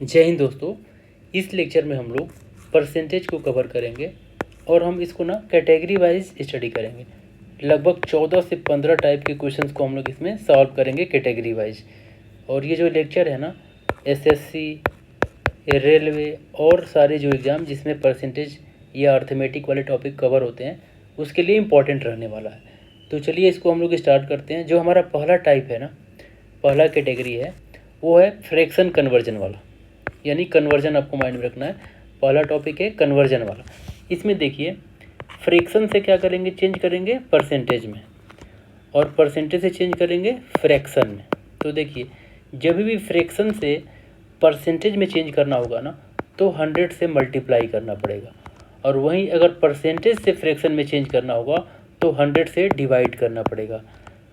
जय हिंद दोस्तों। इस लेक्चर में हम लोग परसेंटेज को कवर करेंगे और हम इसको ना कैटेगरी वाइज स्टडी करेंगे। लगभग 14 से 15 टाइप के क्वेश्चंस को हम लोग इसमें सॉल्व करेंगे कैटेगरी वाइज। और ये जो लेक्चर है ना, एसएससी, रेलवे और सारे जो एग्ज़ाम जिसमें परसेंटेज या अर्थमेटिक वाले टॉपिक कवर होते हैं उसके लिए इम्पॉर्टेंट रहने वाला है। तो चलिए इसको हम लोग स्टार्ट करते हैं। जो हमारा पहला टाइप है ना, पहला कैटेगरी है वो है फ्रैक्शन कन्वर्जन वाला, यानी कन्वर्जन आपको माइंड में रखना है। पहला टॉपिक है कन्वर्जन वाला। इसमें देखिए फ्रैक्शन से क्या करेंगे, चेंज करेंगे परसेंटेज में, और परसेंटेज से चेंज करेंगे फ्रैक्शन में। तो देखिए जब भी फ्रैक्शन से परसेंटेज में चेंज करना होगा ना तो 100 से मल्टीप्लाई करना पड़ेगा, और वहीं अगर परसेंटेज से फ्रैक्शन में चेंज करना होगा तो 100 से डिवाइड करना पड़ेगा।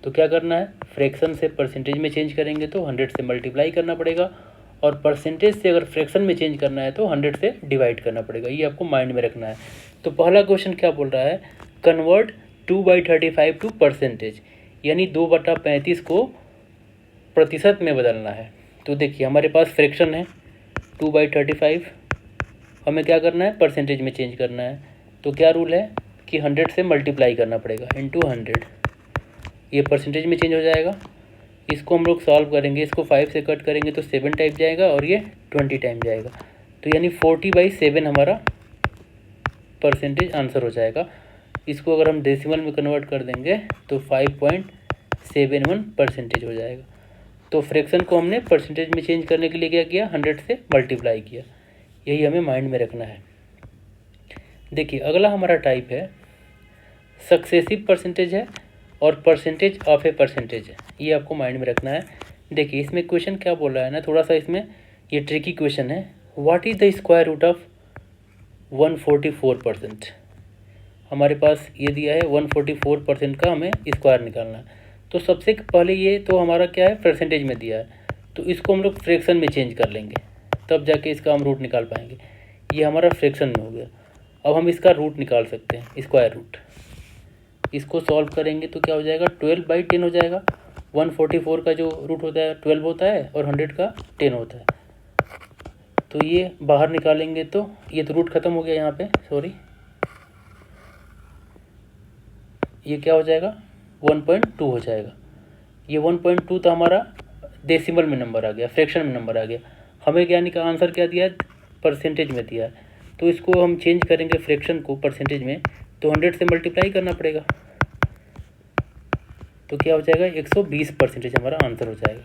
तो क्या करना है, फ्रैक्शन से परसेंटेज में चेंज करेंगे तो 100 से मल्टीप्लाई करना पड़ेगा, और परसेंटेज से अगर फ्रैक्शन में चेंज करना है तो 100 से डिवाइड करना पड़ेगा। ये आपको माइंड में रखना है। तो पहला क्वेश्चन क्या बोल रहा है, कन्वर्ट 2/35 टू परसेंटेज, यानी 2/35 को प्रतिशत में बदलना है। तो देखिए हमारे पास फ्रैक्शन है 2/35, हमें क्या करना है, परसेंटेज में चेंज करना है। तो क्या रूल है कि 100 से मल्टीप्लाई करना पड़ेगा इंटू 100, ये परसेंटेज में चेंज हो जाएगा। इसको हम लोग सॉल्व करेंगे, इसको 5 से कट करेंगे तो 7 टाइम जाएगा और ये 20 टाइम जाएगा। तो यानी 40/7 हमारा परसेंटेज आंसर हो जाएगा। इसको अगर हम डेसिमल में कन्वर्ट कर देंगे तो 5.71 परसेंटेज हो जाएगा। तो फ्रैक्शन को हमने परसेंटेज में चेंज करने के लिए क्या किया, 100 से मल्टीप्लाई किया। यही हमें माइंड में रखना है। देखिए अगला हमारा टाइप है सक्सेसिव परसेंटेज है और परसेंटेज ऑफ ए परसेंटेज है। ये आपको माइंड में रखना है। देखिए इसमें क्वेश्चन क्या बोल रहा है ना, थोड़ा सा इसमें ये ट्रिकी क्वेश्चन है। What is the square root of 144%। हमारे पास ये दिया है 144% का हमें स्क्वायर निकालना है। तो सबसे पहले ये तो हमारा क्या है, परसेंटेज में दिया है, तो इसको हम लोग फ्रैक्शन में चेंज कर लेंगे, तब जाके इसका हम रूट निकाल पाएंगे। ये हमारा फ्रैक्शन में हो गया। अब हम इसका रूट निकाल सकते हैं, स्क्वायर रूट। इसको सॉल्व करेंगे तो क्या हो जाएगा, 12/10 हो जाएगा। 144 का जो रूट होता है 12 होता है और 100 का 10 होता है। तो ये बाहर निकालेंगे तो ये तो रूट खत्म हो गया यहाँ पे, सॉरी, ये क्या हो जाएगा 1.2 हो जाएगा। ये 1.2 तो हमारा डेसिमल में नंबर आ गया, फ्रैक्शन में नंबर आ गया। हमें क्या निकाल, आंसर क्या दिया है, परसेंटेज में दिया है। तो इसको हम चेंज करेंगे फ्रैक्शन को परसेंटेज में, तो 100 से मल्टीप्लाई करना पड़ेगा। तो क्या हो जाएगा, 120 परसेंटेज हमारा आंसर हो जाएगा।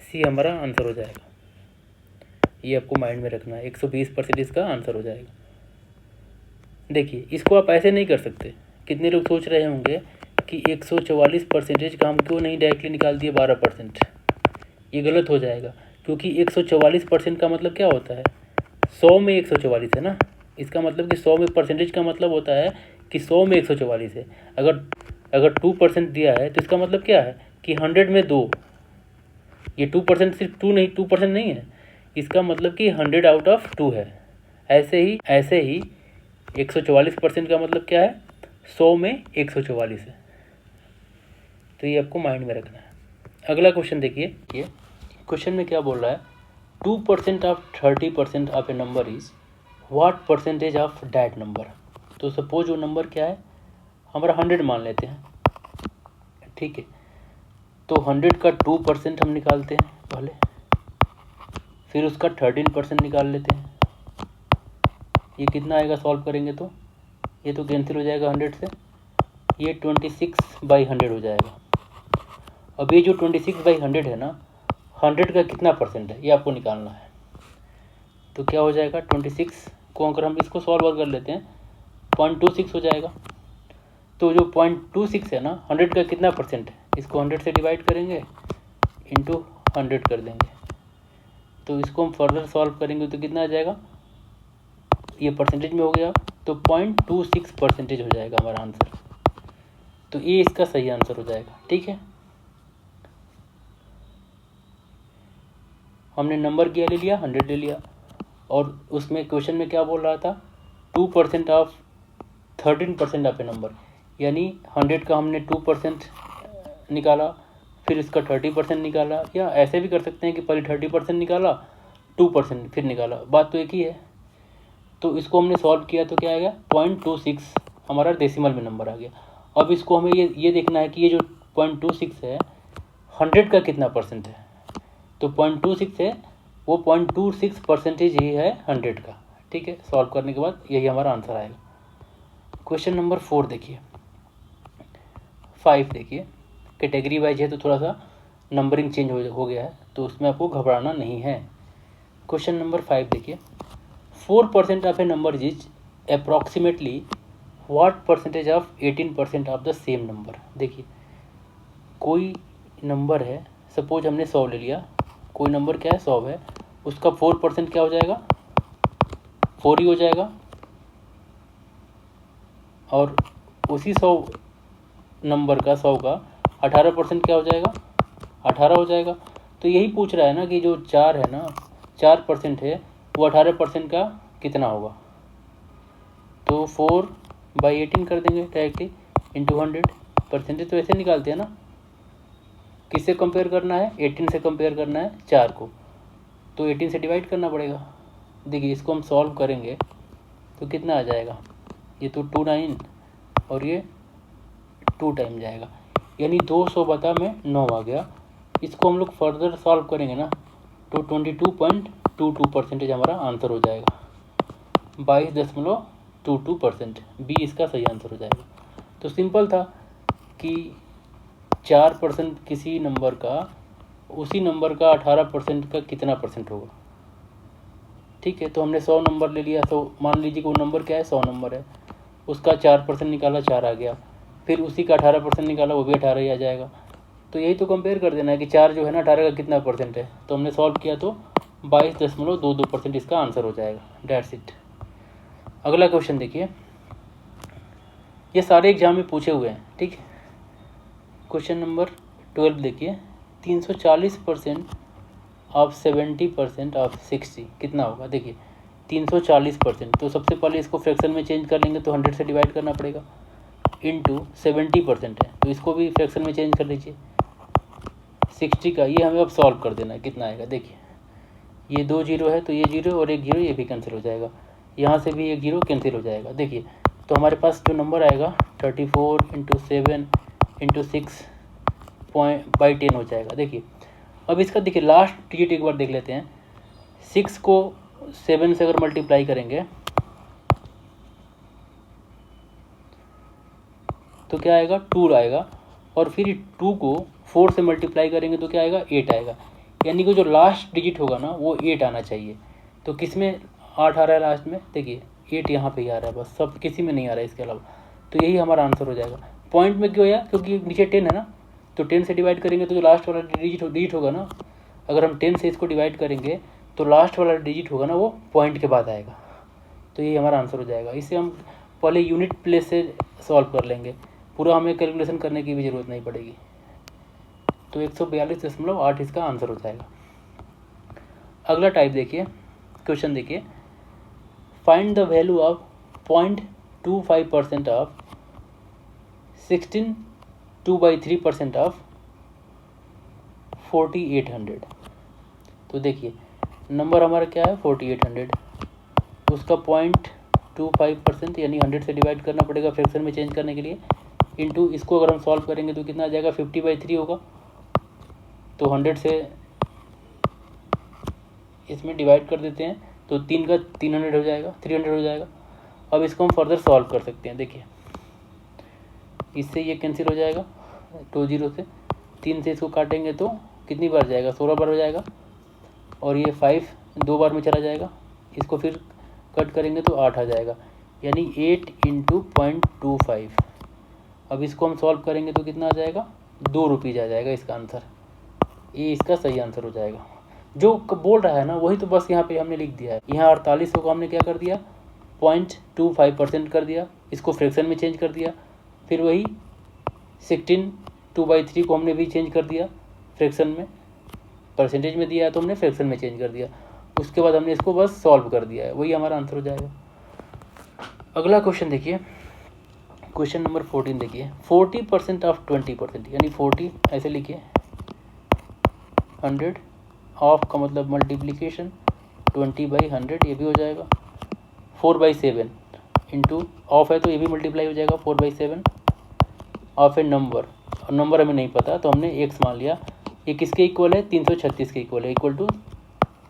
सी हमारा आंसर हो जाएगा। ये आपको माइंड में रखना है, 120% का आंसर हो जाएगा। देखिए इसको आप ऐसे नहीं कर सकते। कितने लोग सोच रहे होंगे कि 144% का हम क्यों नहीं डायरेक्टली निकाल दिए 12%। ये गलत हो जाएगा, क्योंकि 144% का मतलब क्या होता है, 100 में 144 है ना। इसका मतलब कि 100 में परसेंटेज का मतलब होता है कि 100 में 144 है। अगर 2% दिया है तो इसका मतलब क्या है कि 100 में 2। ये 2% सिर्फ 2% नहीं है, इसका मतलब कि 100 आउट ऑफ 2 है। ऐसे ही 144% का मतलब क्या है, 100 में 144 है। तो ये आपको माइंड में रखना है। अगला क्वेश्चन देखिए, ये क्वेश्चन में क्या बोल रहा है, 2% of 30% of a number is what percentage of that number. तो सपोज वो नंबर क्या है, हमारा 100 मान लेते हैं, ठीक है। तो 100 का 2% हम निकालते हैं पहले, फिर उसका 13% निकाल लेते हैं। ये कितना आएगा, सॉल्व करेंगे तो ये तो कैंसिल हो जाएगा 100 से, ये 26/100 हो जाएगा। अब ये जो 26/100 है ना, 100 का कितना परसेंट है ये आपको निकालना है। तो क्या हो जाएगा, 26 को अगर हम इसको सॉल्व कर लेते हैं 0.26 हो जाएगा। तो जो 0.26 है ना, 100 का कितना परसेंट है, इसको 100 से डिवाइड करेंगे इंटू 100 कर देंगे। तो इसको हम फर्दर सॉल्व करेंगे तो कितना आ जाएगा, ये परसेंटेज में हो गया, तो 0.26 परसेंटेज हो जाएगा हमारा आंसर। तो ये इसका सही आंसर हो जाएगा, ठीक है। हमने नंबर क्या ले लिया, 100 ले लिया, और उसमें क्वेश्चन में क्या बोल रहा था, 2% ऑफ 13% ऑफ ए नंबर, यानी 100 का हमने 2% निकाला, फिर इसका 30% निकाला, या ऐसे भी कर सकते हैं कि पहले 30% निकाला 2% फिर निकाला, बात तो एक ही है। तो इसको हमने सॉल्व किया तो क्या आएगा 0.26 हमारा डेसिमल में नंबर आ गया। अब इसको हमें ये देखना है कि ये जो 0.26 है 100 का कितना परसेंट है। तो 0.26 है वो 0.26% ही है 100 का। ठीक है, सॉल्व करने के बाद यही हमारा आंसर आएगा। क्वेश्चन नंबर 4 देखिए, 5 देखिए, कैटेगरी वाइज है तो थोड़ा सा नंबरिंग चेंज हो गया है, तो उसमें आपको घबराना नहीं है। क्वेश्चन नंबर 5 देखिए, 4% of a number is approximately what percentage of 18% of the same number. देखिए कोई नंबर है, सपोज हमने 100 ले लिया, कोई नंबर क्या है 100 है, उसका 4% क्या हो जाएगा 4 ही हो जाएगा, और उसी 100 नंबर का 100 का 18% क्या हो जाएगा 18 हो जाएगा। तो यही पूछ रहा है ना कि जो 4 है ना 4% है वो 18% का कितना होगा। तो 4/18 कर देंगे डायरेक्टली इंटू 100। परसेंटेज तो ऐसे निकालते हैं ना, किससे कंपेयर करना है 18 से कंपेयर करना है 4 को, तो 18 से डिवाइड करना पड़ेगा। देखिए इसको हम सॉल्व करेंगे तो कितना आ जाएगा, ये तो 2 9 और ये 2 टाइम जाएगा, यानी 200 बटा में 9 आ गया। इसको हम लोग फर्दर सॉल्व करेंगे ना तो 22.22% हमारा आंसर हो जाएगा, 22.22%। बी इसका सही आंसर हो जाएगा। तो सिंपल था कि 4% किसी नंबर का उसी नंबर का 18% का कितना परसेंट होगा। ठीक है, तो हमने 100 नंबर ले लिया, तो मान लीजिए कि वो नंबर क्या है 100 नंबर है, उसका 4% निकाला 4 आ गया, फिर उसी का 18% निकाला वो भी 18 ही आ जाएगा। तो यही तो कंपेयर कर देना है कि 4 जो है ना 18 का कितना परसेंट है, तो हमने सॉल्व किया तो 22.22% इसका आंसर हो जाएगा। That's it. अगला क्वेश्चन देखिए, ये सारे एग्जाम में पूछे हुए हैं। ठीक है, क्वेश्चन नंबर 12 देखिए, 340% ऑफ 70% ऑफ 60 कितना होगा। देखिए 340%, तो सबसे पहले इसको फ्रैक्शन में चेंज कर लेंगे तो 100 से डिवाइड करना पड़ेगा, इंटू 70% है तो इसको भी फ्रैक्शन में चेंज कर लीजिए 60 का। ये हमें अब सॉल्व कर देना है, कितना आएगा। देखिए ये 2 जीरो है तो ये जीरो और एक जीरो ये भी कैंसिल हो जाएगा, यहाँ से भी एक जीरो कैंसिल हो जाएगा। देखिए तो हमारे पास जो नंबर आएगा 34 × 7 × 6/10 हो जाएगा। देखिए अब इसका देखिए लास्ट डिजिट एक बार देख लेते हैं। 6 को 7 से अगर मल्टीप्लाई करेंगे तो क्या आएगा 2 आएगा, और फिर 2 को 4 से मल्टीप्लाई करेंगे तो क्या आएगा 8 आएगा, यानी कि जो लास्ट डिजिट होगा ना वो 8 आना चाहिए। तो किस में 8 आ रहा है लास्ट में, देखिए 8 यहाँ पे ही आ रहा है, बस सब किसी में नहीं आ रहा है इसके अलावा। तो यही हमारा आंसर हो जाएगा। पॉइंट में क्यों आया, क्योंकि नीचे 10 है ना, तो 10 से डिवाइड करेंगे तो जो लास्ट वाला डिजिट होगा ना, अगर हम 10 से इसको डिवाइड करेंगे तो लास्ट वाला डिजिट होगा ना वो पॉइंट के बाद आएगा। तो यही हमारा आंसर हो जाएगा। इसे हम पहले यूनिट प्लेस से सॉल्व कर लेंगे, पूरा हमें कैलकुलेशन करने की भी ज़रूरत नहीं पड़ेगी। तो 142.8 इसका आंसर हो जाएगा। अगला टाइप देखिए, क्वेश्चन देखिए, find the value of 0.25% of 16 2/3% of 4800। तो देखिए नंबर हमारा क्या है 4800, उसका 0.25% यानी 100 से डिवाइड करना पड़ेगा फ्रैक्शन में चेंज करने के लिए, इंटू इसको अगर हम सॉल्व करेंगे तो कितना आ जाएगा 50/3 होगा, तो 100 से इसमें डिवाइड कर देते हैं तो 3 का 300 हो जाएगा, 300 हो जाएगा। अब इसको हम फर्दर सॉल्व कर सकते हैं। देखिए इससे ये कैंसिल हो जाएगा 2 जीरो से, 3 से इसको काटेंगे तो कितनी बार जाएगा 16 बार हो जाएगा, और ये 5 2 बार में चला जाएगा, इसको फिर कट करेंगे तो 8 आ जाएगा, यानी 8 × 0.25। अब इसको हम सॉल्व करेंगे तो कितना आ जाएगा 2 रुपीज़ आ जाएगा इसका आंसर। ये इसका सही आंसर हो जाएगा। जो बोल रहा है ना वही तो बस यहाँ पे हमने लिख दिया है। यहाँ 4800 को हमने क्या कर दिया 0.25% कर दिया, इसको फ्रैक्शन में चेंज कर दिया, फिर वही 16 2/3 को हमने भी चेंज कर दिया फ्रैक्शन में, परसेंटेज में दिया है तो हमने फ्रैक्शन में चेंज कर दिया, उसके बाद हमने इसको बस सॉल्व कर दिया है, वही हमारा आंसर हो जाएगा। अगला क्वेश्चन देखिए, क्वेश्चन नंबर 14 देखिए, 40% ऑफ 20%, यानी 40 ऐसे लिखिए, 100 ऑफ का मतलब मल्टीप्लिकेशन 20/100 ये भी हो जाएगा। 4/7 इंटू ऑफ है तो ये भी मल्टीप्लाई हो जाएगा 4/7। ऑफ है नंबर, और नंबर हमें नहीं पता तो हमने एक्स मान लिया। ये किसके इक्वल है? 336 के इक्वल है, इक्वल टू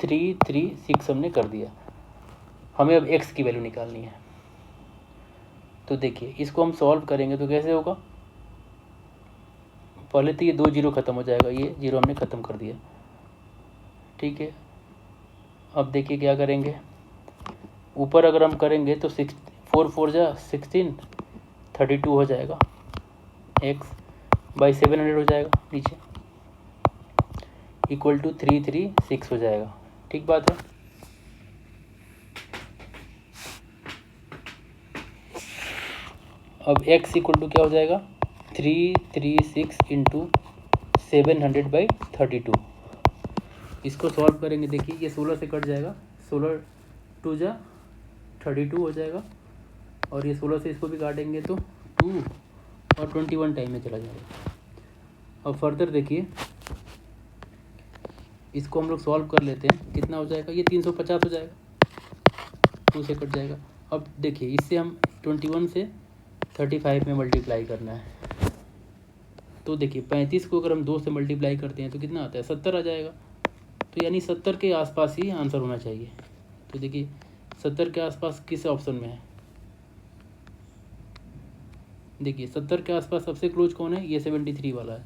336 हमने कर दिया। हमें अब एक्स की वैल्यू निकालनी है। तो देखिए इसको हम सॉल्व करेंगे तो कैसे होगा। पहले तो ये 2 जीरो ख़त्म हो जाएगा, ये जीरो हमने ख़त्म कर दिया, ठीक है। अब देखिए क्या करेंगे, ऊपर अगर हम करेंगे तो 4 4 जा 16, 32 हो जाएगा। x/700 हो जाएगा नीचे, इक्वल टू 336 हो जाएगा। ठीक बात है। अब x इक्वल टू क्या हो जाएगा? 336 इंटू 700/32। इसको सॉल्व करेंगे, देखिए ये 16 से कट जाएगा, 16 2 जा 32 हो जाएगा, और ये 16 से इसको भी काटेंगे तो 2 और 21 टाइम में चला जाएगा। अब फर्दर देखिए इसको हम लोग सॉल्व कर लेते हैं, कितना हो जाएगा? ये 350 हो जाएगा, 2 से कट जाएगा। अब देखिए इससे हम 21 से 35 में मल्टीप्लाई करना है। तो देखिए 35 को अगर हम 2 से मल्टीप्लाई करते हैं तो कितना आता है? 70 आ जाएगा। तो यानी 70 के आसपास ही आंसर होना चाहिए। तो देखिए 70 के आसपास किस ऑप्शन में है? देखिए 70 के आसपास सबसे क्लोज कौन है? ये 73 वाला है,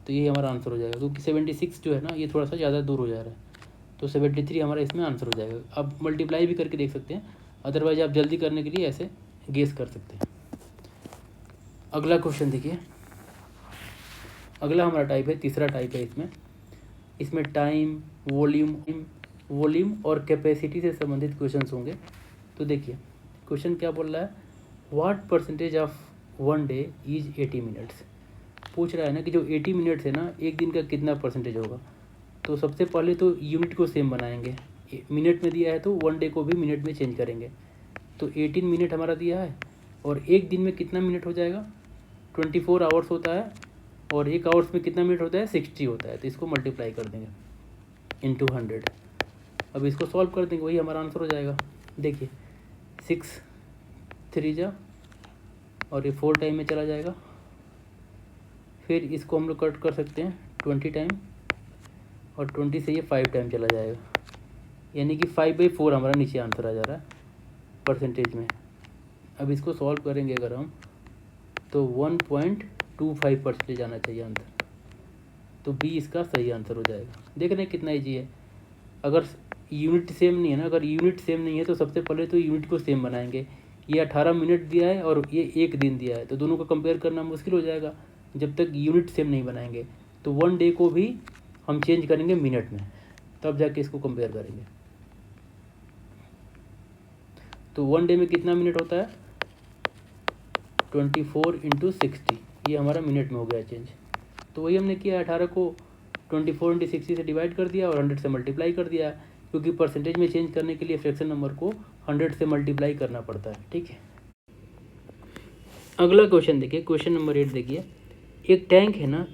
तो ये हमारा आंसर हो जाएगा। क्योंकि 76 जो है ना, ये थोड़ा सा ज़्यादा दूर हो जा रहा है, तो 73 हमारा इसमें आंसर हो जाएगा। अब मल्टीप्लाई भी करके देख सकते हैं, अदरवाइज आप जल्दी करने के लिए ऐसे गेस कर सकते हैं। अगला क्वेश्चन देखिए, अगला हमारा टाइप है, तीसरा टाइप है। इसमें टाइम, वॉल्यूम और कैपेसिटी से संबंधित क्वेश्चंस होंगे। तो देखिए क्वेश्चन क्या बोल रहा है, what percentage of 1 day is 80 minutes. पूछ रहा है ना कि जो 80 मिनट्स है ना, एक दिन का कितना परसेंटेज होगा। तो सबसे पहले तो यूनिट को सेम बनाएंगे, मिनट में दिया है तो 1 डे को भी मिनट में चेंज करेंगे। तो 18 मिनट हमारा दिया है, और एक दिन में कितना मिनट हो जाएगा? 24 आवर्स होता है, और एक आवर्स में कितना मिनट होता है? 60 होता है। तो इसको मल्टीप्लाई कर देंगे इंटू 100। अब इसको सॉल्व कर देंगे, वही हमारा आंसर हो जाएगा। देखिए 6 3 जा, और ये 4 टाइम में चला जाएगा। फिर इसको हम लोग कट कर सकते हैं 20 टाइम, और 20 से ये 5 टाइम चला जाएगा, यानी कि 5/4 हमारा नीचे आंसर आ जा रहा है परसेंटेज में। अब इसको सॉल्व करेंगे अगर हम, तो 1.25% आना चाहिए आंसर। तो बी इसका सही आंसर हो जाएगा। देख रहे हैं कितना ईजी है। अगर यूनिट सेम नहीं है ना, अगर यूनिट सेम नहीं है तो सबसे पहले तो यूनिट को सेम बनाएंगे। ये 18 मिनट दिया है और ये 1 दिन दिया है, तो दोनों को कंपेयर करना मुश्किल हो जाएगा जब तक यूनिट सेम नहीं बनाएंगे। तो 1 डे को भी हम चेंज करेंगे मिनट में, तब जाके इसको कंपेयर करेंगे। तो 1 डे में कितना मिनट होता है? 24 इंटू 60, ये हमारा मिनट में हो गया चेंज। तो वही हमने किया, 18 को 24 इंटू 60 से डिवाइड कर दिया और 100 से मल्टीप्लाई कर दिया, क्योंकि परसेंटेज में चेंज करने के लिए फ्रैक्शन नंबर को 100 से मल्टीप्लाई करना पड़ता है। ठीक है, अगला क्वेश्चन देखिए, क्वेश्चन नंबर 8 देखिए। एक टैंक है ना,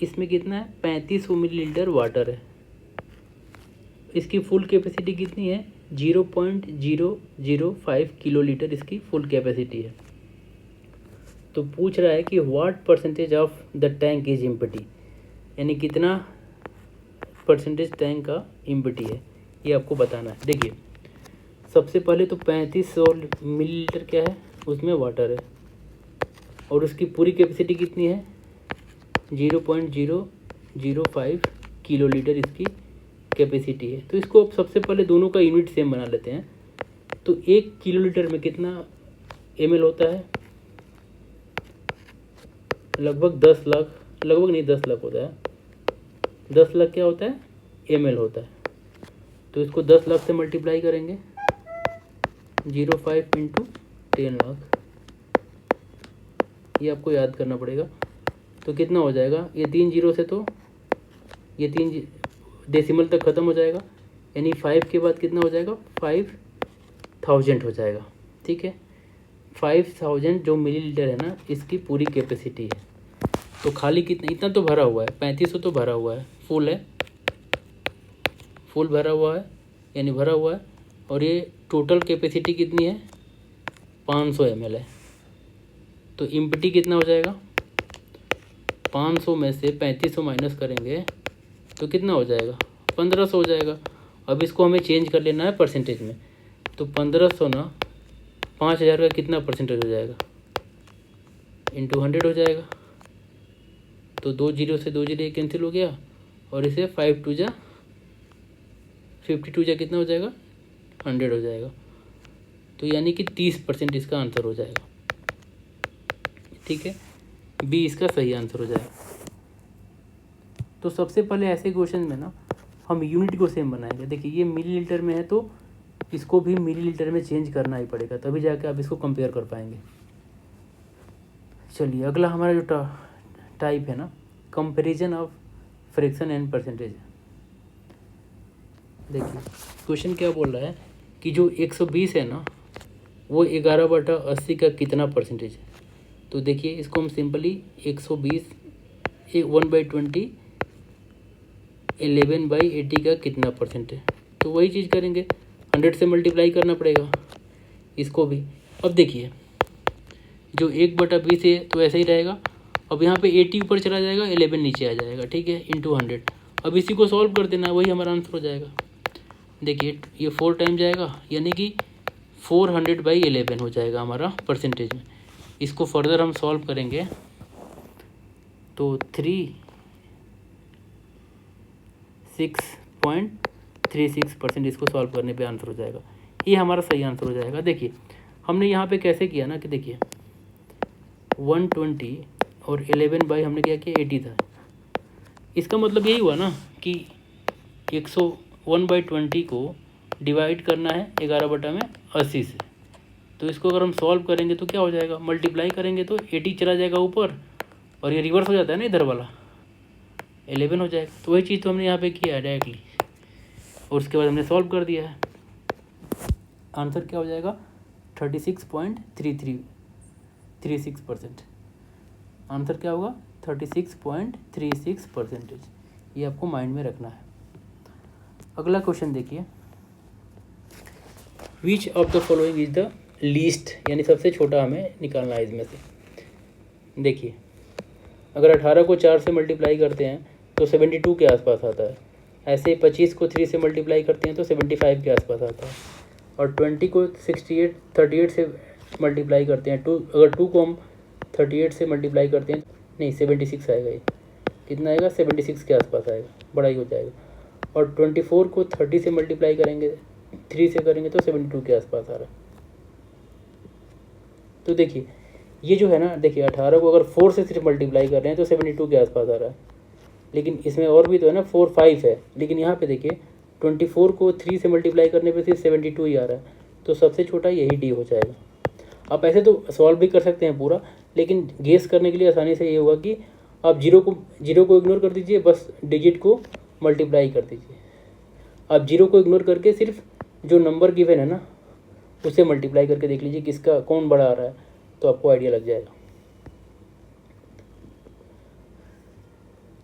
इसमें कितना है? 3500 मिलीलीटर वाटर है। इसकी फुल कैपेसिटी कितनी है? 0.005 किलोलीटर इसकी फुल कैपेसिटी है। तो पूछ रहा है कि what percentage of the tank is empty, यानी कितना परसेंटेज टैंक का एम्प्टी है, ये आपको बताना है। देखिए सबसे पहले तो 3500 मिलीलीटर क्या है, उसमें वाटर है, और उसकी पूरी कैपेसिटी कितनी है? 0.005 किलोलीटर इसकी कैपेसिटी है। तो इसको अब सबसे पहले दोनों का यूनिट सेम बना लेते हैं। तो 1 किलोलीटर में कितना ml होता है? लगभग 10 लाख, लगभग नहीं 10 लाख होता है। 10 लाख क्या होता है? ml होता है। तो इसको 10 लाख से मल्टीप्लाई करेंगे, 0.5 इंटू 10 लाख, ये आपको याद करना पड़ेगा। तो कितना हो जाएगा? ये 3 जीरो से तो ये 3 डेसिमल तक ख़त्म हो जाएगा, यानी 5 के बाद कितना हो जाएगा? 5000 हो जाएगा। ठीक है, 5000 जो मिलीलीटर है ना, इसकी पूरी कैपेसिटी है। तो खाली कितना, इतना तो भरा हुआ है, 3500 तो भरा हुआ है, फुल है, फुल भरा हुआ है, यानी भरा हुआ है, और ये टोटल कैपेसिटी कितनी है 500 ml है। तो एम्प्टी कितना हो जाएगा, 500 में से 3500 माइनस करेंगे तो कितना हो जाएगा 1500 हो जाएगा। अब इसको हमें चेंज कर लेना है परसेंटेज में, तो 1500 ना 5000 का कितना परसेंटेज हो जाएगा, इंटू 100 हो जाएगा। तो 2 जीरो से 2 जीरो कैंसिल हो गया, और इसे 5 टू जा 52 जा कितना हो जाएगा 100 हो जाएगा। तो यानी कि 30% इसका आंसर हो जाएगा। ठीक है, बी इसका सही आंसर हो जाएगा। तो सबसे पहले ऐसे क्वेश्चन में ना हम यूनिट को सेम बनाएंगे। देखिए ये मिलीलीटर में है तो इसको भी मिलीलीटर में चेंज करना ही पड़ेगा, तभी जाके आप इसको कंपेयर कर पाएंगे। चलिए अगला हमारा जो टाइप है ना, comparison of fraction and percentage. देखिए क्वेश्चन क्या बोल रहा है कि जो 120 है ना वो 11/80 का कितना परसेंटेज है। तो देखिए इसको हम सिंपली 120 1/20 11/80 का कितना परसेंट है, तो वही चीज़ करेंगे, 100 से मल्टीप्लाई करना पड़ेगा इसको भी। अब देखिए जो 1/20 है तो ऐसा ही रहेगा। अब यहाँ पे 80 ऊपर चला जाएगा, 11 नीचे आ जाएगा, ठीक है, इंटू 100। अब इसी को सॉल्व कर देना, वही हमारा आंसर हो जाएगा। देखिए ये 4 टाइम जाएगा, यानी कि 400/11 हो जाएगा हमारा परसेंटेज में। इसको फर्दर हम सॉल्व करेंगे तो 36.36% इसको सॉल्व करने पे आंसर हो जाएगा। ये हमारा सही आंसर हो जाएगा। देखिए हमने यहाँ पे कैसे किया ना कि देखिए 120 और 11 बाई हमने क्या किया 80 था। इसका मतलब यही हुआ ना कि 101/20 को डिवाइड करना है 11/80 से। तो इसको अगर हम सॉल्व करेंगे तो क्या हो जाएगा, मल्टीप्लाई करेंगे तो 80 चला जाएगा ऊपर, और ये रिवर्स हो जाता है ना इधर वाला, 11 हो जाएगा। तो वही चीज़ तो हमने यहाँ पे किया है डायरेक्टली, और उसके बाद हमने सॉल्व कर दिया है। आंसर क्या हो जाएगा 36.36%। आंसर क्या होगा 36.36%। ये आपको माइंड में रखना है। अगला क्वेश्चन देखिए, which of the following is the least, यानी सबसे छोटा हमें निकालना है इसमें से। देखिए अगर 18 को 4 से मल्टीप्लाई करते हैं तो 72 के आसपास आता है। ऐसे 25 को 3 से मल्टीप्लाई करते हैं तो 75 के आसपास आता है। और 20 को 38 से मल्टीप्लाई करते हैं, अगर 2 को हम 38 से मल्टीप्लाई करते हैं, नहीं 76 आएगा, ये कितना आएगा 76 के आसपास आएगा, बड़ा ही हो जाएगा। और 24 को 30 से मल्टीप्लाई करेंगे, 3 से करेंगे तो 72 के आसपास आ रहा है। तो देखिए ये जो है ना, देखिए 18 को अगर 4 से सिर्फ मल्टीप्लाई कर रहे हैं तो 72 के आसपास आ रहा है, लेकिन इसमें और भी तो है ना 4 5 है, लेकिन यहाँ पे देखिए 24 को 3 से मल्टीप्लाई करने पे सिर्फ 72 ही आ रहा है। तो सबसे छोटा यही डी हो जाएगा। आप ऐसे तो सॉल्व भी कर सकते हैं पूरा, लेकिन गेस करने के लिए आसानी से ये होगा कि आप जीरो को इग्नोर कर दीजिए, बस डिजिट को मल्टीप्लाई कर दीजिए। आप जीरो को इग्नोर करके सिर्फ जो नंबर गिवन है ना उसे मल्टीप्लाई करके देख लीजिए किसका कौन बड़ा आ रहा है, तो आपको आइडिया लग जाएगा।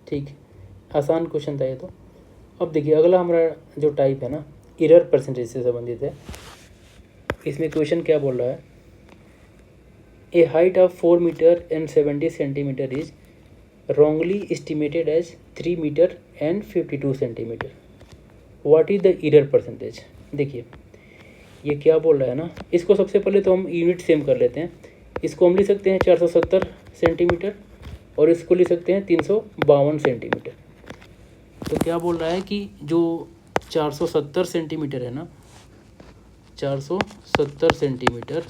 ठीक, आसान क्वेश्चन था ये तो। अब देखिए अगला हमारा जो टाइप है ना, एरर परसेंटेज से संबंधित है। इसमें क्वेश्चन क्या बोल रहा है, a height of 4 metre and 70 centimetre is wrongly estimated as 3 metre and 52 centimetre, what is the error percentage. देखिए ये क्या बोल रहा है ना, इसको सबसे पहले तो हम यूनिट सेम कर लेते हैं। इसको हम लिख सकते हैं 470 सेंटीमीटर, और इसको लिख सकते हैं 352 सेंटीमीटर। तो क्या बोल रहा है कि जो 470 सेंटीमीटर है ना, 470 सेंटीमीटर,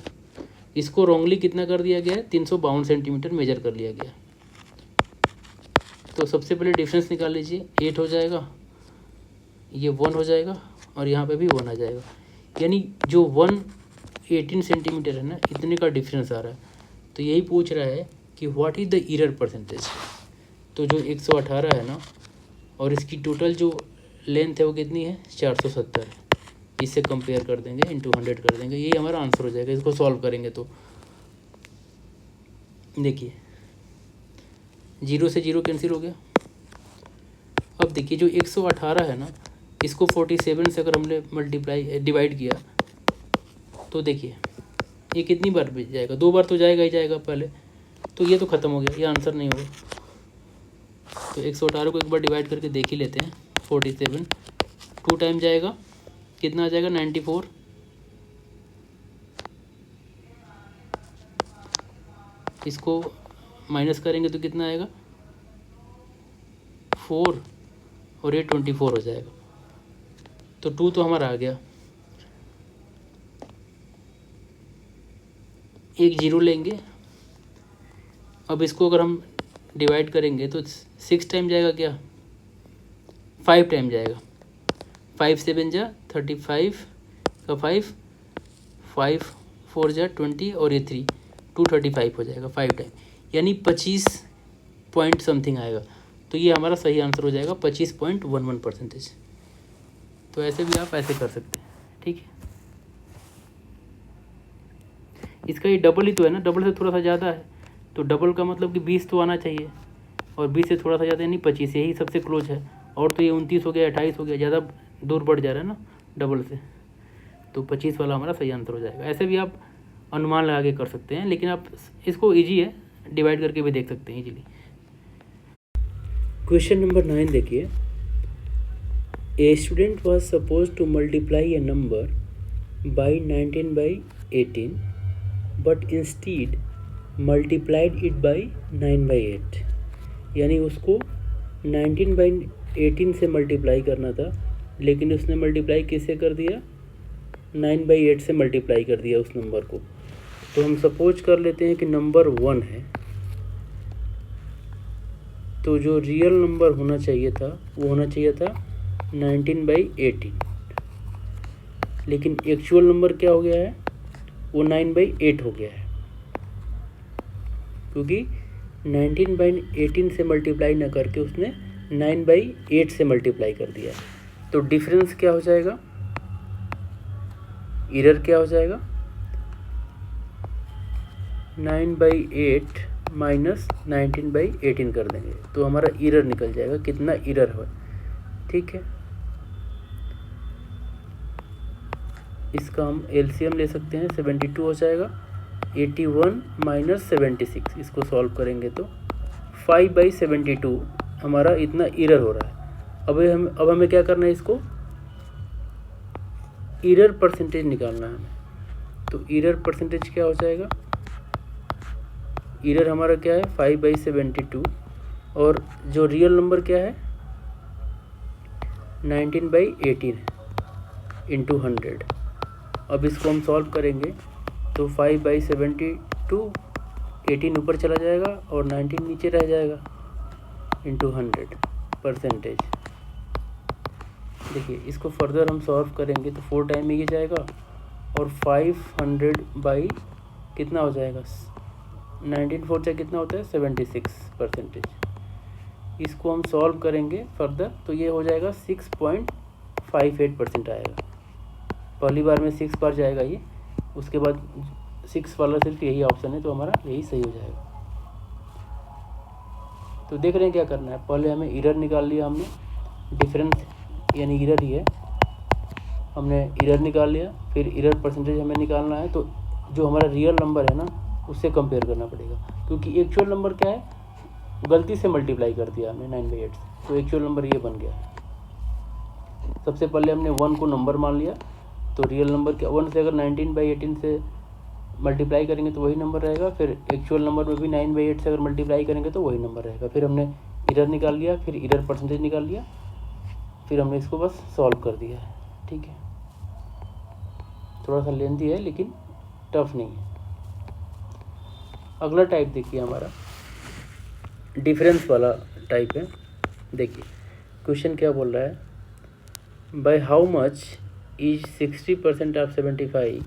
इसको रॉन्गली कितना कर दिया गया है 352 सेंटीमीटर मेजर कर लिया गया। तो सबसे पहले डिफरेंस निकाल लीजिए, 8 हो जाएगा, ये 1 हो जाएगा, और यहाँ पे भी 1 आ जाएगा, यानी जो 118 सेंटीमीटर है ना, इतने का डिफरेंस आ रहा है। तो यही पूछ रहा है कि what is the error percentage. तो जो 118 है ना, और इसकी टोटल जो लेंथ है वो कितनी है 470, इससे कंपेयर कर देंगे, इंटू 100 कर देंगे, यही हमारा आंसर हो जाएगा। इसको सॉल्व करेंगे तो देखिए 0 से 0 कैंसिल हो गया। अब देखिए जो 118 है ना, इसको 47 से अगर हमने डिवाइड किया तो देखिए ये कितनी बार जाएगा, 2 बार तो जाएगा ही जाएगा पहले, तो ये तो ख़त्म हो गया, ये आंसर नहीं होगा। तो 118 को एक बार डिवाइड करके देख ही लेते हैं। 47 2 टाइम जाएगा, कितना आ जाएगा 94। इसको माइनस करेंगे तो कितना आएगा 4 और ये 24 हो जाएगा। तो 2 तो हमारा आ गया, एक जीरो लेंगे। अब इसको अगर हम डिवाइड करेंगे तो 6 टाइम जाएगा क्या, 5 टाइम जाएगा। 5 7 जा 35 का 5, 5 4 जा 20 और ये 3 235 हो जाएगा 5 टाइम, यानी 25 पॉइंट समथिंग आएगा। तो ये हमारा सही आंसर हो जाएगा 25.11%। तो ऐसे भी आप ऐसे कर सकते हैं, ठीक है। इसका ये डबल ही तो है ना, डबल से थोड़ा सा ज़्यादा है, तो डबल का मतलब कि 20 तो आना चाहिए, और 20 से थोड़ा सा ज़्यादा यानी 25, यही सबसे क्लोज है। और तो ये 29 हो गया, 28 हो गया, ज़्यादा दूर बढ़ जा रहा है ना डबल से, तो 25 वाला हमारा सही आंसर हो जाएगा। ऐसे भी आप अनुमान लगा के कर सकते हैं, लेकिन आप इसको ईजी है, डिवाइड करके भी देख सकते हैं इजीली। क्वेश्चन नंबर 9 देखिए। A student was suppose to multiply A number by 19/18 but instead multiplied it by 9/8, यानी उसको 19/18 से मल्टीप्लाई करना था, लेकिन उसने मल्टीप्लाई किससे कर दिया, 9/8 से मल्टीप्लाई कर दिया उस नंबर को। तो हम सपोज कर लेते हैं कि नंबर 1 है, तो जो रियल नंबर होना चाहिए था वो होना चाहिए था 19/18, लेकिन एक्चुअल नंबर क्या हो गया है, वो 9/8 हो गया है, क्योंकि 19/18 से मल्टीप्लाई ना करके उसने 9/8 से मल्टीप्लाई कर दिया। तो डिफरेंस क्या हो जाएगा, एरर क्या हो जाएगा, 9/8 माइनस 19/18 कर देंगे तो हमारा एरर निकल जाएगा, कितना एरर हो, ठीक है। इसका हम एलसीएम ले सकते हैं, 72 हो जाएगा, 81 माइनस 76, इसको सॉल्व करेंगे तो 5/72 हमारा इतना एरर हो रहा है। अब हमें क्या करना है, इसको एरर परसेंटेज निकालना है हमें। तो एरर परसेंटेज क्या हो जाएगा, एरर हमारा क्या है 5/72, और जो रियल नंबर क्या है 19/18 इंटू 100। अब इसको हम सॉल्व करेंगे तो 5/72, 18 ऊपर चला जाएगा और 19 नीचे रह जाएगा, इंटू 100 परसेंटेज। देखिए इसको फर्दर हम सॉल्व करेंगे तो 4 टाइम में ये जाएगा, और 500 बाई कितना हो जाएगा, 19 4 से कितना होता है 76%। इसको हम सॉल्व करेंगे फर्दर तो ये हो जाएगा 6.58% आएगा। पहली बार में 6 बार जाएगा ये, उसके बाद 6 वाला सिर्फ यही ऑप्शन है, तो हमारा यही सही हो जाएगा। तो देख रहे हैं क्या करना है, पहले हमें एरर निकाल लिया हमने, डिफरेंस यानी एरर ही है, हमने एरर निकाल लिया, फिर एरर परसेंटेज हमें निकालना है। तो जो हमारा रियल नंबर है ना उससे कंपेयर करना पड़ेगा, क्योंकि एक्चुअल नंबर क्या है, गलती से मल्टीप्लाई कर दिया हमने 9/8 से, तो एक्चुअल नंबर ये बन गया। सबसे पहले हमने 1 को नंबर मान लिया, तो रियल नंबर क्या, 1 से अगर 19/18 से मल्टीप्लाई करेंगे तो वही नंबर रहेगा, फिर एक्चुअल नंबर में भी 9/8 से अगर मल्टीप्लाई करेंगे तो वही नंबर रहेगा। फिर हमने एरर निकाल लिया, फिर एरर परसेंटेज निकाल लिया, फिर हमने इसको बस सॉल्व कर दिया है, ठीक है। थोड़ा सा लेंथी है लेकिन टफ नहीं है। अगला टाइप देखिए हमारा डिफरेंस वाला टाइप है। देखिए क्वेश्चन क्या बोल रहा है, by how much is 60% of 75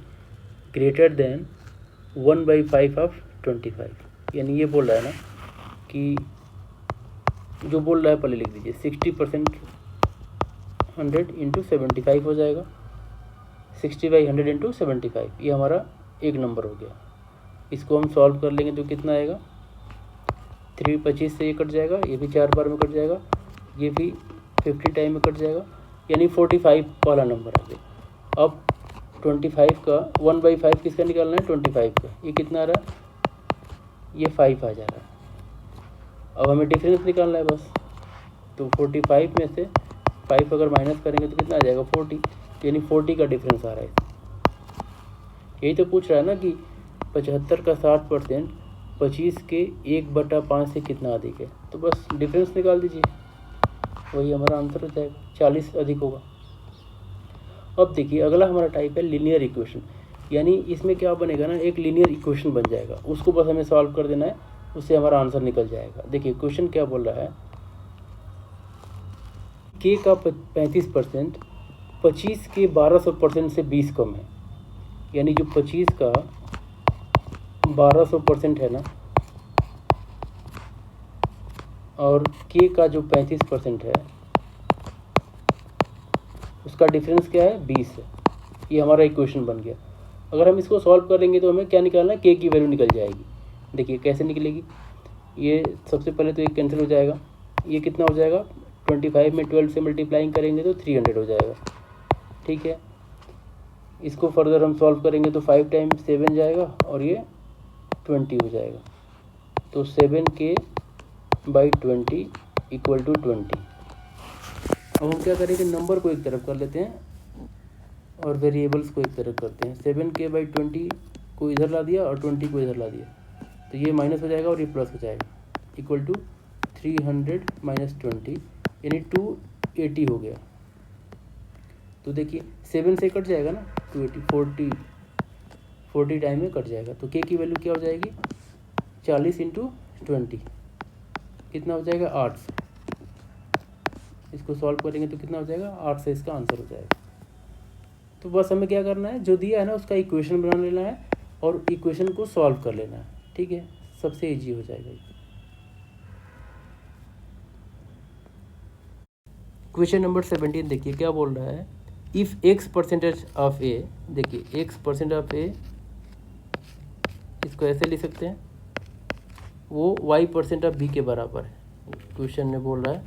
greater than 1/5 of 25। यानी ये बोल रहा है ना कि जो बोल रहा है पहले लिख दीजिए, 60% 100 इंटू 75 हो जाएगा, 60/100 इंटू 75, ये हमारा एक नंबर हो गया। इसको हम सॉल्व कर लेंगे तो कितना आएगा, 3 25 से ये कट जाएगा, ये भी 4 बार में कट जाएगा, ये भी 50 टाइम में कट जाएगा, यानी 45 वाला नंबर आ गया। अब 25 का 1/5 किसका निकालना है, 25 का, ये कितना आ रहा है, ये 5 आ जा रहा है। अब हमें डिफरेंस निकालना है बस, तो 45 में से 5 अगर माइनस करेंगे तो कितना आ जाएगा, 40, यानी 40 का डिफरेंस आ रहा है। यही तो पूछ रहा है ना कि 75 का 60% 25 के 1/5 से कितना अधिक है, तो बस डिफरेंस निकाल दीजिए, वही हमारा आंसर हो जाएगा, 40 अधिक होगा। अब देखिए अगला हमारा टाइप है लीनियर इक्वेशन, यानी इसमें क्या बनेगा ना, एक लीनियर इक्वेशन बन जाएगा, उसको बस हमें सॉल्व कर देना है, उससे हमारा आंसर निकल जाएगा। देखिए क्वेश्चन क्या बोल रहा है, के का 35% 25 के 1200% से 20 कम है, यानी जो 25 का 1200% है ना, और के का जो 35% है उसका डिफरेंस क्या है, 20 है। ये हमारा इक्वेशन बन गया। अगर हम इसको सॉल्व करेंगे तो हमें क्या निकालना है, के की वैल्यू निकल जाएगी। देखिए कैसे निकलेगी, ये सबसे पहले तो एक कैंसिल हो जाएगा, ये कितना हो जाएगा, 25 में 12 से मल्टीप्लाइंग करेंगे तो 300 हो जाएगा, ठीक है। इसको फर्दर हम सॉल्व करेंगे तो 5 टाइम्स 7 जाएगा और ये 20 हो जाएगा, तो 7k/20 इक्वल टू 20। अब हम क्या करेंगे, नंबर को एक तरफ कर लेते हैं और वेरिएबल्स को एक तरफ करते हैं। 7k/20 को इधर ला दिया और 20 को इधर ला दिया, तो ये माइनस हो जाएगा और ये प्लस हो जाएगा, इक्वल टू 300 माइनस 20 यानी 280 हो गया। तो देखिए 7 से कट जाएगा ना, 280 40 टाइम में कट जाएगा, तो के की वैल्यू क्या हो जाएगी, 40 × 20 कितना हो जाएगा, 8 से। इसको सॉल्व करेंगे तो कितना हो जाएगा, 8 से इसका आंसर हो जाएगा। तो बस हमें क्या करना है, जो दिया है ना उसका इक्वेशन बना लेना है और इक्वेशन को सॉल्व कर लेना है, ठीक है, सबसे इजी हो जाएगा। क्वेश्चन नंबर 17 देखिए क्या बोल रहा है, इफ़ x% ऑफ ए, देखिए x% ऑफ ए, इसको ऐसे लिख सकते हैं, वो y% ऑफ बी के बराबर है, क्वेश्चन में बोल रहा है।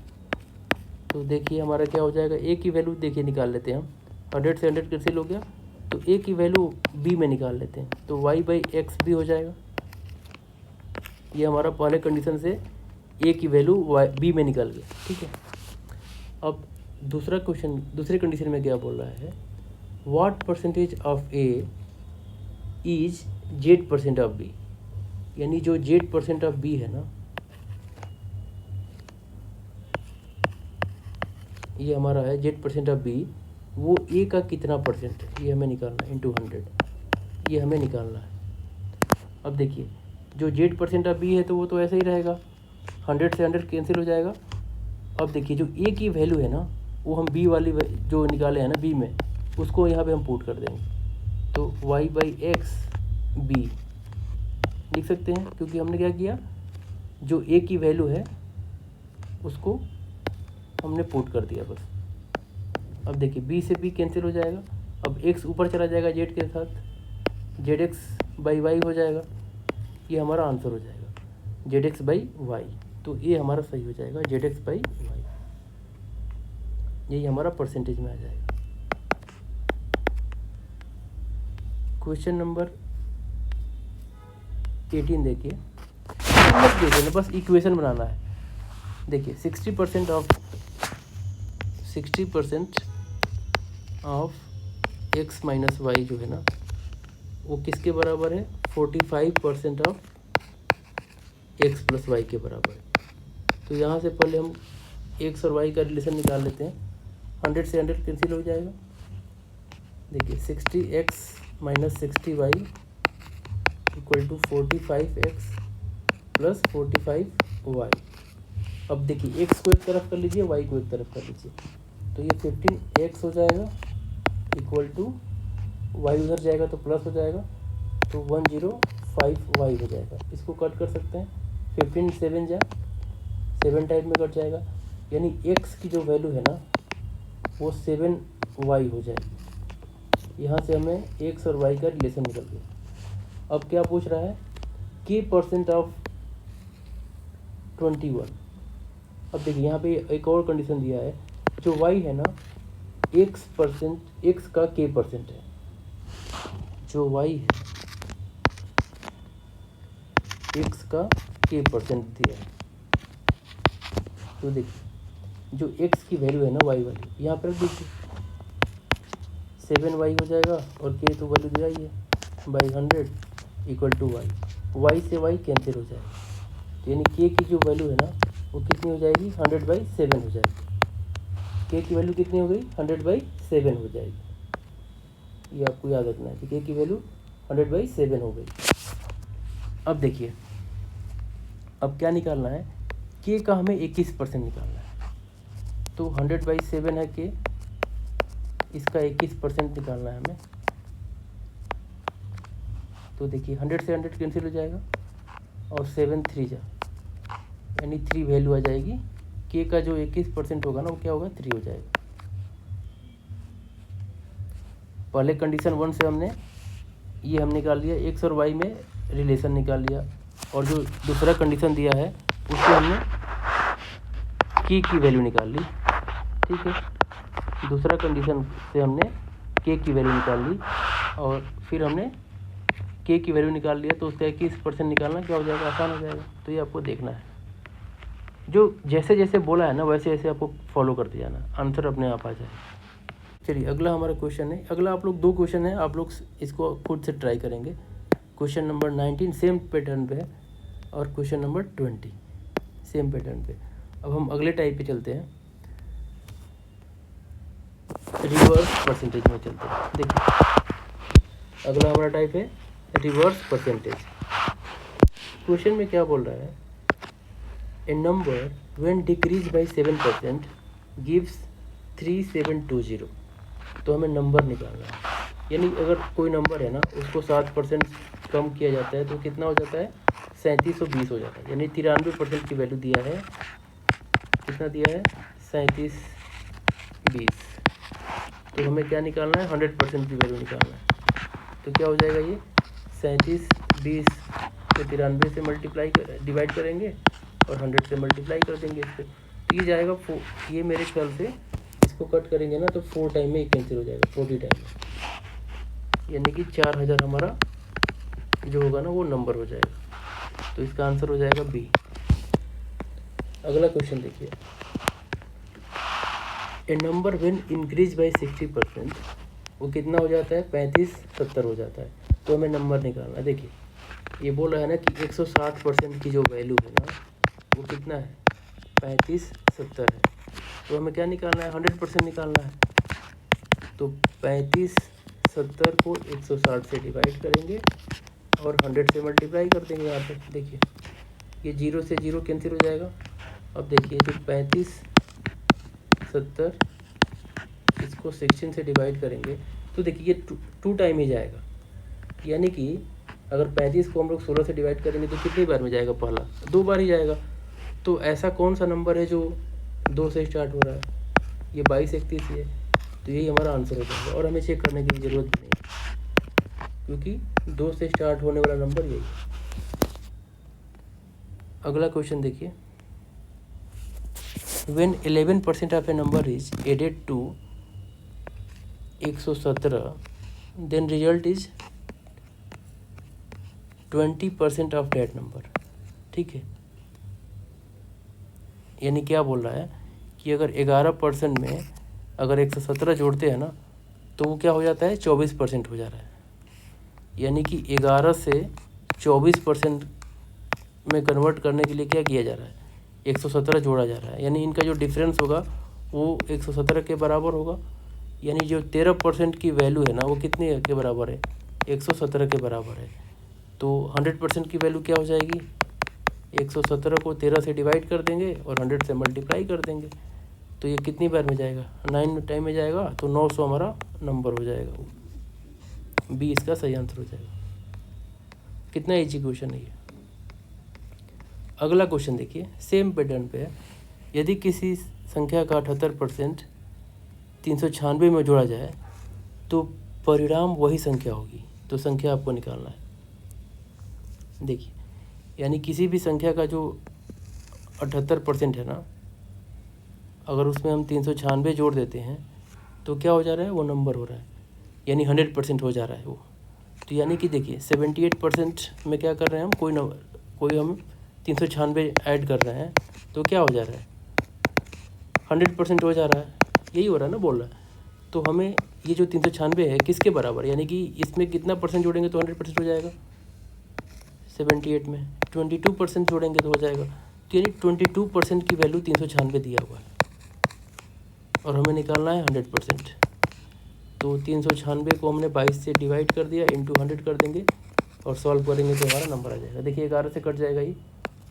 तो देखिए हमारा क्या हो जाएगा, ए की वैल्यू देखिए निकाल लेते हैं हम, 100 से 100 कैंसिल हो गया, तो ए की वैल्यू बी में निकाल लेते हैं, तो y/x भी हो जाएगा। ये हमारा पहले कंडीशन से ए की वैल्यू बी में निकल गया, ठीक है। अब दूसरा क्वेश्चन, दूसरे कंडीशन में क्या बोल रहा है, what percentage of A is z% of B, यानी जो z% ऑफ बी है ना, ये हमारा है z% ऑफ बी, वो ए का कितना परसेंट है, ये हमें निकालना है, इंटू 100, ये हमें निकालना है। अब देखिए जो z% ऑफ बी है तो वो तो ऐसे ही रहेगा, 100 से 100 कैंसिल हो जाएगा। अब देखिए जो ए की वैल्यू है ना, वो हम बी वाली जो निकाले हैं ना बी में, उसको यहाँ पे हम पुट कर देंगे, तो y/x बी लिख सकते हैं, क्योंकि हमने क्या किया, जो ए की वैल्यू है उसको हमने पुट कर दिया बस। अब देखिए बी से बी कैंसिल हो जाएगा, अब x ऊपर चला जाएगा z के साथ, zx/y हो जाएगा, ये हमारा आंसर हो जाएगा, zx/y, तो ये हमारा सही हो जाएगा, zx/y, यही हमारा परसेंटेज में आ जाएगा। क्वेश्चन नंबर 18 देखिए, बस इक्वेशन बनाना है। देखिए 60% ऑफ x माइनस वाई जो है ना, वो किसके बराबर है, 45% ऑफ x प्लस वाई के बराबर है। तो यहाँ से पहले हम x और y का रिलेशन निकाल लेते हैं, 100 से 100 कैंसिल हो जाएगा। देखिए 60x minus 60y equal to 45x plus 45y। अब देखिए x को एक तरफ कर लीजिए, y को एक तरफ कर लीजिए, तो ये 15x हो जाएगा इक्वल टू y उधर जाएगा तो प्लस हो जाएगा, तो 105y हो जाएगा। इसको कट कर सकते हैं, 15 7 जा 7 टाइप में कट जाएगा, यानी x की जो वैल्यू है ना वो 7y हो जाएगी। यहाँ से हमें x और y का रिलेशन निकल गया। अब क्या पूछ रहा है, k% ऑफ 21। अब देखिए यहाँ पे एक और कंडीशन दिया है, जो y है ना एक्स का के परसेंट है, जो वाई है एक्स का के परसेंट दिया है। तो देखिए जो एक्स की वैल्यू है ना, वाई वाली, यहाँ पर रख दीजिए, 7y हो जाएगा और के तो वैल्यू दिया ही है by 100 equal to Y. Y से वाई कैंसिल हो जाएगा, तो यानी के की जो वैल्यू है ना वो कितनी हो जाएगी, 100/7 हो जाएगी। के की वैल्यू कितनी हो गई, 100/7 हो जाएगी। ये आपको याद रखना है कि के की वैल्यू 100/7 हो गई। अब देखिए, अब क्या निकालना है, के का हमें 21% निकालना है। तो 100/7 है के, इसका 21% निकालना है हमें। तो देखिए 100 से 100 कैंसिल हो जाएगा और 7 3 जा, यानी 3 वैल्यू आ जाएगी। के का जो 21% होगा ना वो क्या होगा, 3 हो जाएगा। पहले कंडीशन 1 से हमने ये हम निकाल लिया, एक्स और वाई में रिलेशन निकाल लिया, और जो दूसरा कंडीशन दिया है उससे हमने के की वैल्यू निकाल ली। ठीक है, दूसरा कंडीशन से हमने के की वैल्यू निकाल ली और फिर हमने के की वैल्यू निकाल लिया, तो उसका 21% निकालना क्या हो जाएगा, आसान हो जाएगा। तो ये आपको देखना है, जो जैसे जैसे बोला है ना वैसे वैसे आपको फॉलो करते जाना, आंसर अपने आप आ जाए। चलिए अगला हमारा क्वेश्चन है, अगला आप लोग 2 क्वेश्चन है, आप लोग इसको खुद से ट्राई करेंगे। क्वेश्चन नंबर 19 सेम पैटर्न पे है और क्वेश्चन नंबर 20 सेम पैटर्न पे। अब हम अगले टाइप पे चलते हैं, रिवर्स परसेंटेज में चलते हैं। देखिए अगला हमारा टाइप है रिवर्स परसेंटेज। क्वेश्चन में क्या बोल रहा है, a number when decrease by 7% gives 3720। तो हमें नंबर निकालना है, यानी अगर कोई नंबर है ना उसको 7% कम किया जाता है तो कितना हो जाता है, 3720 हो जाता है। यानी 93% की वैल्यू दिया है, कितना दिया है, 3720। तो हमें क्या निकालना है, 100% की वैल्यू निकालना है। तो क्या हो जाएगा, ये 3720 को 93 से डिवाइड करेंगे और 100 से मल्टीप्लाई कर देंगे इसको। तो ये जाएगा ये मेरे ख्याल से इसको कट करेंगे ना तो 4 टाइम में ये कैंसिल हो जाएगा, 40 टाइम में, यानी कि 4000 हमारा जो होगा ना वो नंबर हो जाएगा। तो इसका आंसर हो जाएगा बी। अगला क्वेश्चन देखिए, ए नंबर व्हेन इंक्रीज बाय 60%, वो कितना हो जाता है, 3570 हो जाता है। तो हमें नंबर निकालना है। देखिए ये बोल रहा है ना कि 160% की जो वैल्यू है ना वो कितना है, 3570 है। तो हमें क्या निकालना है, 100% निकालना है। तो 3570 को 160 से डिवाइड करेंगे और 100 से मल्टीप्लाई कर देंगे। यहाँ पे देखिए ये 0 से 0 कैंसिल हो जाएगा। अब देखिए जो 3570 इसको 16 से डिवाइड करेंगे तो देखिए ये 2 टाइम ही जाएगा, यानी कि अगर 35 को हम लोग 16 से डिवाइड करेंगे तो कितनी बार में जाएगा, पहला 2 बार ही जाएगा। तो ऐसा कौन सा नंबर है जो 2 से स्टार्ट हो रहा है, ये 2231 ही है। तो यही हमारा आंसर हो जाएगा और हमें चेक करने की ज़रूरत भी नहीं है क्योंकि 2 से स्टार्ट होने वाला नंबर यही है। अगला क्वेश्चन देखिए, when 11% of a number is added to 117 then result is 20% of that number. ठीक है, यानी क्या बोल रहा है कि अगर 11% में अगर 117 जोड़ते हैं ना तो वो क्या हो जाता है, 24% हो जा रहा है। यानी कि 11 से 24% में कन्वर्ट करने के लिए क्या किया जा रहा है, 117 जोड़ा जा रहा है। यानी इनका जो डिफरेंस होगा वो 117 के बराबर होगा। यानी जो 13% की वैल्यू है ना वो कितने के बराबर है, 117 के बराबर है। तो 100% की वैल्यू क्या हो जाएगी, 117 को 13 से डिवाइड कर देंगे और 100 से मल्टीप्लाई कर देंगे। तो ये कितनी बार में जाएगा, 9 टाइम में जाएगा। तो 900 हमारा नंबर हो जाएगा, बी इसका सही आंसर हो जाएगा। कितना ईजी क्वेश्चन है ये। अगला क्वेश्चन देखिए, सेम पैटर्न पे है। यदि किसी संख्या का 78% 396 में जोड़ा जाए तो परिणाम वही संख्या होगी। तो संख्या आपको निकालना है। देखिए यानी किसी भी संख्या का जो 78% है ना, अगर उसमें हम 396 जोड़ देते हैं तो क्या हो जा रहा है, वो नंबर हो रहा है, यानी 100% हो जा रहा है वो। तो यानी कि देखिए 78% में क्या कर रहे हैं हम, कोई हम 396 ऐड कर रहे हैं, तो क्या हो जा रहा है, 100% हो जा रहा है, यही हो रहा है ना, बोल रहा है। तो हमें ये जो 396 है किसके बराबर, यानी कि इसमें कितना परसेंट जोड़ेंगे तो 100% हो जाएगा, 78 में 22% जोड़ेंगे तो हो जाएगा। तो यानी 22% की वैल्यू 396 दिया हुआ है और हमें निकालना है 100%। तो 396 को हमने 22 से डिवाइड कर दिया, इंटू 100 कर देंगे और सॉल्व करेंगे तो हमारा नंबर आ जाएगा। देखिए 11 से कट जाएगा, ये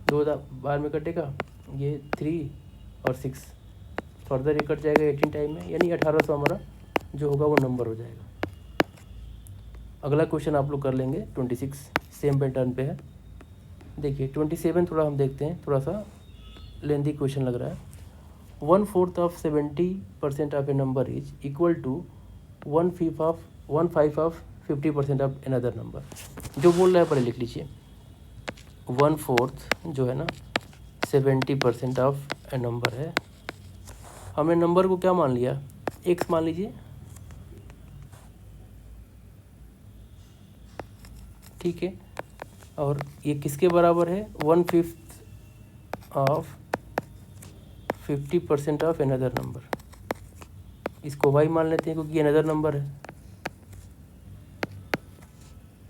2 बार में कटेगा, ये 3 और 6 फर्दर ये कट जाएगा 18 टाइम में, यानी 1800 हमारा जो होगा वो नंबर हो जाएगा। अगला क्वेश्चन आप लोग कर लेंगे 26, सेम पैटर्न पे है। देखिए 27 थोड़ा हम देखते हैं, थोड़ा सा लेंथी क्वेश्चन लग रहा है। 1/4 of 70% of a number is equal to 1/5 of 50% of another number. जो बोल रहा है पहले लिख लीजिए। 1/4 जो है ना 70% ऑफ ए नंबर है, हमने नंबर को क्या मान लिया, एक्स मान लीजिए, ठीक है। और ये किसके बराबर है, 1/5 ऑफ 50% ऑफ अनदर नंबर। इसको वाई मान लेते हैं क्योंकि ये अनदर नंबर है।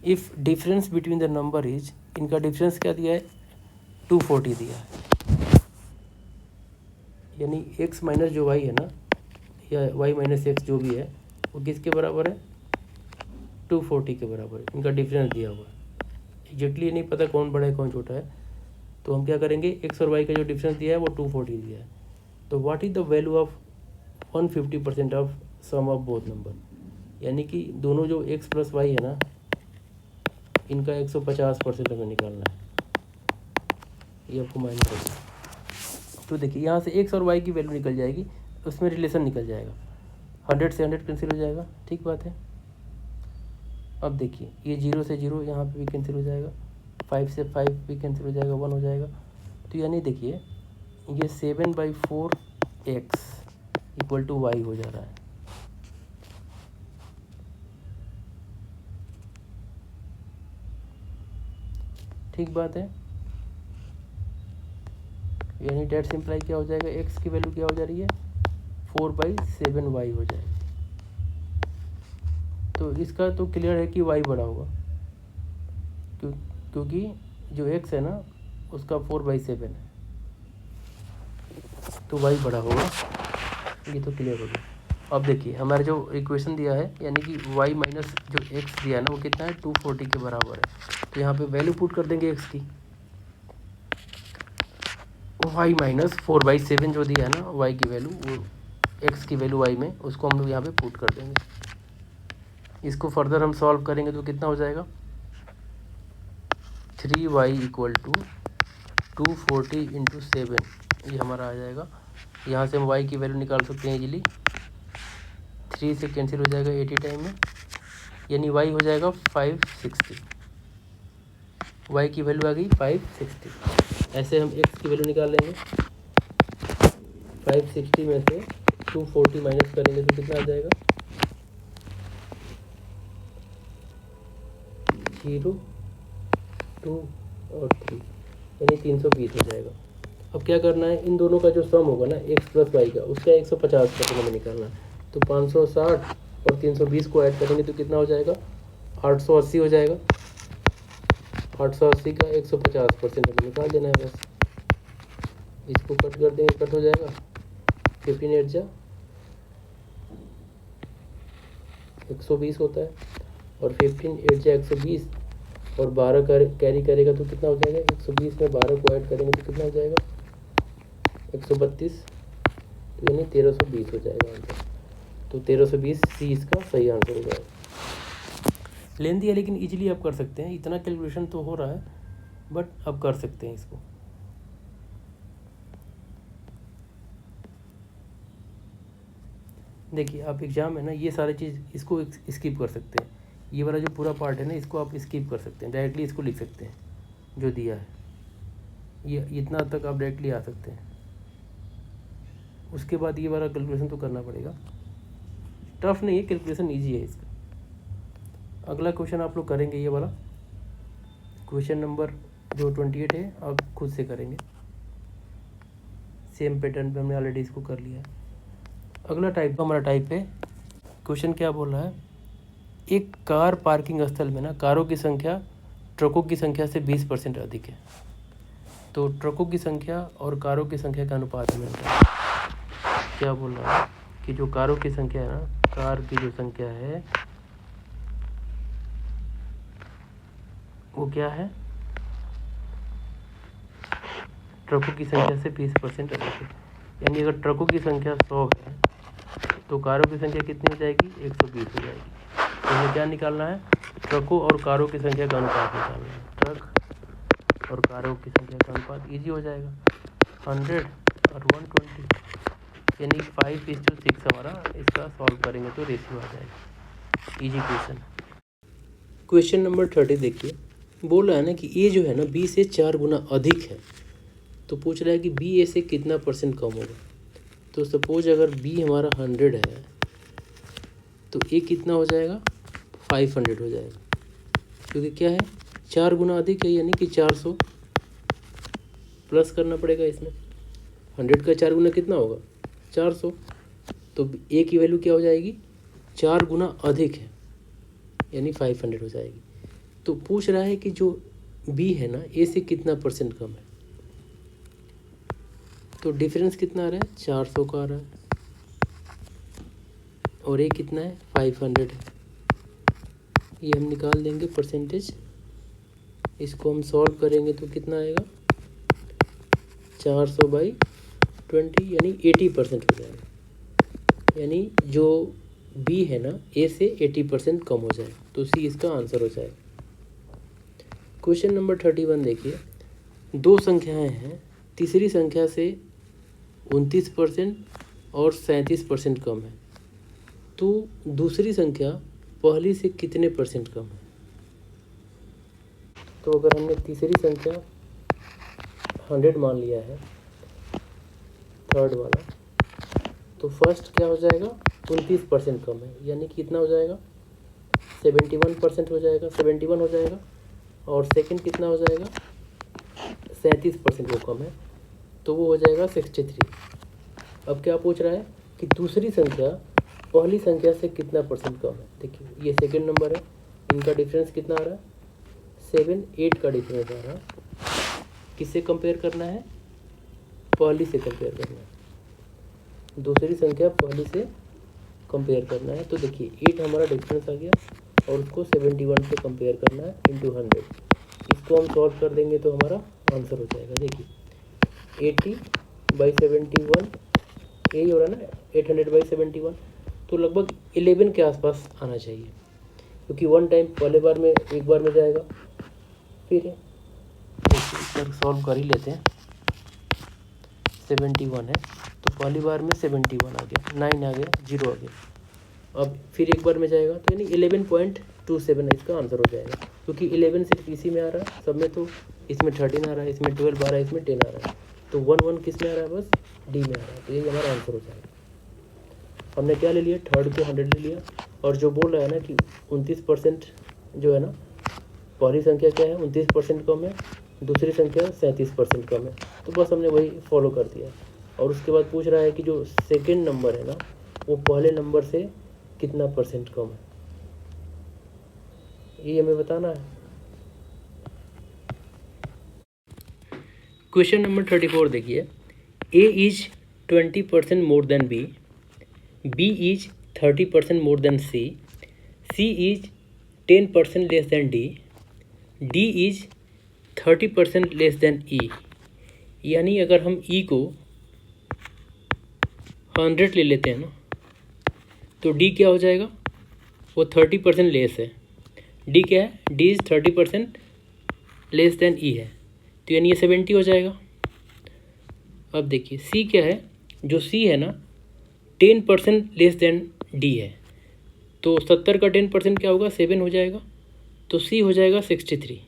If difference between the number is, इनका डिफरेंस क्या दिया है, 240 दिया है, यानी x माइनस जो y है ना, या y माइनस एक्स जो भी है, वो किसके बराबर है, 240 के बराबर है। इनका डिफरेंस दिया हुआ है, एग्जैक्टली नहीं पता कौन बड़ा है कौन छोटा है, तो हम क्या करेंगे, x और y का जो डिफरेंस दिया है वो 240 दिया है। तो what is the value of 150% of sum of both number, यानी कि दोनों जो x प्लस वाई है ना, इनका 150% हमें निकालना है, ये आपको माइनस करना है। तो देखिए यहाँ से x और y की वैल्यू निकल जाएगी, उसमें रिलेशन निकल जाएगा, 100 से 100 कैंसिल हो जाएगा, ठीक बात है। अब देखिए ये 0 से 0 यहाँ पे भी कैंसिल हो जाएगा, 5 से 5 भी कैंसिल हो जाएगा, 1 हो जाएगा। तो यानी देखिए ये 7/4 x इक्वल टू वाई हो जा रहा है। ठीक बात है, यानी डेट सिंप्लाई क्या हो जाएगा, x की वैल्यू क्या हो जा रही है, 4/7 y हो जाएगी। तो इसका तो क्लियर है कि y बड़ा होगा, क्योंकि जो x है ना उसका 4/7 है, तो y बड़ा होगा, ये तो क्लियर हो गया। अब देखिए हमारा जो इक्वेशन दिया है, यानी कि y माइनस जो x दिया है ना वो कितना है, 240 के बराबर है। तो यहाँ पे वैल्यू पुट कर देंगे x की, y माइनस 4/7 जो दिया है ना y की वैल्यू, वो x की वैल्यू y में, उसको हम लोग यहाँ पे पुट कर देंगे। इसको फर्दर हम सॉल्व करेंगे तो कितना हो जाएगा, 3y इक्वल टू 240 इंटू 7, ये हमारा आ जाएगा। यहाँ से हम y की वैल्यू निकाल सकते हैं इजीली, 3 से कैंसिल हो जाएगा 80 टाइम में, यानी y हो जाएगा 560, y की वैल्यू आ गई 560। ऐसे हम x की वैल्यू निकाल लेंगे, 560 में से 240 माइनस करेंगे तो कितना आ जाएगा, 0, 2 और 3, यानी 320 हो जाएगा। अब क्या करना है, इन दोनों का जो सम होगा ना x प्लस वाई का, उसका 150% हमें निकालना है। तो 560 और 320 को ऐड करेंगे तो कितना हो जाएगा, 880 हो जाएगा। 880 का 150% हमें निकाल देना है बस। इसको कट कर देंगे, कट हो जाएगा, 15 8 जा 120 होता है, और 15 8 जा 120, और 12 कैरी करेगा तो कितना हो जाएगा, 120 में 12 को ऐड करेंगे तो कितना हो जाएगा, 132, तो यानी 1320 हो जाएगा आंसर। तो 1320 सी इसका सही आंसर हो जाएगा। लेंथी है लेकिन इजीली आप कर सकते हैं, इतना कैलकुलेशन तो हो रहा है बट अब कर सकते हैं इसको। देखिए आप एग्ज़ाम है ना, ये सारी चीज़ इसको स्किप कर सकते हैं, ये वाला जो पूरा पार्ट है ना इसको आप स्किप कर सकते हैं, डायरेक्टली इसको लिख सकते हैं जो दिया है, ये इतना तक आप डायरेक्टली आ सकते हैं। उसके बाद ये वाला कैलकुलेशन तो करना पड़ेगा। टफ नहीं है, कैलकुलेशन ईजी है इसका। अगला क्वेश्चन आप लोग करेंगे ये वाला क्वेश्चन नंबर जो 28 है, आप खुद से करेंगे। सेम पैटर्न पे हमने ऑलरेडी इसको कर लिया है। अगला टाइप हमारा टाइप है, क्वेश्चन क्या बोल रहा है, एक कार पार्किंग स्थल में ना कारों की संख्या ट्रकों की संख्या से 20% अधिक है, तो ट्रकों की संख्या और कारों की संख्या का अनुपात में क्या बोल रहा है कि जो कारों की संख्या है ना, कार की जो संख्या है वो क्या है, ट्रकों की संख्या से 20% अधिक है। यानी अगर ट्रकों की संख्या 100 है तो कारों की संख्या कितनी हो जाएगी, 120 हो जाएगी। तो हमें क्या निकालना है, ट्रकों और कारों की संख्या का अनुपात निकालना है। ट्रक और कारों की संख्या का अनुपात इजी हो जाएगा, 100 और 120, यानी 5:6 हमारा इसका सॉल्व करेंगे तो रेशियो आ जाएगा। Easy question. क्वेश्चन नंबर 30 देखिए, बोल रहा है ना कि ए जो है ना बी से 4 गुना अधिक है, तो पूछ रहा है कि बी ए से कितना % कम होगा। तो सपोज अगर बी हमारा 100 है तो ए कितना हो जाएगा, 500 हो जाएगा, क्योंकि क्या है 4 गुना अधिक है, यानी कि 400 प्लस करना पड़ेगा इसमें। 100 का 4 गुना कितना होगा, 400, तो ए की वैल्यू क्या हो जाएगी, 4 गुना अधिक है, यानी 500 हो जाएगी। तो पूछ रहा है कि जो बी है ना ए से कितना % कम है, तो डिफरेंस कितना आ रहा है, 400 का आ रहा है, और ए कितना है, 500 है। ये हम निकाल देंगे परसेंटेज, इसको हम सॉल्व करेंगे तो कितना आएगा, 400/20, यानी 80% हो जाएगा। यानी जो बी है ना ए से 80% कम हो जाए, तो सी इसका आंसर हो जाएगा। क्वेश्चन नंबर 31 देखिए, दो संख्याएं हैं, तीसरी संख्या से 29% और 37% कम है, तो दूसरी संख्या पहली से कितने % कम है। तो अगर हमने तीसरी संख्या 100 मान लिया है, थर्ड वाला, तो फर्स्ट क्या हो जाएगा, 29% कम है, यानी कि कितना हो जाएगा, 71% हो जाएगा, 71 हो जाएगा, और सेकंड कितना हो जाएगा, 37% वो कम है, तो वो हो जाएगा 63। अब क्या पूछ रहा है कि दूसरी संख्या पहली संख्या से कितना % कम है। देखिए ये सेकंड नंबर है, इनका डिफरेंस कितना आ रहा है, 7, 8 का डिफरेंस आ रहा है। किससे कंपेयर करना है, पहली से कंपेयर करना है, दूसरी संख्या पहली से कंपेयर करना है। तो देखिए 8 हमारा डिफरेंस आ गया, और उसको 71 से कंपेयर करना है इंटू 100। इसको हम सॉल्व कर देंगे तो हमारा आंसर हो जाएगा। देखिए 80/71, यही हो रहा है ना, 800/71, तो लगभग 11 के आसपास आना चाहिए, क्योंकि 1 टाइम पहले बार में एक बार में जाएगा। फिर इसका सॉल्व कर ही लेते हैं। 71 है तो पहली बार में 71 आ गया, 9 आ गया, 0 आ गया। अब फिर एक बार में जाएगा तो यानी 11.27 इसका आंसर हो जाएगा, क्योंकि 11 सिर्फ इसी में आ रहा है, सब में तो इसमें 13 आ रहा है, इसमें 12 आ रहा है, इसमें 10 आ रहा है, तो 1 किस में आ रहा है, बस डी में आ रहा है। तो यही हमारा आंसर हो जाएगा। हमने क्या ले लिया, थर्ड को 100 ले लिया, और जो बोल रहा है ना कि 29% जो है ना, पहली संख्या क्या है, 29% कम है, दूसरी संख्या 37% कम है, तो बस हमने वही फॉलो कर दिया। और उसके बाद पूछ रहा है कि जो सेकंड नंबर है ना वो पहले नंबर से कितना % कम है, ये हमें बताना है। क्वेश्चन नंबर 34 देखिए, A is 20% more than B, B is 30% more than C, C is 10% less than D, D is 30% less than E. यानी अगर हम ई को 100 ले लेते हैं ना, तो डी क्या हो जाएगा, वो 30% लेस है। डी क्या है, डी इज 30% लेस देन ई है, तो यानी ये 70 हो जाएगा। अब देखिए सी क्या है, जो सी है ना 10% लेस देन डी है, तो 70 का 10% क्या होगा, 7 हो जाएगा, तो सी हो जाएगा 63।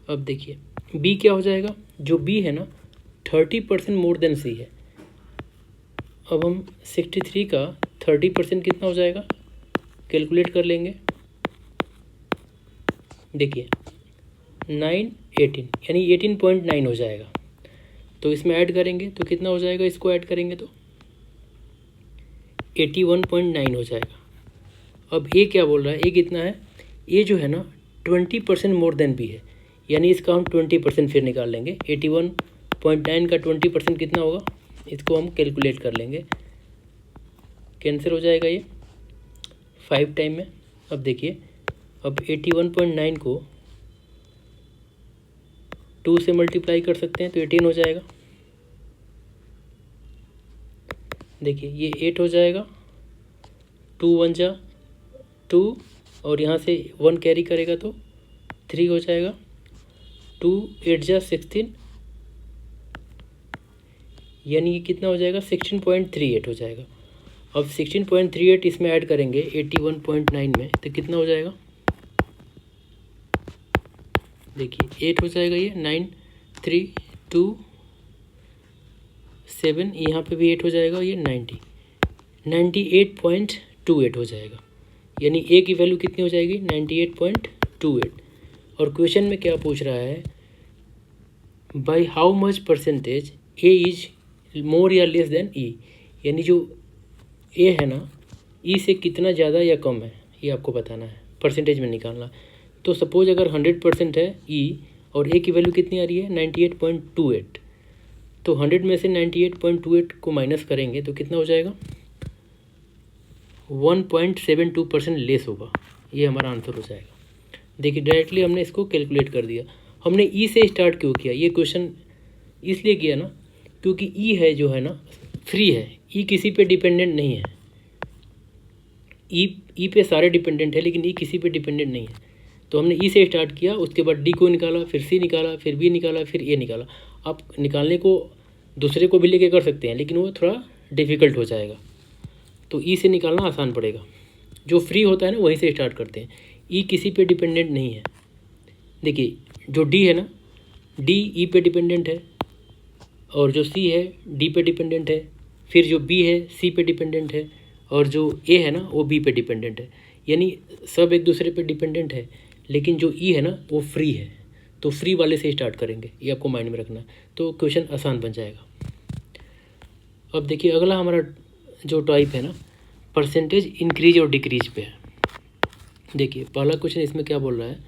अब देखिए बी क्या हो जाएगा, जो बी है ना 30% मोर देन सी है। अब हम 63 का 30% कितना हो जाएगा, कैलकुलेट कर लेंगे। देखिए 9 18 यानी 18.9 हो जाएगा। तो इसमें ऐड करेंगे तो कितना हो जाएगा, इसको ऐड करेंगे तो 81.9 हो जाएगा। अब ये क्या बोल रहा है, ये कितना है, ये जो है ना 20% मोर देन बी है, यानी इसका हम 20% फिर निकाल लेंगे। 81.9 का 20% कितना होगा, इसको हम कैलकुलेट कर लेंगे। कैंसिल हो जाएगा ये 5 टाइम में। अब देखिए, अब 81.9 को 2 से मल्टीप्लाई कर सकते हैं तो 18 हो जाएगा। देखिए ये 8 हो जाएगा, 2 1 जा 2 और यहाँ से 1 कैरी करेगा तो 3 हो जाएगा, 2 8 जा 16 यानी ये कितना हो जाएगा, 16.38 हो जाएगा। अब 16.38 इसमें ऐड करेंगे 81.9 में तो कितना हो जाएगा, देखिए 8 हो जाएगा, ये 9 3 2 7 यहाँ पे भी 8 हो जाएगा, ये 98.28 हो जाएगा। यानी ए की वैल्यू कितनी हो जाएगी, 98.28। और क्वेश्चन में क्या पूछ रहा है, by how much percentage A is more या लेस देन ई, यानी जो ए है ना ई से कितना ज़्यादा या कम है ये आपको बताना है, परसेंटेज में निकालना। तो सपोज अगर 100% है ई और ए की वैल्यू कितनी आ रही है 98.28, तो 100 में से 98.28 को माइनस करेंगे तो कितना हो जाएगा, 1.72% लेस होगा। ये हमारा आंसर हो जाएगा। देखिए डायरेक्टली हमने इसको कैलकुलेट कर दिया। हमने ई से स्टार्ट क्यों किया, ये क्वेश्चन इसलिए किया ना क्योंकि ई है जो है ना फ्री है, ई किसी पे डिपेंडेंट नहीं है। ई पे सारे डिपेंडेंट है लेकिन ई किसी पे डिपेंडेंट नहीं है। तो हमने ई से स्टार्ट किया, उसके बाद डी को निकाला, फिर सी निकाला, फिर बी निकाला, फिर ए निकाला। आप निकालने को दूसरे को भी लेके कर सकते हैं लेकिन वो थोड़ा डिफ़िकल्ट हो जाएगा, तो ई से निकालना आसान पड़ेगा। जो फ्री होता है ना वहीं से स्टार्ट करते हैं। ई किसी पे डिपेंडेंट नहीं है। देखिए जो डी है ना, डी ई पे डिपेंडेंट है, और जो सी है डी पे डिपेंडेंट है, फिर जो बी है सी पे डिपेंडेंट है, और जो ए है ना वो बी पे डिपेंडेंट है। यानी सब एक दूसरे पे डिपेंडेंट है, लेकिन जो ई है ना वो फ्री है। तो फ्री वाले से स्टार्ट करेंगे, ये आपको माइंड में रखना, तो क्वेश्चन आसान बन जाएगा। अब देखिए अगला हमारा जो टाइप है ना परसेंटेज इंक्रीज और डिक्रीज पे है। देखिए पहला क्वेश्चन इसमें क्या बोल रहा है,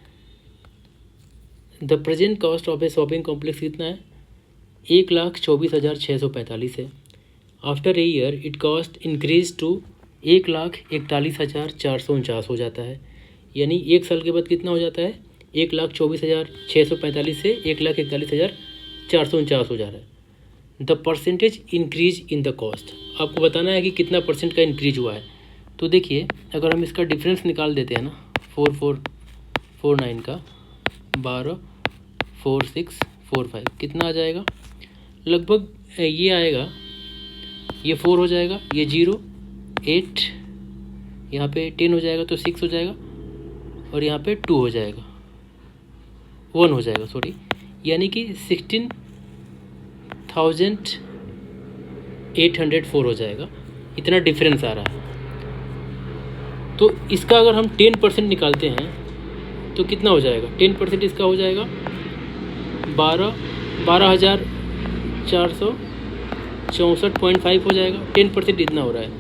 the present cost of a shopping complex कितना है, 1,24,645 है। After a year it cost increase to 1,41,449 हो जाता है। यानी 1 साल के बाद कितना हो जाता है, 1,24,645 से 1,41,449 हो जा रहा है। The percentage increase in the cost, आपको बताना है कि कितना परसेंट का इंक्रीज हुआ है। तो देखिए अगर हम इसका डिफरेंस निकाल देते हैं ना, 4449 का 124645 कितना आ जाएगा, लगभग ये आएगा, ये 4 हो जाएगा, ये 0 8 यहाँ पे 10 हो जाएगा तो 6 हो जाएगा, और यहाँ पे 2 हो जाएगा 1 हो जाएगा सॉरी, यानी कि 16,804 हो जाएगा। इतना डिफरेंस आ रहा है। तो इसका अगर हम 10% निकालते हैं तो कितना हो जाएगा, 10% इसका हो जाएगा 12,464.5 हो जाएगा। 10% इतना हो रहा है,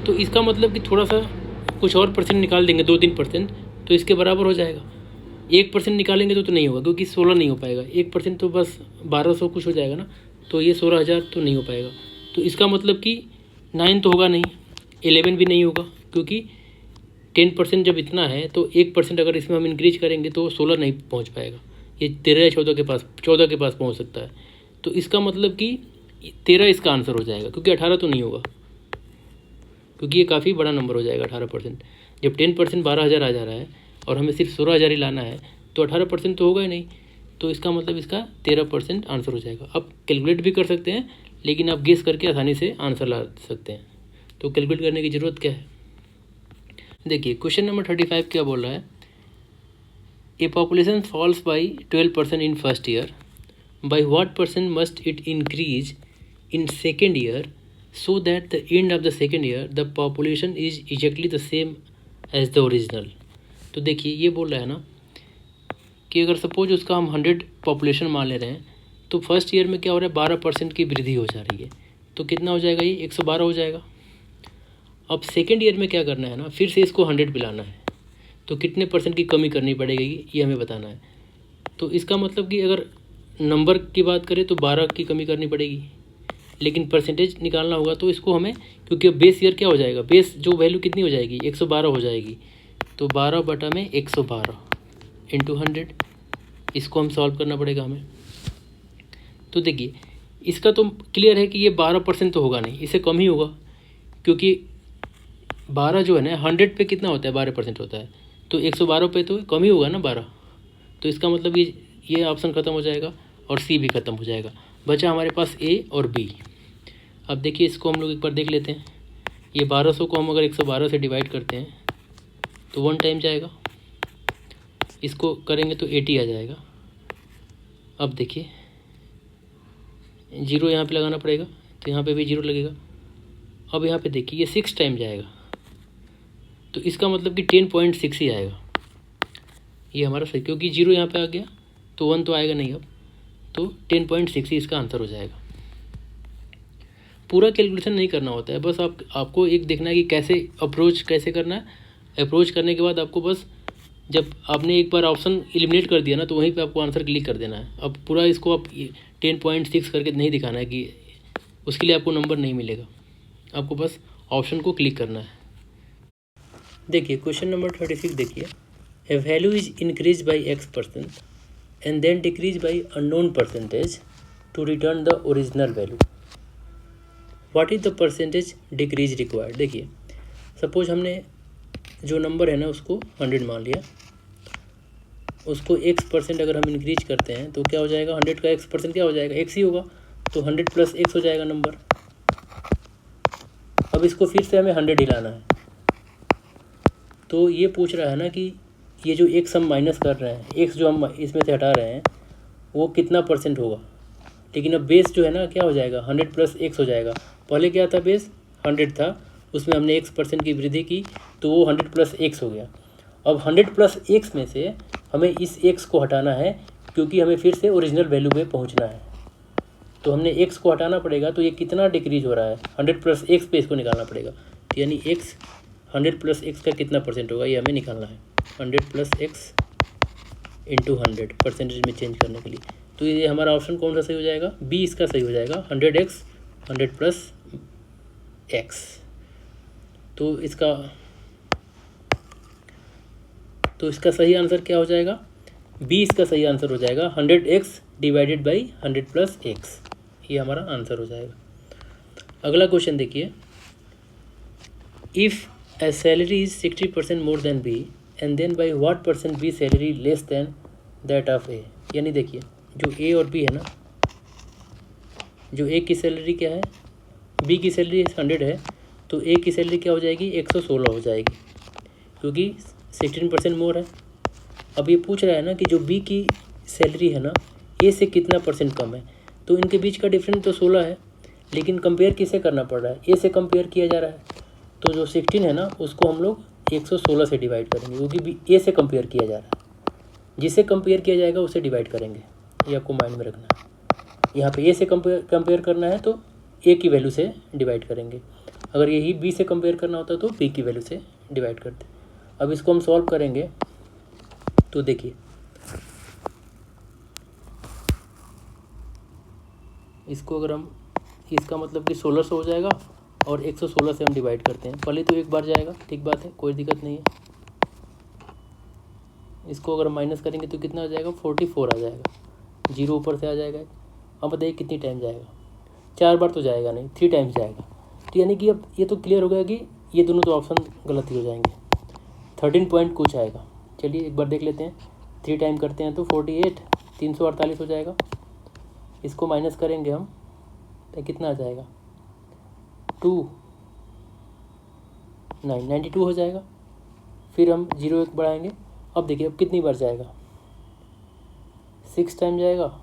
तो इसका मतलब कि थोड़ा सा कुछ और परसेंट निकाल देंगे, 2-3% तो इसके बराबर हो जाएगा। 1% निकालेंगे तो नहीं होगा क्योंकि 16 नहीं हो पाएगा। 1% तो बस 1200 कुछ हो जाएगा ना, तो ये 16,000 तो नहीं हो पाएगा। तो इसका मतलब कि 9 तो होगा नहीं, 11 भी नहीं होगा, क्योंकि 10% जब इतना है तो 1% अगर इसमें हम इंक्रीज करेंगे तो 16 नहीं पहुंच पाएगा। ये 13 या 14 के पास पहुंच सकता है। तो इसका मतलब कि 13 इसका आंसर हो जाएगा, क्योंकि 18 तो नहीं होगा, क्योंकि ये काफ़ी बड़ा नंबर हो जाएगा 18%। जब 10% 12,000 आ जा रहा है और हमें सिर्फ 16,000 ही लाना है तो 18% तो होगा ही नहीं। तो इसका मतलब इसका 13% आंसर हो जाएगा। आप कैलकुलेट भी कर सकते हैं, लेकिन आप गेस करके आसानी से आंसर ला सकते हैं। तो कैलकुलेट करने की ज़रूरत क्या है। देखिए क्वेश्चन नंबर 35 क्या बोल रहा है, a population falls by 12% in first year, by what percent must it increase in second year so that the end of the second year the population is exactly the same as the original। तो देखिए ये बोल रहा है ना कि अगर suppose उसका हम 100 पॉपुलेशन मान ले रहे हैं तो फर्स्ट ईयर में क्या हो रहा है 12% की वृद्धि हो जा रही है, तो कितना हो जाएगा ये 112 हो जाएगा। अब सेकेंड ईयर में क्या करना है ना, फिर से इसको 100 पिलाना है, तो कितने परसेंट की कमी करनी पड़ेगी ये हमें बताना है। तो इसका मतलब कि अगर नंबर की बात करें तो 12 की कमी करनी पड़ेगी, लेकिन परसेंटेज निकालना होगा तो इसको हमें, क्योंकि अब बेस ईयर क्या हो जाएगा, बेस जो वैल्यू कितनी हो जाएगी 112 हो जाएगी, तो 12 बटा में 112 इंटू 100, इसको हम सॉल्व करना पड़ेगा हमें। तो देखिए इसका तो क्लियर है कि ये 12% तो होगा नहीं, इससे कम ही होगा, क्योंकि 12 जो है ना 100 पे कितना होता है 12% होता है, तो 112 पे तो कम ही होगा ना 12, तो इसका मतलब ये ऑप्शन ख़त्म हो जाएगा और सी भी ख़त्म हो जाएगा। बचा हमारे पास ए और बी। अब देखिए इसको हम लोग एक बार देख लेते हैं। ये 1200 को हम अगर 112 से डिवाइड करते हैं तो 1 टाइम जाएगा, इसको करेंगे तो 80 आ जाएगा। अब देखिए 0 यहाँ पे लगाना पड़ेगा, तो यहाँ पे भी 0 लगेगा। अब यहाँ पे देखिए ये 6 टाइम जाएगा, तो इसका मतलब कि 10.6 ही आएगा, ये हमारा सही, क्योंकि 0 यहाँ पे आ गया तो 1 तो आएगा नहीं अब, तो 10.6 ही इसका आंसर हो जाएगा। पूरा कैलकुलेशन नहीं करना होता है, बस आपको एक देखना है कि कैसे अप्रोच कैसे करना है। अप्रोच करने के बाद आपको बस जब आपने एक बार ऑप्शन एलिमिनेट कर दिया ना तो वहीं पे आपको आंसर क्लिक कर देना है। अब पूरा इसको आप 10.6 करके नहीं दिखाना है, कि उसके लिए आपको नंबर नहीं मिलेगा, आपको बस ऑप्शन को क्लिक करना है। देखिए क्वेश्चन नंबर 36 देखिए, a value is increase by x% and then decrease by unknown percentage to return the original value, what is the percentage decrease required. देखिए सपोज हमने जो नंबर है ना उसको 100 मान लिया, उसको x% अगर हम इंक्रीज करते हैं तो क्या हो जाएगा, 100 का x% क्या हो जाएगा, x ही होगा, तो 100 + x हो जाएगा नंबर। अब इसको फिर से हमें 100 हिलाना है, तो ये पूछ रहा है ना कि ये जो x हम माइनस कर रहे हैं, x जो हम इसमें से हटा रहे हैं वो कितना परसेंट होगा। लेकिन अब बेस जो है ना क्या हो जाएगा, 100 + x हो जाएगा। पहले क्या था, बेस 100 था, उसमें हमने x% की वृद्धि की तो वो 100 + x हो गया। अब 100 + x में से हमें इस x को हटाना है, क्योंकि हमें फिर से ओरिजिनल वैल्यू पे पहुंचना है, तो हमने x को हटाना पड़ेगा। तो ये कितना डिक्रीज हो रहा है, 100 + x पे इसको निकालना पड़ेगा, तो यानी x 100 + x का कितना परसेंट होगा ये हमें निकालना है। 100 + x इंटू 100 परसेंटेज में चेंज करने के लिए, तो ये हमारा ऑप्शन कौन सा सही हो जाएगा, बी इसका सही हो जाएगा, 100x 100 + x। तो इसका सही आंसर क्या हो जाएगा, बी इसका सही आंसर हो जाएगा 100x डिवाइडेड बाई 100 + x, ये हमारा आंसर हो जाएगा। अगला क्वेश्चन देखिए, if A salary is 60% more than B and then by what % B salary less than that of A. यानी देखिए जो ए और बी है ना, जो ए की सैलरी क्या है, बी की सैलरी 100 है, तो ए की सैलरी क्या हो जाएगी 116 हो जाएगी, क्योंकि 16% मोर है। अब ये पूछ रहा है ना कि जो बी की सैलरी है ना ए से कितना % कम है, तो इनके बीच का डिफरेंस तो 16 है, लेकिन कंपेयर किससे करना पड़ रहा है, ए से कंपेयर किया जा रहा है, तो जो 16 है ना उसको हम लोग 116 से डिवाइड करेंगे, क्योंकि ए से कंपेयर किया जा रहा है, जिससे कंपेयर किया जाएगा उसे डिवाइड करेंगे, ये आपको माइंड में रखना है। यहाँ पे ए से कंपेयर करना है तो ए की वैल्यू से डिवाइड करेंगे, अगर यही बी से कंपेयर करना होता तो बी की वैल्यू से डिवाइड करते। अब इसको हम सॉल्व करेंगे तो देखिए इसको अगर हम, इसका मतलब कि 1600 हो जाएगा और 116 से हम डिवाइड करते हैं, पहले तो एक बार जाएगा, ठीक बात है, कोई दिक्कत नहीं है। इसको अगर हम माइनस करेंगे तो कितना आ जाएगा, 44 आ जाएगा, 0 ऊपर से आ जाएगा। अब बताइए कितनी टाइम जाएगा, 4 बार तो जाएगा नहीं, 3 टाइम्स जाएगा। तो यानी कि अब ये तो क्लियर हो गया कि ये दोनों तो ऑप्शन गलत ही हो जाएंगे, 13 पॉइंट कुछ आएगा। चलिए एक बार देख लेते हैं, 3 टाइम करते हैं तो 48 348 हो जाएगा। इसको माइनस करेंगे हम तो कितना आ जाएगा, 2 9 92 हो जाएगा। फिर हम 0 1 बढ़ाएंगे, अब देखिए अब कितनी बार जाएगा, 6 टाइम जाएगा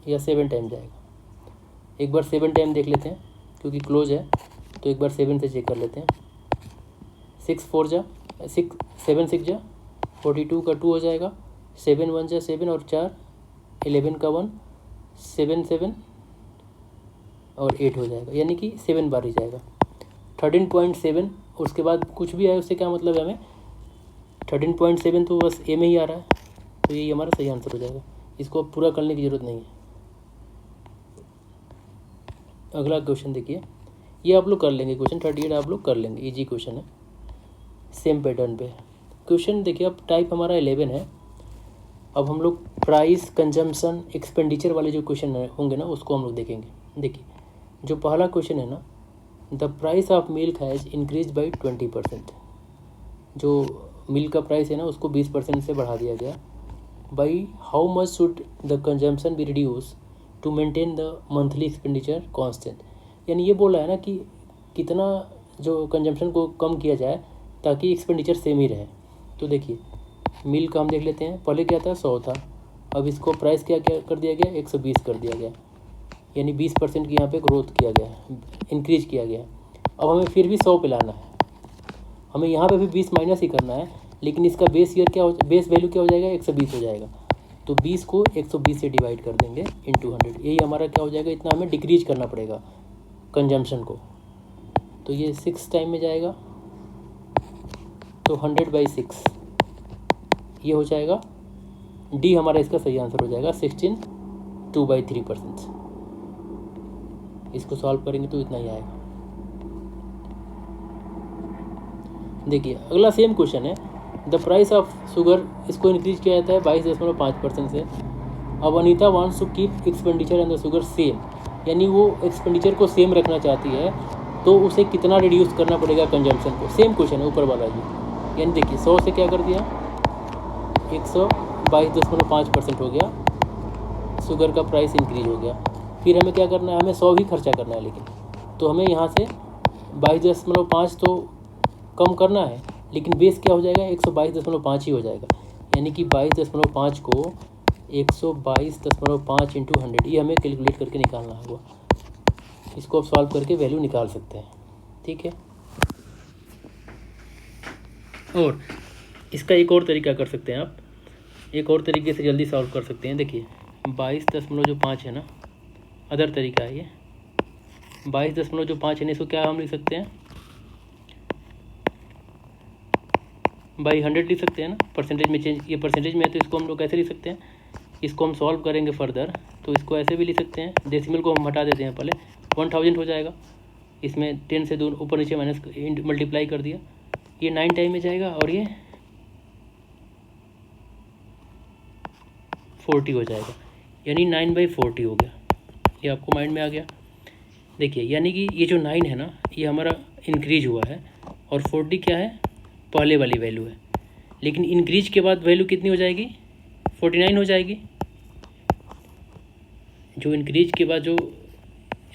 या 7 टाइम जाएगा, एक बार 7 टाइम देख लेते हैं क्योंकि क्लोज है, तो एक बार 7 से चेक कर लेते हैं। 6 4 जा 6 7 6 जा 42 का 2 हो जाएगा, 7 1 जा 7 और 4 11 का 1 7 7 और 8 हो जाएगा, यानी कि 7 बार ही जाएगा। 13.7 उसके बाद कुछ भी आए उससे क्या मतलब है हमें, 13.7 तो बस ए में ही आ रहा है, तो यही हमारा सही आंसर हो जाएगा। इसको अब पूरा करने की ज़रूरत नहीं है। अगला क्वेश्चन देखिए, ये आप लोग कर लेंगे, क्वेश्चन 38 आप लोग कर लेंगे, इजी क्वेश्चन है, सेम पैटर्न पे क्वेश्चन। देखिए अब टाइप हमारा 11 है। अब हम लोग प्राइस, कंजम्पशन, एक्सपेंडिचर वाले जो क्वेश्चन होंगे ना उसको हम लोग देखेंगे। देखिए जो पहला क्वेश्चन है ना, the price of milk has increase by 20%। जो मिल्क का प्राइस है ना उसको 20% से बढ़ा दिया गया। By how much should the consumption be reduce to maintain the monthly expenditure constant. यानी ये बोला है ना कि कितना जो कंजम्पशन को कम किया जाए ताकि एक्सपेंडिचर सेम ही रहे। तो देखिए मिल्क हम देख लेते हैं, पहले क्या था 100 था, अब इसको प्राइस क्या क्या कर दिया गया 120 कर दिया गया, यानी 20% की यहाँ पे ग्रोथ किया गया, इंक्रीज किया गया। अब हमें फिर भी 100 पे लाना है, हमें यहाँ पे भी 20 माइनस ही करना है, लेकिन इसका बेस ईयर क्या हो, बेस वैल्यू क्या हो जाएगा 120 हो जाएगा। तो 20 को 120 से डिवाइड कर देंगे इंटू 100, यही हमारा क्या हो जाएगा, इतना हमें डिक्रीज करना पड़ेगा कंजम्पशन को। तो ये 6 टाइम में जाएगा, तो 100/6 ये हो जाएगा। डी हमारा इसका सही आंसर हो जाएगा 16 2/3%। इसको सॉल्व करेंगे तो इतना ही आएगा। देखिए अगला सेम क्वेश्चन है, द प्राइस ऑफ शुगर, इसको इंक्रीज किया जाता है 22.5% से। अब Anita wants to keep expenditure and the sugar same, यानी वो एक्सपेंडिचर को सेम रखना चाहती है, तो उसे कितना रिड्यूस करना पड़ेगा कंजम्पशन को। सेम क्वेश्चन है ऊपर वाला भी, यानी देखिए 100 से क्या कर दिया 122.5% हो गया, शुगर का प्राइस इंक्रीज हो गया। फिर हमें क्या करना है, हमें 100 ही खर्चा करना है, लेकिन तो हमें यहाँ से 22.5 तो कम करना है, लेकिन बेस क्या हो जाएगा 122.5 ही हो जाएगा, यानी कि 22.5 को 122.5 इंटू 100 ये हमें कैलकुलेट करके निकालना होगा। इसको आप सॉल्व करके वैल्यू निकाल सकते हैं, ठीक है। और इसका एक और तरीका कर सकते हैं आप, एक और तरीके से जल्दी सॉल्व कर सकते हैं। देखिए 22.5 है ना, अदर तरीका है ये, 22.5 है ना, इसको क्या हम लिख सकते हैं बाई 100 लिख सकते हैं ना, परसेंटेज में चेंज, ये परसेंटेज में है तो इसको हम लोग कैसे लिख सकते हैं, इसको हम सॉल्व करेंगे फर्दर तो इसको ऐसे भी लिख सकते हैं, डेसिमल को हम हटा देते हैं, पहले 1000 हो जाएगा, इसमें 10 से 2 ऊपर नीचे माइनस मल्टीप्लाई कर दिया, ये 9 टाइम में जाएगा और ये 40 हो जाएगा, यानी 9/40 हो गया। ये आपको माइंड में आ गया। देखिए यानी कि ये जो 9 है ना ये हमारा इंक्रीज हुआ है और 40 क्या है पहले वाली वैल्यू है, लेकिन इंक्रीज के बाद वैल्यू कितनी हो जाएगी 49 हो जाएगी। जो इंक्रीज के बाद जो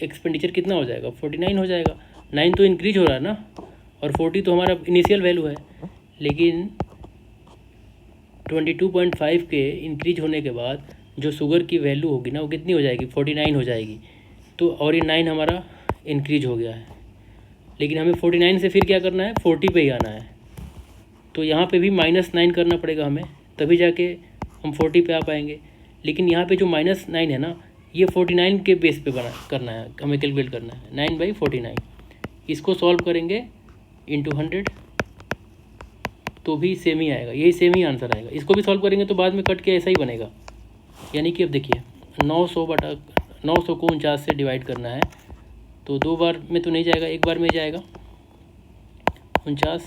एक्सपेंडिचर कितना हो जाएगा 49 हो जाएगा। 9 तो इंक्रीज हो रहा है ना और 40 तो हमारा इनिशियल वैल्यू है, लेकिन 22.5 के इंक्रीज होने के बाद जो शुगर की वैल्यू होगी ना वो कितनी हो जाएगी 49 हो जाएगी। तो और ये 9 हमारा इंक्रीज हो गया है, लेकिन हमें 49 से फिर क्या करना है 40 पे ही आना है, तो यहाँ पे भी -9 करना पड़ेगा हमें, तभी जाके हम 40 पे आ पाएंगे। लेकिन यहाँ पे जो -9 है ना ये 49 के बेस पे बना करना है, हमें कैलकुलेट करना है 9/49। इसको सॉल्व करेंगे इंटू 100 तो भी सेम ही आएगा, यही सेम ही आंसर आएगा। इसको भी सॉल्व करेंगे तो बाद में कट के ऐसा ही बनेगा, यानी कि अब देखिए 900 को 49 से डिवाइड करना है, तो 2 बार में तो नहीं जाएगा, एक बार में जाएगा। 49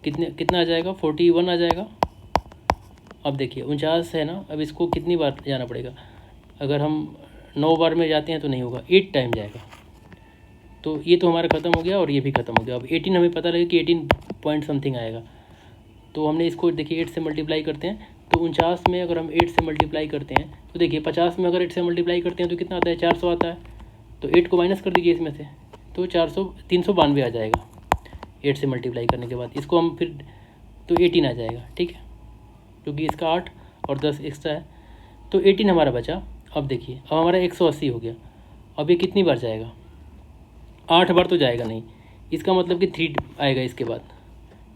कितना आ जाएगा 41 आ जाएगा। अब देखिए 49 है ना, अब इसको कितनी बार जाना पड़ेगा, अगर हम 9 बार में जाते हैं तो नहीं होगा, 8 टाइम जाएगा। तो ये तो हमारा ख़त्म हो गया और ये भी ख़त्म हो गया। अब 18 हमें पता लगे कि 18 पॉइंट समथिंग आएगा, तो हमने इसको देखिए 8 से मल्टीप्लाई करते हैं, तो 49 में अगर हम 8 से मल्टीप्लाई करते हैं तो देखिए 50 में अगर 8 से मल्टीप्लाई करते हैं तो कितना आता है 400 आता है, तो 8 को माइनस कर दीजिए इसमें से, तो 392 आ जाएगा 8 से मल्टीप्लाई करने के बाद। इसको हम फिर तो 18 आ जाएगा, ठीक है, क्योंकि इसका 8 और 10 एक्स्ट्रा है, तो 18 हमारा बचा। अब देखिए अब हमारा 180 हो गया। अब ये कितनी बार जाएगा, 8 बार तो जाएगा नहीं, इसका मतलब कि 3 आएगा इसके बाद,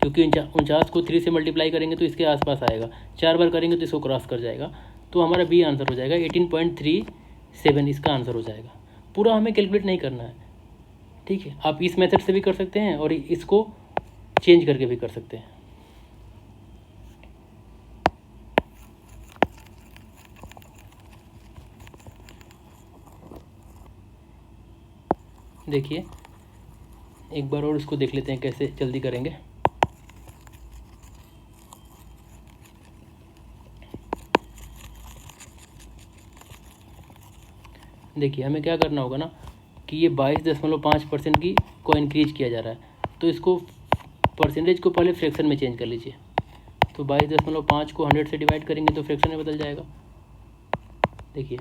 क्योंकि 49 को 3 से मल्टीप्लाई करेंगे तो इसके आसपास आएगा, 4 बार करेंगे तो इसको क्रॉस कर जाएगा। तो हमारा बी आंसर हो जाएगा 18.37 इसका आंसर हो जाएगा। पूरा हमें कैलकुलेट नहीं करना है, ठीक है। आप इस मेथड से भी कर सकते हैं और इसको चेंज करके भी कर सकते हैं। देखिए एक बार और इसको देख लेते हैं कैसे जल्दी करेंगे। देखिए हमें क्या करना होगा ना कि ये 22.5% की को इंक्रीज किया जा रहा है, तो इसको परसेंटेज को पहले फ्रैक्शन में चेंज कर लीजिए। तो 22.5 को 100 से डिवाइड करेंगे तो फ्रैक्शन में बदल जाएगा। देखिए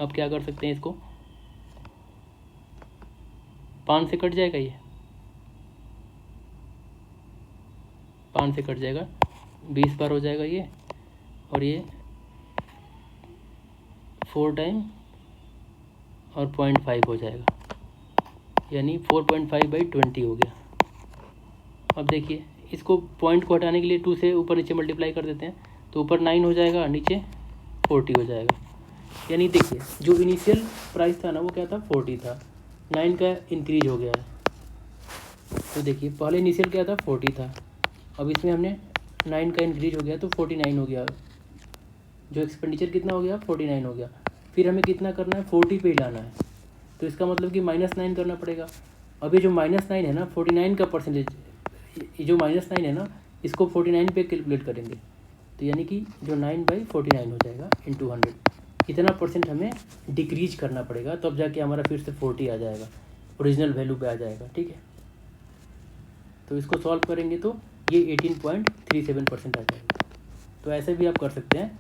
अब क्या कर सकते हैं, इसको 5 से कट जाएगा, ये 5 से कट जाएगा, 20 बार हो जाएगा ये, और ये 4 टाइम और 0.5 हो जाएगा, यानी 4.5/20 हो गया। अब देखिए इसको पॉइंट को हटाने के लिए 2 से ऊपर नीचे मल्टीप्लाई कर देते हैं, तो ऊपर 9 हो जाएगा, नीचे 40 हो जाएगा। यानी देखिए जो इनिशियल प्राइस था ना वो क्या था, 40 था, 9 का इंक्रीज हो गया है। तो देखिए पहले इनिशियल क्या था, 40 था, अब इसमें हमने 9 का इंक्रीज हो गया तो 49 हो गया। जो एक्सपेंडिचर कितना हो गया, 49 हो गया। फिर हमें कितना करना है, 40 पे ही लाना है, तो इसका मतलब कि -9 करना पड़ेगा। अभी जो -9 है ना, 49 का परसेंटेज, ये जो -9 है ना इसको 49 पे कैलकुलेट करेंगे, तो यानी कि जो 9/49 हो जाएगा इंटू 100, इतना परसेंट हमें डिक्रीज करना पड़ेगा, तब जाके हमारा फिर से 40 आ जाएगा, ओरिजिनल वैल्यू पे आ जाएगा, ठीक है। तो इसको सॉल्व करेंगे तो ये 18.37% आ जाएगा। तो ऐसे भी आप कर सकते हैं,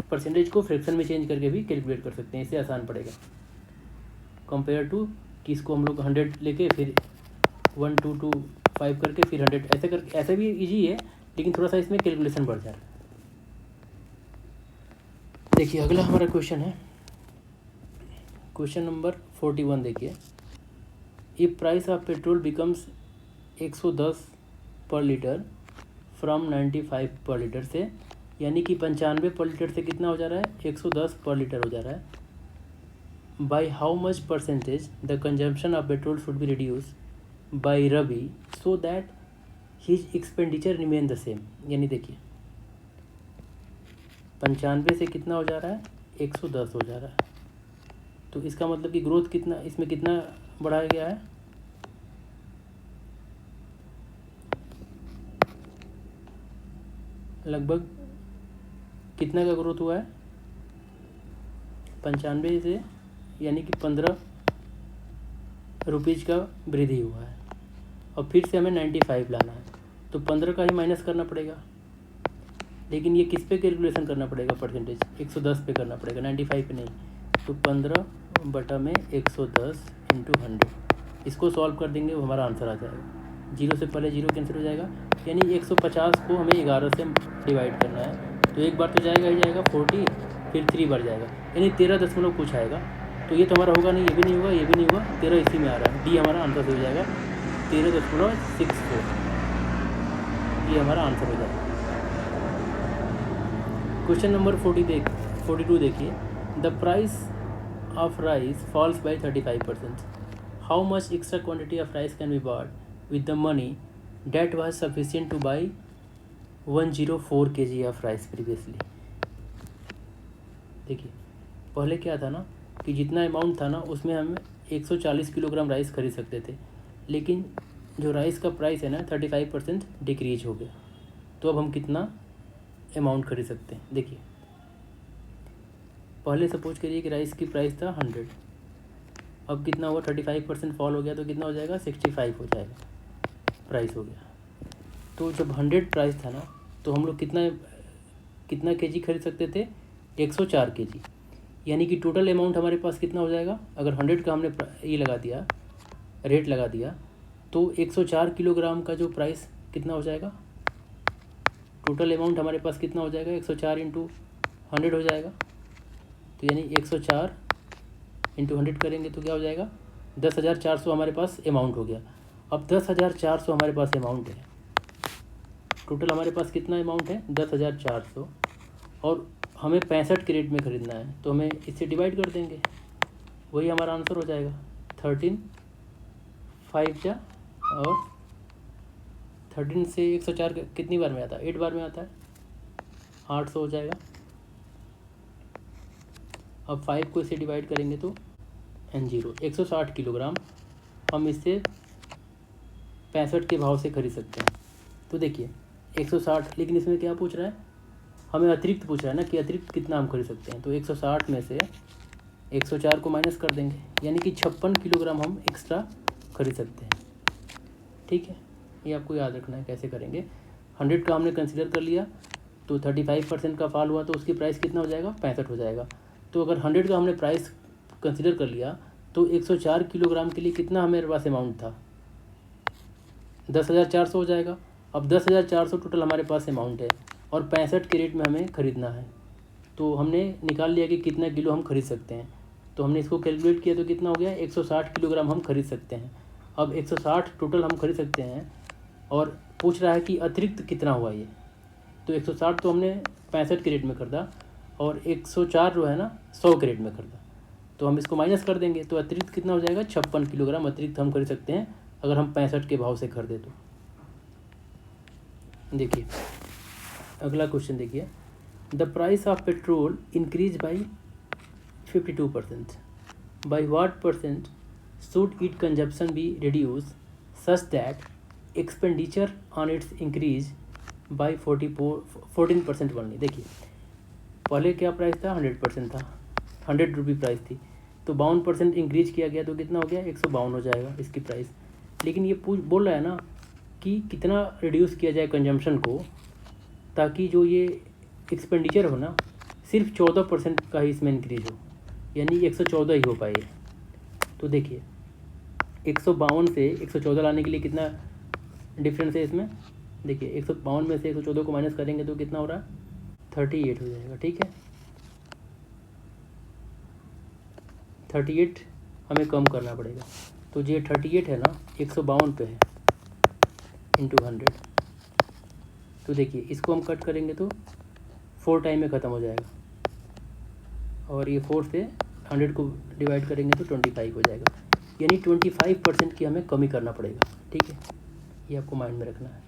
परसेंटेज को फ्रैक्शन में चेंज करके भी कैलकुलेट कर सकते हैं, इससे आसान पड़ेगा कंपेयर टू कि इसको हम लोग 100 लेके फिर 1 2 2 5 करके फिर 100 ऐसे करके। ऐसे भी इजी है लेकिन थोड़ा सा इसमें कैलकुलेशन बढ़ जा रहा है। देखिए अगला हमारा क्वेश्चन है, क्वेश्चन नंबर 41। देखिए if price of petrol becomes 110 पर लीटर फ्रॉम 95 पर लीटर से, यानी कि 95 पर लीटर से कितना हो जा रहा है, 110 पर लीटर हो जा रहा है। By how much percentage the consumption of petrol should be reduce by Ravi so that his expenditure remain the same. यानी देखिए 95 से कितना हो जा रहा है, 110 हो जा रहा है, तो इसका मतलब कि ग्रोथ कितना, इसमें कितना बढ़ाया गया है, लगभग कितना का ग्रोथ हुआ है, 95 से यानी कि 15 रुपीज़ का वृद्धि हुआ है। और फिर से हमें 95 लाना है, तो 15 का ही माइनस करना पड़ेगा, लेकिन ये किस पे कैलकुलेशन करना पड़ेगा, परसेंटेज 110 पे करना पड़ेगा, 95 पे नहीं। तो 15/110 इंटू 100, इसको सॉल्व कर देंगे, वो हमारा आंसर आ जाएगा। 0 से पहले 0 कैंसिल हो जाएगा, यानी 150 को हमें 11 से डिवाइड करना है, तो एक बार तो जाएगा ही जाएगा 40, फिर 3 बार जाएगा, यानी 13 दशमलव कुछ आएगा। तो ये तो हमारा होगा नहीं, ये भी नहीं होगा, ये भी नहीं होगा, 13 इसी में आ रहा है, डी हमारा आंसर हो जाएगा 13.64, ये हमारा आंसर हो जाएगा। क्वेश्चन नंबर 42 देखिए, the price of rice falls by 35%, how much extra quantity of rice can be bought with the money that was sufficient to buy 104 kg of rice previously. देखिए पहले क्या था ना कि जितना अमाउंट था ना उसमें हम 140 किलोग्राम राइस खरीद सकते थे, लेकिन जो राइस का प्राइस है ना 35% डिक्रीज हो गया, तो अब हम कितना अमाउंट खरीद सकते हैं। देखिए पहले सपोज करिए कि राइस की प्राइस था 100, अब कितना हुआ, 35% फॉल हो गया, तो कितना हो जाएगा, 65 हो जाएगा, प्राइस हो गया। तो जब 100 प्राइस था ना तो हम लोग कितना केजी खरीद सकते थे, 104 केजी, यानी कि टोटल अमाउंट हमारे पास कितना हो जाएगा, अगर 100 का हमने ये लगा दिया, रेट लगा दिया, तो 104 किलोग्राम का जो प्राइस कितना हो जाएगा, टोटल अमाउंट हमारे पास कितना हो जाएगा, 104 इंटू 100 हो जाएगा, तो यानी 104 इंटू 100 करेंगे तो क्या हो जाएगा 10,400 हमारे पास अमाउंट हो गया। अब 10,400 हमारे पास अमाउंट है, टोटल हमारे पास कितना अमाउंट है 10,400, और हमें 65 के रेट में ख़रीदना है, तो हमें इससे डिवाइड कर देंगे, वही हमारा आंसर हो जाएगा 13 5 जा, और 13 से 104 कितनी बार में आता है 8 बार में आता है, 800 हो जाएगा। अब 5 को इससे डिवाइड करेंगे तो N0 160 किलोग्राम हम इससे 65 के भाव से खरीद सकते हैं। तो देखिए 160, लेकिन इसमें क्या पूछ रहा है, हमें अतिरिक्त पूछ रहा है ना कि अतिरिक्त कितना हम खरीद सकते हैं। तो 160 में से 104 को माइनस कर देंगे, यानी कि 56 किलोग्राम हम एक्स्ट्रा खरीद सकते हैं। ठीक है, ये आपको याद रखना है कैसे करेंगे। 100 का हमने कंसिडर कर लिया तो 35% का फॉल हुआ तो उसकी प्राइस कितना हो जाएगा 65 हो जाएगा। तो अगर 100 का हमने प्राइस कंसिडर कर लिया तो 104 किलोग्राम के लिए कितना हमारे पास अमाउंट था 10,400 हो जाएगा। अब 10,400 टोटल हमारे पास अमाउंट है और 65 के रेट में हमें ख़रीदना है, तो हमने निकाल लिया कि कितना किलो हम खरीद सकते हैं। तो हमने इसको कैलकुलेट किया तो कितना हो गया 160 किलोग्राम हम खरीद सकते हैं। अब 160 टोटल हम खरीद सकते हैं और पूछ रहा है कि अतिरिक्त कितना हुआ ये, तो 160 तो हमने 65 के रेट में खरीदा और 104 जो है ना 100 के रेट में खरीदा, तो हम इसको माइनस कर देंगे तो अतिरिक्त कितना हो जाएगा 56 किलोग्राम अतिरिक्त हम खरीद सकते हैं अगर हम 65 के भाव से खरीदे तो। देखिए अगला क्वेश्चन देखिए, the price of petrol increase by 52%, by what percent should it consumption be reduce such that expenditure on it's increase by 14% only. देखिए पहले क्या प्राइस था 100% था, 100 रुपये प्राइस थी, तो 52% इंक्रीज किया गया तो कितना हो गया 152 हो जाएगा इसकी प्राइस। लेकिन ये बोल रहा है ना कि कितना रिड्यूस किया जाए कंजम्पशन को, ताकि जो ये एक्सपेंडिचर हो ना सिर्फ 14% का ही इसमें इंक्रीज हो, यानी 114 ही हो पाए। तो देखिए 152 से 114 लाने के लिए कितना डिफरेंस है इसमें, देखिए 152 में से 114 को माइनस करेंगे तो कितना हो रहा है 38 हो जाएगा। ठीक है, 38 हमें कम करना पड़ेगा, तो ये 38 है ना 152 पे है इंटू 100, तो देखिए इसको हम कट करेंगे तो 4 टाइम में ख़त्म हो जाएगा, और ये 4 से 100 को डिवाइड करेंगे तो 25 हो जाएगा, यानी 25% की हमें कमी करना पड़ेगा। ठीक है, ये आपको माइंड में रखना है।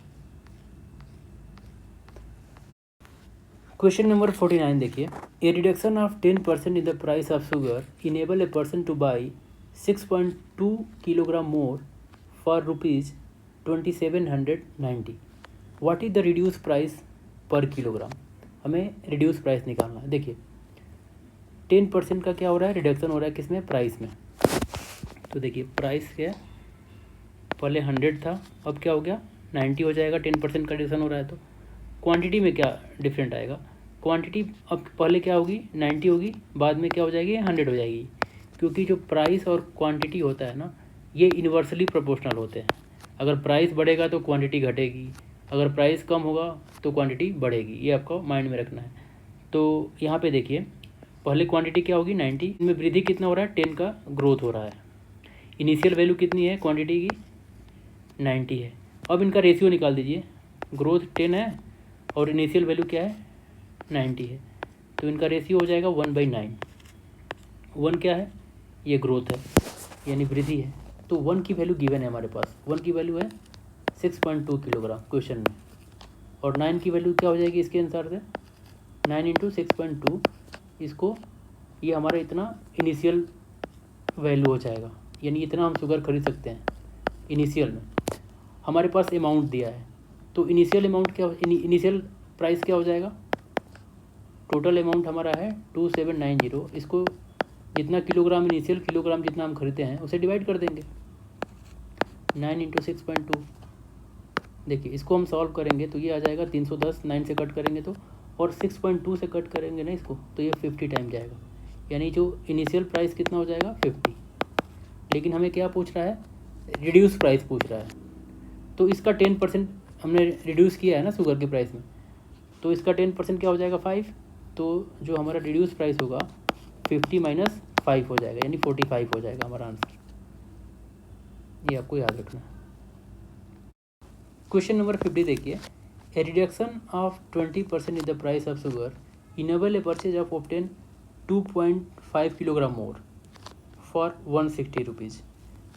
क्वेश्चन नंबर 49 देखिए, a reduction of 10% in the price of sugar enable a person to buy 6.2 kilogram more for ₹2790। What is the reduce price per kilogram. हमें रिड्यूस प्राइस निकालना है। देखिए 10% का क्या हो रहा है रिडक्शन हो रहा है किसमें प्राइस में। तो देखिए प्राइस क्या है, पहले 100 था अब क्या हो गया 90 हो जाएगा, 10% का रिडक्शन हो रहा है। तो क्वांटिटी में क्या डिफरेंट आएगा, क्वांटिटी अब पहले क्या होगी 90 होगी, बाद में क्या हो जाएगी 100 हो जाएगी, क्योंकि जो प्राइस और क्वांटिटी होता है ना ये इन्वर्सली प्रोपोर्शनल होते हैं। अगर प्राइस बढ़ेगा तो क्वांटिटी घटेगी, अगर प्राइस कम होगा तो क्वांटिटी बढ़ेगी, ये आपको माइंड में रखना है। तो यहाँ पे देखिए पहले क्वांटिटी क्या होगी 90, इनमें वृद्धि कितना हो रहा है 10 का ग्रोथ हो रहा है। इनिशियल वैल्यू कितनी है क्वांटिटी की 90 है। अब इनका रेशियो निकाल दीजिए, ग्रोथ 10 है और इनिशियल वैल्यू क्या है 90 है, तो इनका रेशियो हो जाएगा 1/9। 1 क्या है ये ग्रोथ है यानी वृद्धि है, तो 1 की वैल्यू गिवन है हमारे पास, 1 की वैल्यू है 6.2 किलोग्राम क्वेश्चन में, और 9 की वैल्यू क्या हो जाएगी इसके अनुसार से 9 × 6.2, इसको ये हमारा इतना इनिशियल वैल्यू हो जाएगा, यानी इतना हम शुगर खरीद सकते हैं इनिशियल में। हमारे पास अमाउंट दिया है तो इनिशियल अमाउंट क्या, इनिशियल प्राइस क्या हो जाएगा, टोटल अमाउंट हमारा है 2790, इसको जितना किलोग्राम इनिशियल किलोग्राम जितना हम खरीदते हैं उसे डिवाइड कर देंगे 9 × 6.2। देखिए इसको हम सॉल्व करेंगे तो ये आ जाएगा 310, 9 से कट करेंगे तो, और 6.2 से कट करेंगे ना इसको तो ये 50 टाइम जाएगा, यानी जो इनिशियल प्राइस कितना हो जाएगा 50। लेकिन हमें क्या पूछ रहा है रिड्यूस प्राइस पूछ रहा है, तो इसका 10% हमने रिड्यूस किया है ना शुगर के प्राइस में, तो इसका 10% क्या हो जाएगा 5, तो जो हमारा रिड्यूस प्राइस होगा 50 - 5 हो जाएगा, यानी 45 हो जाएगा हमारा आंसर। ये आपको याद रखना है। क्वेश्चन नंबर 50 देखिए, a reduction of 20% in the price of sugar enable a purchase of obtain 2.5 kilogram more for 160 rupees.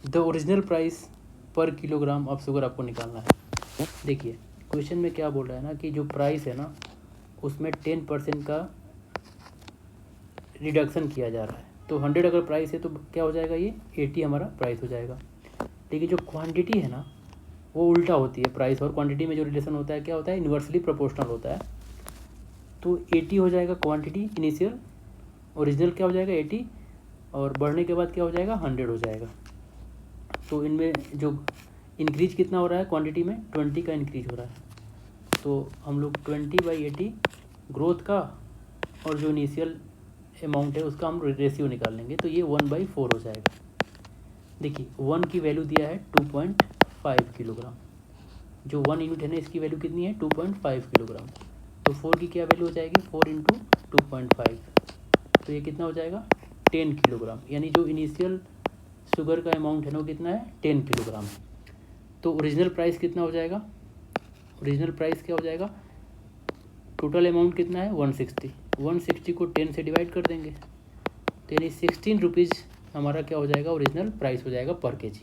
The original price per kilogram of sugar आपको निकालना है। देखिए क्वेश्चन में क्या बोल रहा है ना कि जो प्राइस है ना उसमें 10% का रिडक्शन किया जा रहा है। तो 100 अगर प्राइस है तो क्या हो जाएगा, ये 80 हमारा प्राइस हो जाएगा। लेकिन जो क्वांटिटी है ना वो उल्टा होती है। प्राइस और क्वांटिटी में जो रिलेशन होता है क्या होता है, इन्वर्सली प्रोपोर्शनल होता है। तो 80 हो जाएगा क्वांटिटी इनिशियल, ओरिजिनल क्या हो जाएगा 80, और बढ़ने के बाद क्या हो जाएगा 100 हो जाएगा। तो इनमें जो इंक्रीज कितना हो रहा है क्वांटिटी में, 20 का इंक्रीज हो रहा है। तो हम लोग 20/80 ग्रोथ का और जो इनिशियल अमाउंट है उसका हम रेशियो निकाल लेंगे। तो ये 1/4 हो जाएगा। देखिए 1 की वैल्यू दिया है 2.5 किलोग्राम। जो 1 यूनिट है ना इसकी वैल्यू कितनी है 2.5 किलोग्राम। तो 4 की क्या वैल्यू हो जाएगी 4 × 2.5, तो ये कितना हो जाएगा 10 किलोग्राम। यानी जो इनिशियल शुगर का अमाउंट है ना वो कितना है 10 किलोग्राम। तो ओरिजिनल प्राइस कितना हो जाएगा, ओरिजिनल प्राइस क्या हो जाएगा, टोटल अमाउंट कितना है 160। 160 को 10 से डिवाइड कर देंगे तो यानी 16 रुपीज़ हमारा क्या हो जाएगा ओरिजिनल प्राइस हो जाएगा पर केजी।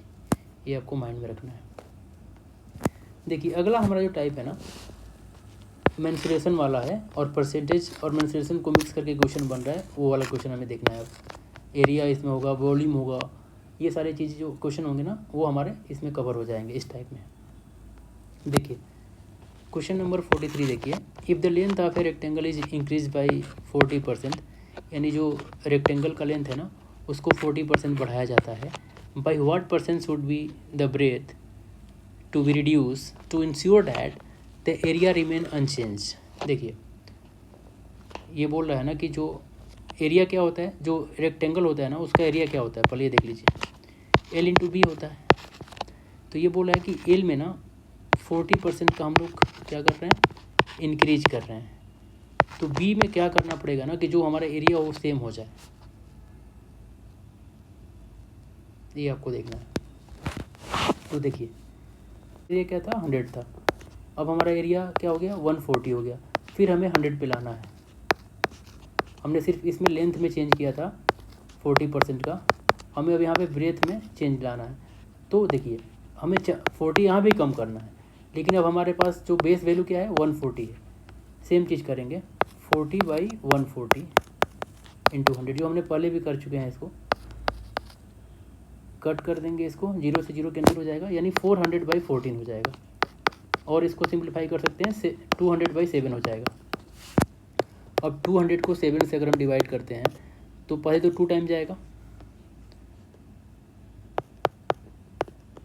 ये आपको माइंड में रखना है। देखिए अगला हमारा जो टाइप है ना मेंसुरेशन वाला है, और परसेंटेज और मेंसुरेशन को मिक्स करके क्वेश्चन बन रहा है, वो वाला क्वेश्चन हमें देखना है। अब एरिया इसमें होगा, वॉल्यूम होगा, ये सारी चीज़ें जो क्वेश्चन होंगे ना वो हमारे इसमें कवर हो जाएंगे इस टाइप में। देखिए क्वेश्चन नंबर 43 देखिए, if the length of a rectangle is increase by 40%, यानी जो रेक्टेंगल का लेंथ है ना उसको 40% बढ़ाया जाता है, by what percent should be the breadth to be reduce to ensure that the area remain unchanged. देखिए ये बोल रहा है ना कि जो एरिया क्या होता है, जो रेक्टेंगल होता है ना उसका एरिया क्या होता है, पहले ये देख लीजिए L × B होता है। तो ये बोल रहा है कि L में ना 40% का हम लोग क्या कर रहे हैं इंक्रीज कर रहे हैं। तो B में क्या करना पड़ेगा ना कि जो हमारा एरिया हो वो सेम हो जाए, ये आपको देखना है। तो देखिए ये क्या था 100 था, अब हमारा एरिया क्या हो गया 140 हो गया, फिर हमें 100 पे लाना है। हमने सिर्फ इसमें लेंथ में चेंज किया था 40% का, हमें अब यहाँ पे ब्रेथ में चेंज लाना है। तो देखिए हमें 40 यहाँ भी कम करना है, लेकिन अब हमारे पास जो बेस वैल्यू क्या है 140 है। सेम चीज़ करेंगे 40/140 × 100, जो हमने पहले भी कर चुके हैं। इसको कट कर देंगे, इसको 0 से 0 कैंसिल हो जाएगा, यानी 400/14 हो जाएगा। और इसको सिंप्लीफाई कर सकते हैं 200/7 हो जाएगा। अब 200 को 7 से अगर हम डिवाइड करते हैं तो पहले तो 2 टाइम जाएगा,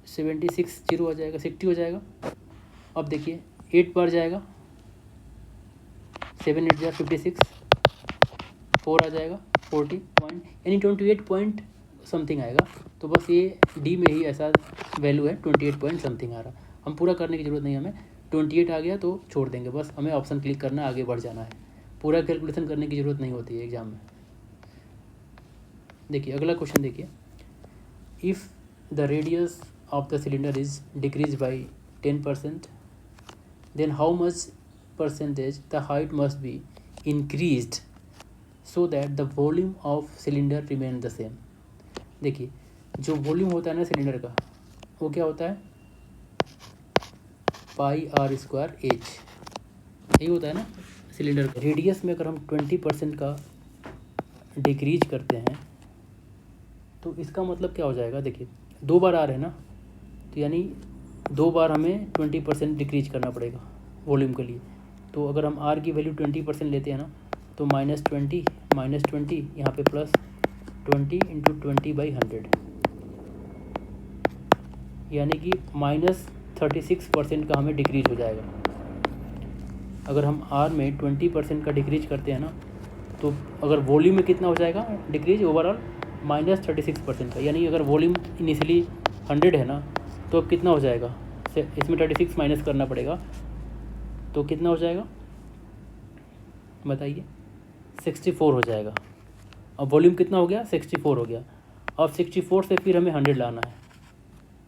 76 0 आ जाएगा, 60 हो जाएगा। अब देखिए 8 बार जाएगा, 7 8 जा 56, 4 आ जाएगा 40 पॉइंट, यानी 28 पॉइंट समथिंग आएगा। तो बस ये डी में ही ऐसा वैल्यू है 28 पॉइंट समथिंग आ रहा। हम पूरा करने की ज़रूरत नहीं, हमें 28 आ गया तो छोड़ देंगे, बस हमें ऑप्शन क्लिक करना, आगे बढ़ जाना है। पूरा कैलकुलेशन करने की ज़रूरत नहीं होती है एग्जाम में। देखिए अगला क्वेश्चन देखिए, if the radius of the cylinder is decrease by 10%, then how much percentage the height must be increased so that the volume of cylinder remain the same। देखिए जो वॉल्यूम होता है ना सिलेंडर का वो क्या होता है πr²h, यही होता है ना सिलेंडर का। रेडियस में अगर हम 20% का डिक्रीज करते हैं तो इसका मतलब क्या हो जाएगा, देखिए 2 बार आ रहे हैं ना, तो यानी 2 बार हमें 20% डिक्रीज करना पड़ेगा वॉल्यूम के लिए। तो अगर हम r की वैल्यू 20% लेते हैं ना तो -20 यहाँ पे +20 × 20/100, यानी कि -36% का हमें डिक्रीज हो जाएगा। अगर हम r में 20% का डिक्रीज करते हैं ना तो अगर वॉल्यूम में कितना हो जाएगा डिक्रीज ओवरऑल -36% का, यानी अगर वॉल्यूम इनिशियली 100 है ना तो अब कितना हो जाएगा, इसमें 36 माइनस करना पड़ेगा, तो कितना हो जाएगा बताइए 64 हो जाएगा। अब वॉल्यूम कितना हो गया, 64 हो गया। अब 64 से फिर हमें 100 लाना है।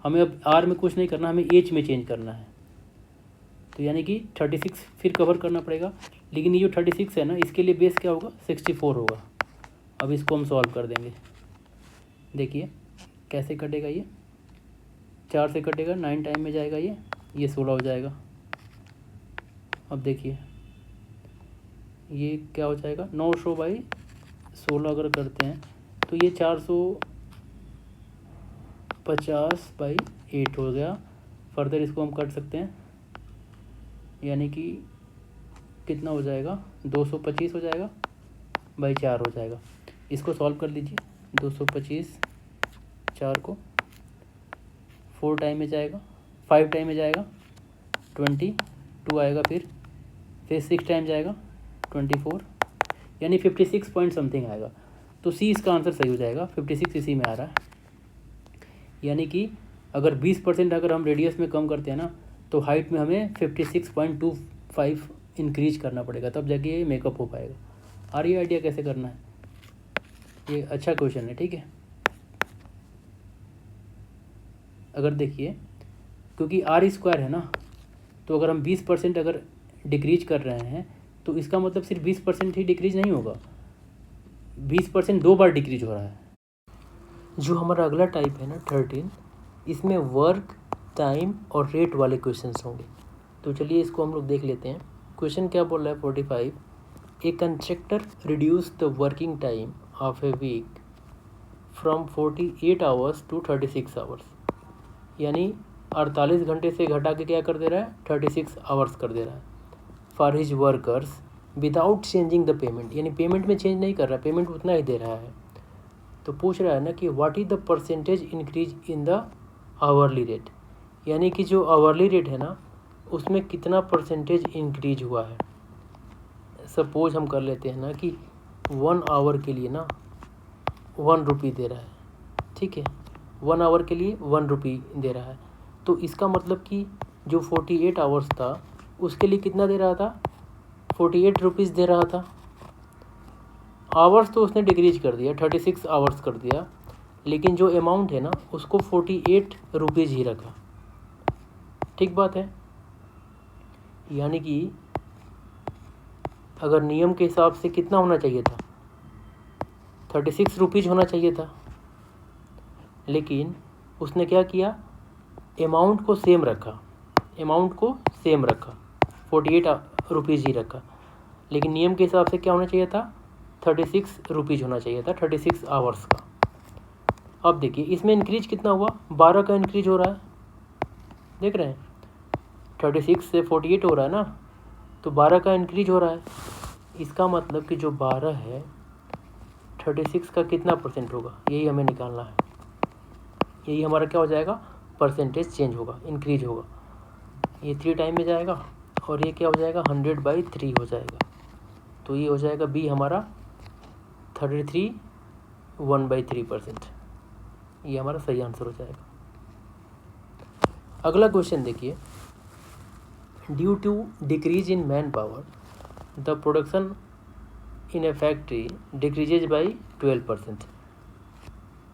हमें अब आर में कुछ नहीं करना, हमें एच में चेंज करना है। तो यानी कि 36 फिर कवर करना पड़ेगा, लेकिन ये जो 36 है ना, इसके लिए बेस क्या होगा, 64 होगा। अब इसको हम सॉल्व कर देंगे। देखिए कैसे कटेगा, ये 4 से कटेगा, 9 टाइम में जाएगा, ये 16 हो जाएगा। अब देखिए ये क्या हो जाएगा, 900/16 अगर करते हैं तो ये 450/8 हो गया। फर्दर इसको हम कर सकते हैं, यानी कि कितना हो जाएगा, 225 हो जाएगा बाई 4 हो जाएगा। इसको सॉल्व कर लीजिए। 225 4 को 4 टाइम में जाएगा, 5 टाइम में जाएगा 22 आएगा, फिर 6 टाइम जाएगा 24, यानी 56 पॉइंट समथिंग आएगा। तो सी इसका आंसर सही हो जाएगा, 56 इसी में आ रहा है। यानी कि अगर 20% अगर हम रेडियस में कम करते हैं ना, तो हाइट में हमें 56.25 इंक्रीज करना पड़ेगा, तब जाके ये मेकअप हो पाएगा। आ रही है आइडिया कैसे करना है, ये अच्छा क्वेश्चन है, ठीक है। अगर देखिए क्योंकि R² है ना, तो अगर हम 20% अगर डिक्रीज कर रहे हैं तो इसका मतलब सिर्फ 20% ही डिक्रीज नहीं होगा, 20% 2 बार डिक्रीज हो रहा है। जो हमारा अगला टाइप है ना 13, इसमें वर्क, टाइम और रेट वाले क्वेश्चंस होंगे। तो चलिए इसको हम लोग देख लेते हैं। क्वेश्चन क्या बोल रहा है 45, a constructor reduce the working time of a week from 48 hours to 36 hours, यानी 48 घंटे से घटा के क्या कर दे रहा है, 36 आवर्स कर दे रहा है। For his workers without changing the payment, यानी पेमेंट में चेंज नहीं कर रहा, पेमेंट उतना ही दे रहा है। तो पूछ रहा है ना कि what is the percentage increase in the hourly rate, यानी कि जो आवरली रेट है ना उसमें कितना परसेंटेज इंक्रीज हुआ है। सपोज हम कर लेते हैं ना कि 1 आवर के लिए ना 1 रुपी दे रहा है, ठीक है, 1 आवर के लिए 1 रुपी दे रहा है। तो इसका मतलब कि जो 48 आवर्स था उसके लिए कितना दे रहा था, 48 रुपीज़ दे रहा था। आवर्स तो उसने डिक्रीज कर दिया, 36 आवर्स कर दिया, लेकिन जो अमाउंट है ना उसको 48 रुपीज़ ही रखा। ठीक बात है। यानी कि अगर नियम के हिसाब से कितना होना चाहिए था, 36 रुपीज़ होना चाहिए था, लेकिन उसने क्या किया, अमाउंट को सेम रखा, 48 रुपीज़ ही रखा। लेकिन नियम के हिसाब से क्या होना चाहिए था, 36 रुपीज़ होना चाहिए था, 36 आवर्स का। अब देखिए इसमें इंक्रीज कितना हुआ, 12 का इंक्रीज हो रहा है, देख रहे हैं, 36 से 48 हो रहा है ना, तो 12 का इंक्रीज हो रहा है। इसका मतलब कि जो 12 है 36 का कितना परसेंट होगा, यही हमें निकालना है। यही हमारा क्या हो जाएगा, परसेंटेज चेंज होगा, इंक्रीज होगा। ये 3 टाइम में जाएगा और ये क्या हो जाएगा, 100/3 हो जाएगा। तो ये हो जाएगा बी हमारा 33 1/3%, ये हमारा सही आंसर हो जाएगा। अगला क्वेश्चन देखिए, due to decrease in manpower the production in a factory decreases by 12%।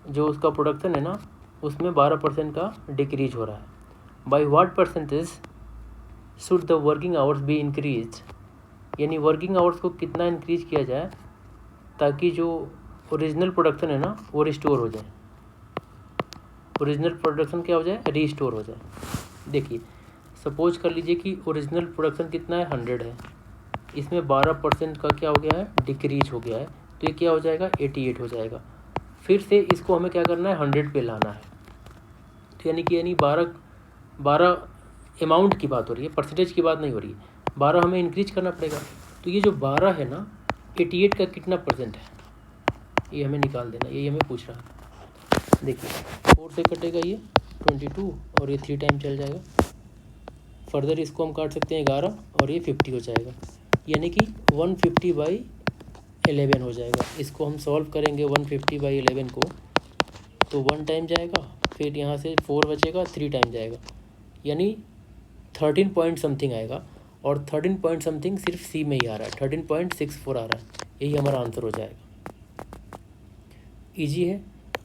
जो उसका प्रोडक्शन है ना उसमें 12% का डिक्रीज हो रहा है। By what percentage should the working hours be increase, यानी वर्किंग आवर्स को कितना इंक्रीज किया जाए ताकि जो ओरिजिनल प्रोडक्शन है ना वो रिस्टोर हो जाए, ओरिजिनल प्रोडक्शन क्या हो जाए, रीस्टोर हो जाए। देखिए सपोज कर लीजिए कि ओरिजिनल प्रोडक्शन कितना है, 100 है, इसमें 12% का क्या हो गया है, डिक्रीज हो गया है, तो ये क्या हो जाएगा, 88 हो जाएगा। फिर से इसको हमें क्या करना है, 100 पे लाना है। तो यानी कि 12 अमाउंट की बात हो रही है, परसेंटेज की बात नहीं हो रही है, 12 हमें इंक्रीज करना पड़ेगा। तो ये जो 12 है ना 88 का कितना परसेंट है, ये हमें निकाल देना, यही हमें पूछ रहा है। देखिए 4 से कटेगा ये 22 और ये 3 टाइम चल जाएगा। फर्दर इसको हम काट सकते हैं 11 और ये 50 हो जाएगा, यानी कि 150/11 हो जाएगा। इसको हम सॉल्व करेंगे 150/11 को, तो 1 टाइम जाएगा, फिर यहाँ से 4 बचेगा, 3 टाइम जाएगा, यानी 13 पॉइंट समथिंग आएगा। और 13 पॉइंट समथिंग सिर्फ सी में ही आ रहा है, 13.64 आ रहा है, यही हमारा आंसर हो जाएगा। ईजी है।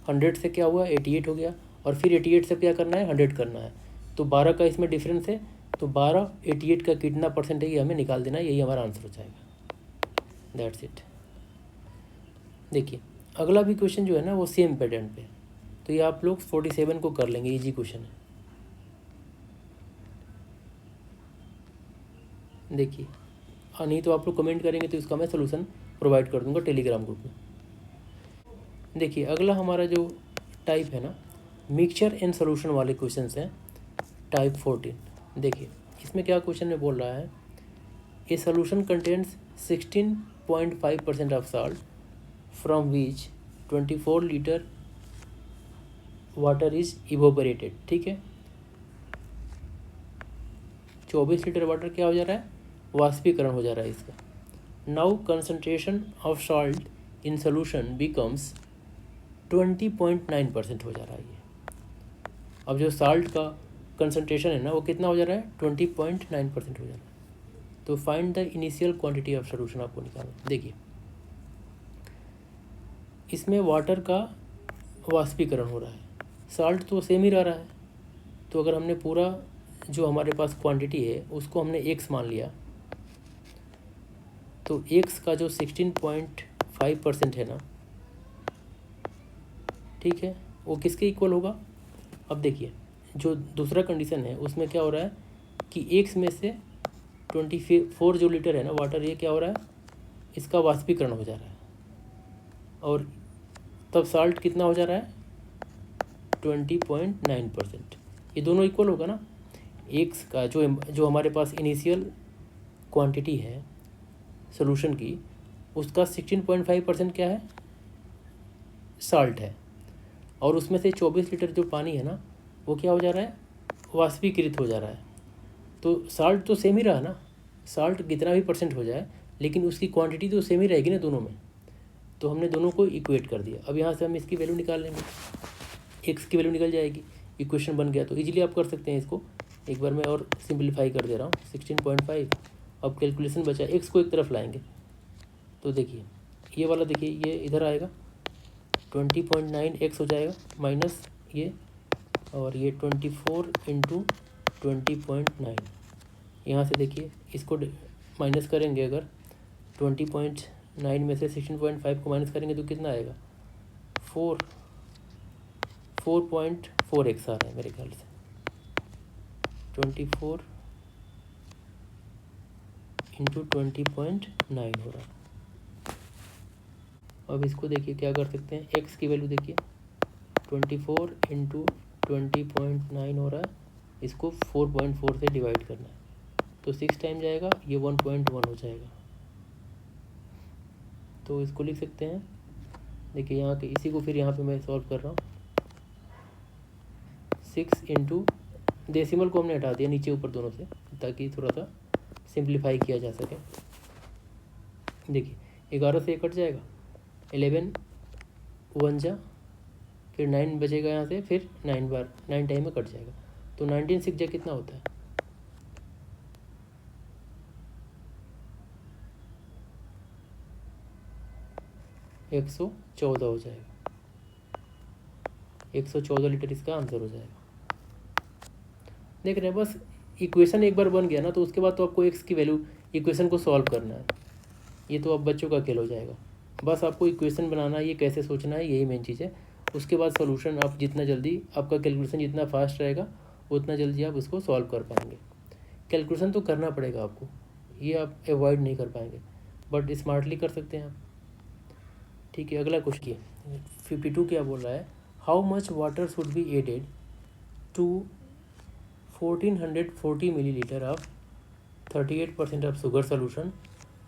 100 से क्या हुआ 88 हो गया, और फिर 88 से क्या करना है 100 करना है, तो 12 का इसमें डिफरेंस है, तो 12 88 का कितना परसेंट है ये हमें निकाल देना है, यही हमारा आंसर हो जाएगा। That's it. देखिए अगला भी क्वेश्चन जो है ना वो सेम पैटर्न पे, तो ये आप लोग 47 को कर लेंगे, इजी क्वेश्चन है। देखिए नहीं तो आप लोग कमेंट करेंगे तो इसका मैं सोल्यूशन प्रोवाइड कर दूंगा टेलीग्राम ग्रुप में। देखिए अगला हमारा जो टाइप है ना मिक्सचर एंड सोल्यूशन वाले क्वेश्चंस हैं, टाइप 14। देखिए इसमें क्या क्वेश्चन में बोल रहा है, a solution contains 16.5% of salt from which 24 litre water is evaporated. ठीक है, 24 लीटर वाटर क्या हो जा रहा है, वाष्पीकरण हो जा रहा है इसका। Now concentration of salt in solution becomes 20.9% हो जा रहा है ये। अब जो साल्ट का कंसंट्रेशन है ना वो कितना हो जा रहा है 20.9% हो जा रहा है। तो find the initial quantity of solution आपको निकालना। देखिए इसमें वाटर का वाष्पीकरण हो रहा है, साल्ट तो सेम ही रह रहा है, तो अगर हमने पूरा जो हमारे पास क्वांटिटी है उसको हमने x मान लिया, तो x का जो 16.5% है ना, ठीक है, वो किसके इक्वल होगा। अब देखिए जो दूसरा कंडीशन है उसमें क्या हो रहा है कि x में से 24 जो लीटर है ना वाटर, ये क्या हो रहा है इसका वाष्पीकरण हो जा रहा है, और तब साल्ट कितना हो जा रहा है 20.9%। ये दोनों इक्वल होगा ना। x का जो हमारे पास इनिशियल क्वांटिटी है सोल्यूशन की, उसका 16.5% क्या है साल्ट है, और उसमें से 24 लीटर जो पानी है ना वो क्या हो जा रहा है वाष्पीकृत हो जा रहा है। तो साल्ट तो सेम ही रहा ना, साल्ट कितना भी परसेंट हो जाए लेकिन उसकी क्वांटिटी तो सेम ही रहेगी ना दोनों में, तो हमने दोनों को इक्वेट कर दिया। अब यहाँ से हम इसकी वैल्यू निकाल लेंगे, एक्स की वैल्यू निकल जाएगी, इक्वेशन बन गया। तो इजीली आप कर सकते हैं इसको, एक बार मैं और सिंपलीफाई कर दे रहा हूँ 16.5। अब कैलकुलेशन बचा, एक्स को एक तरफ लाएंगे, तो देखिए ये वाला देखिए ये इधर आएगा 20.9 एक्स हो जाएगा माइनस ये, और ये 24 इंटू 20.9। यहाँ से देखिए इसको माइनस करेंगे, अगर 20.9 में से 16.5 को माइनस करेंगे तो कितना आएगा 4.4x आ रहा है मेरे ख्याल से, 24 इंटू 20.9 हो रहा है। अब इसको देखिए क्या कर सकते हैं, x की वैल्यू देखिए 24 इंटू 20.9 हो रहा है, इसको 4.4 से डिवाइड करना है, तो 6 टाइम जाएगा, ये 1.1 हो जाएगा। तो इसको लिख सकते हैं, देखिए यहाँ के इसी को फिर यहाँ पे मैं सॉल्व कर रहा हूँ। 6 इंटू डेसिमल को हमने हटा दिया नीचे ऊपर दोनों से, ताकि थोड़ा सा सिंप्लीफाई किया जा सके। देखिए 11 से ये कट जाएगा, 11 1 जा, फिर 9 बचेगा यहाँ से, फिर 9 बार 9 टाइम में कट जाएगा, तो 19 6 जा कितना होता है 114 हो जाएगा। 114 लीटर इसका आंसर हो जाएगा। देख रहे हैं, बस इक्वेशन एक बार बन गया ना, तो उसके बाद तो आपको एक्स की वैल्यू इक्वेशन को सॉल्व करना है, ये तो अब बच्चों का खेल हो जाएगा। बस आपको इक्वेशन बनाना है, ये कैसे सोचना है, यही मेन चीज़ है। उसके बाद सोल्यूशन आप जितना जल्दी, आपका कैलकुलेशन जितना फास्ट रहेगा उतना जल्दी आप उसको सॉल्व कर पाएंगे। कैलकुलेशन तो करना पड़ेगा आपको, ये आप अवॉइड नहीं कर पाएंगे, बट स्मार्टली कर सकते हैं आप। ठीक है, अगला क्वेश्चन 52 क्या बोल रहा है, how much water should be added to 1440 millilitre of 38% of sugar solution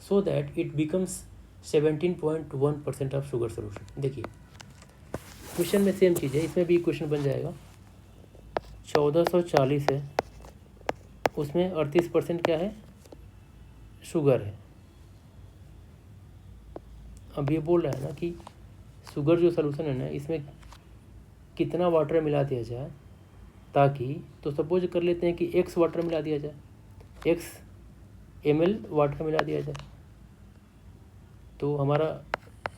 so that it becomes 17.1% of sugar solution. देखिए क्वेश्चन में सेम चीज़ है, इसमें भी क्वेश्चन बन जाएगा। 1440 है, उसमें 38% क्या है शुगर है। अब ये बोल रहा है ना कि शुगर जो सोल्यूशन है ना, इसमें कितना वाटर मिला दिया जाए ताकि, तो सपोज कर लेते हैं कि x वाटर मिला दिया जाए, x ml वाटर मिला दिया जाए, तो हमारा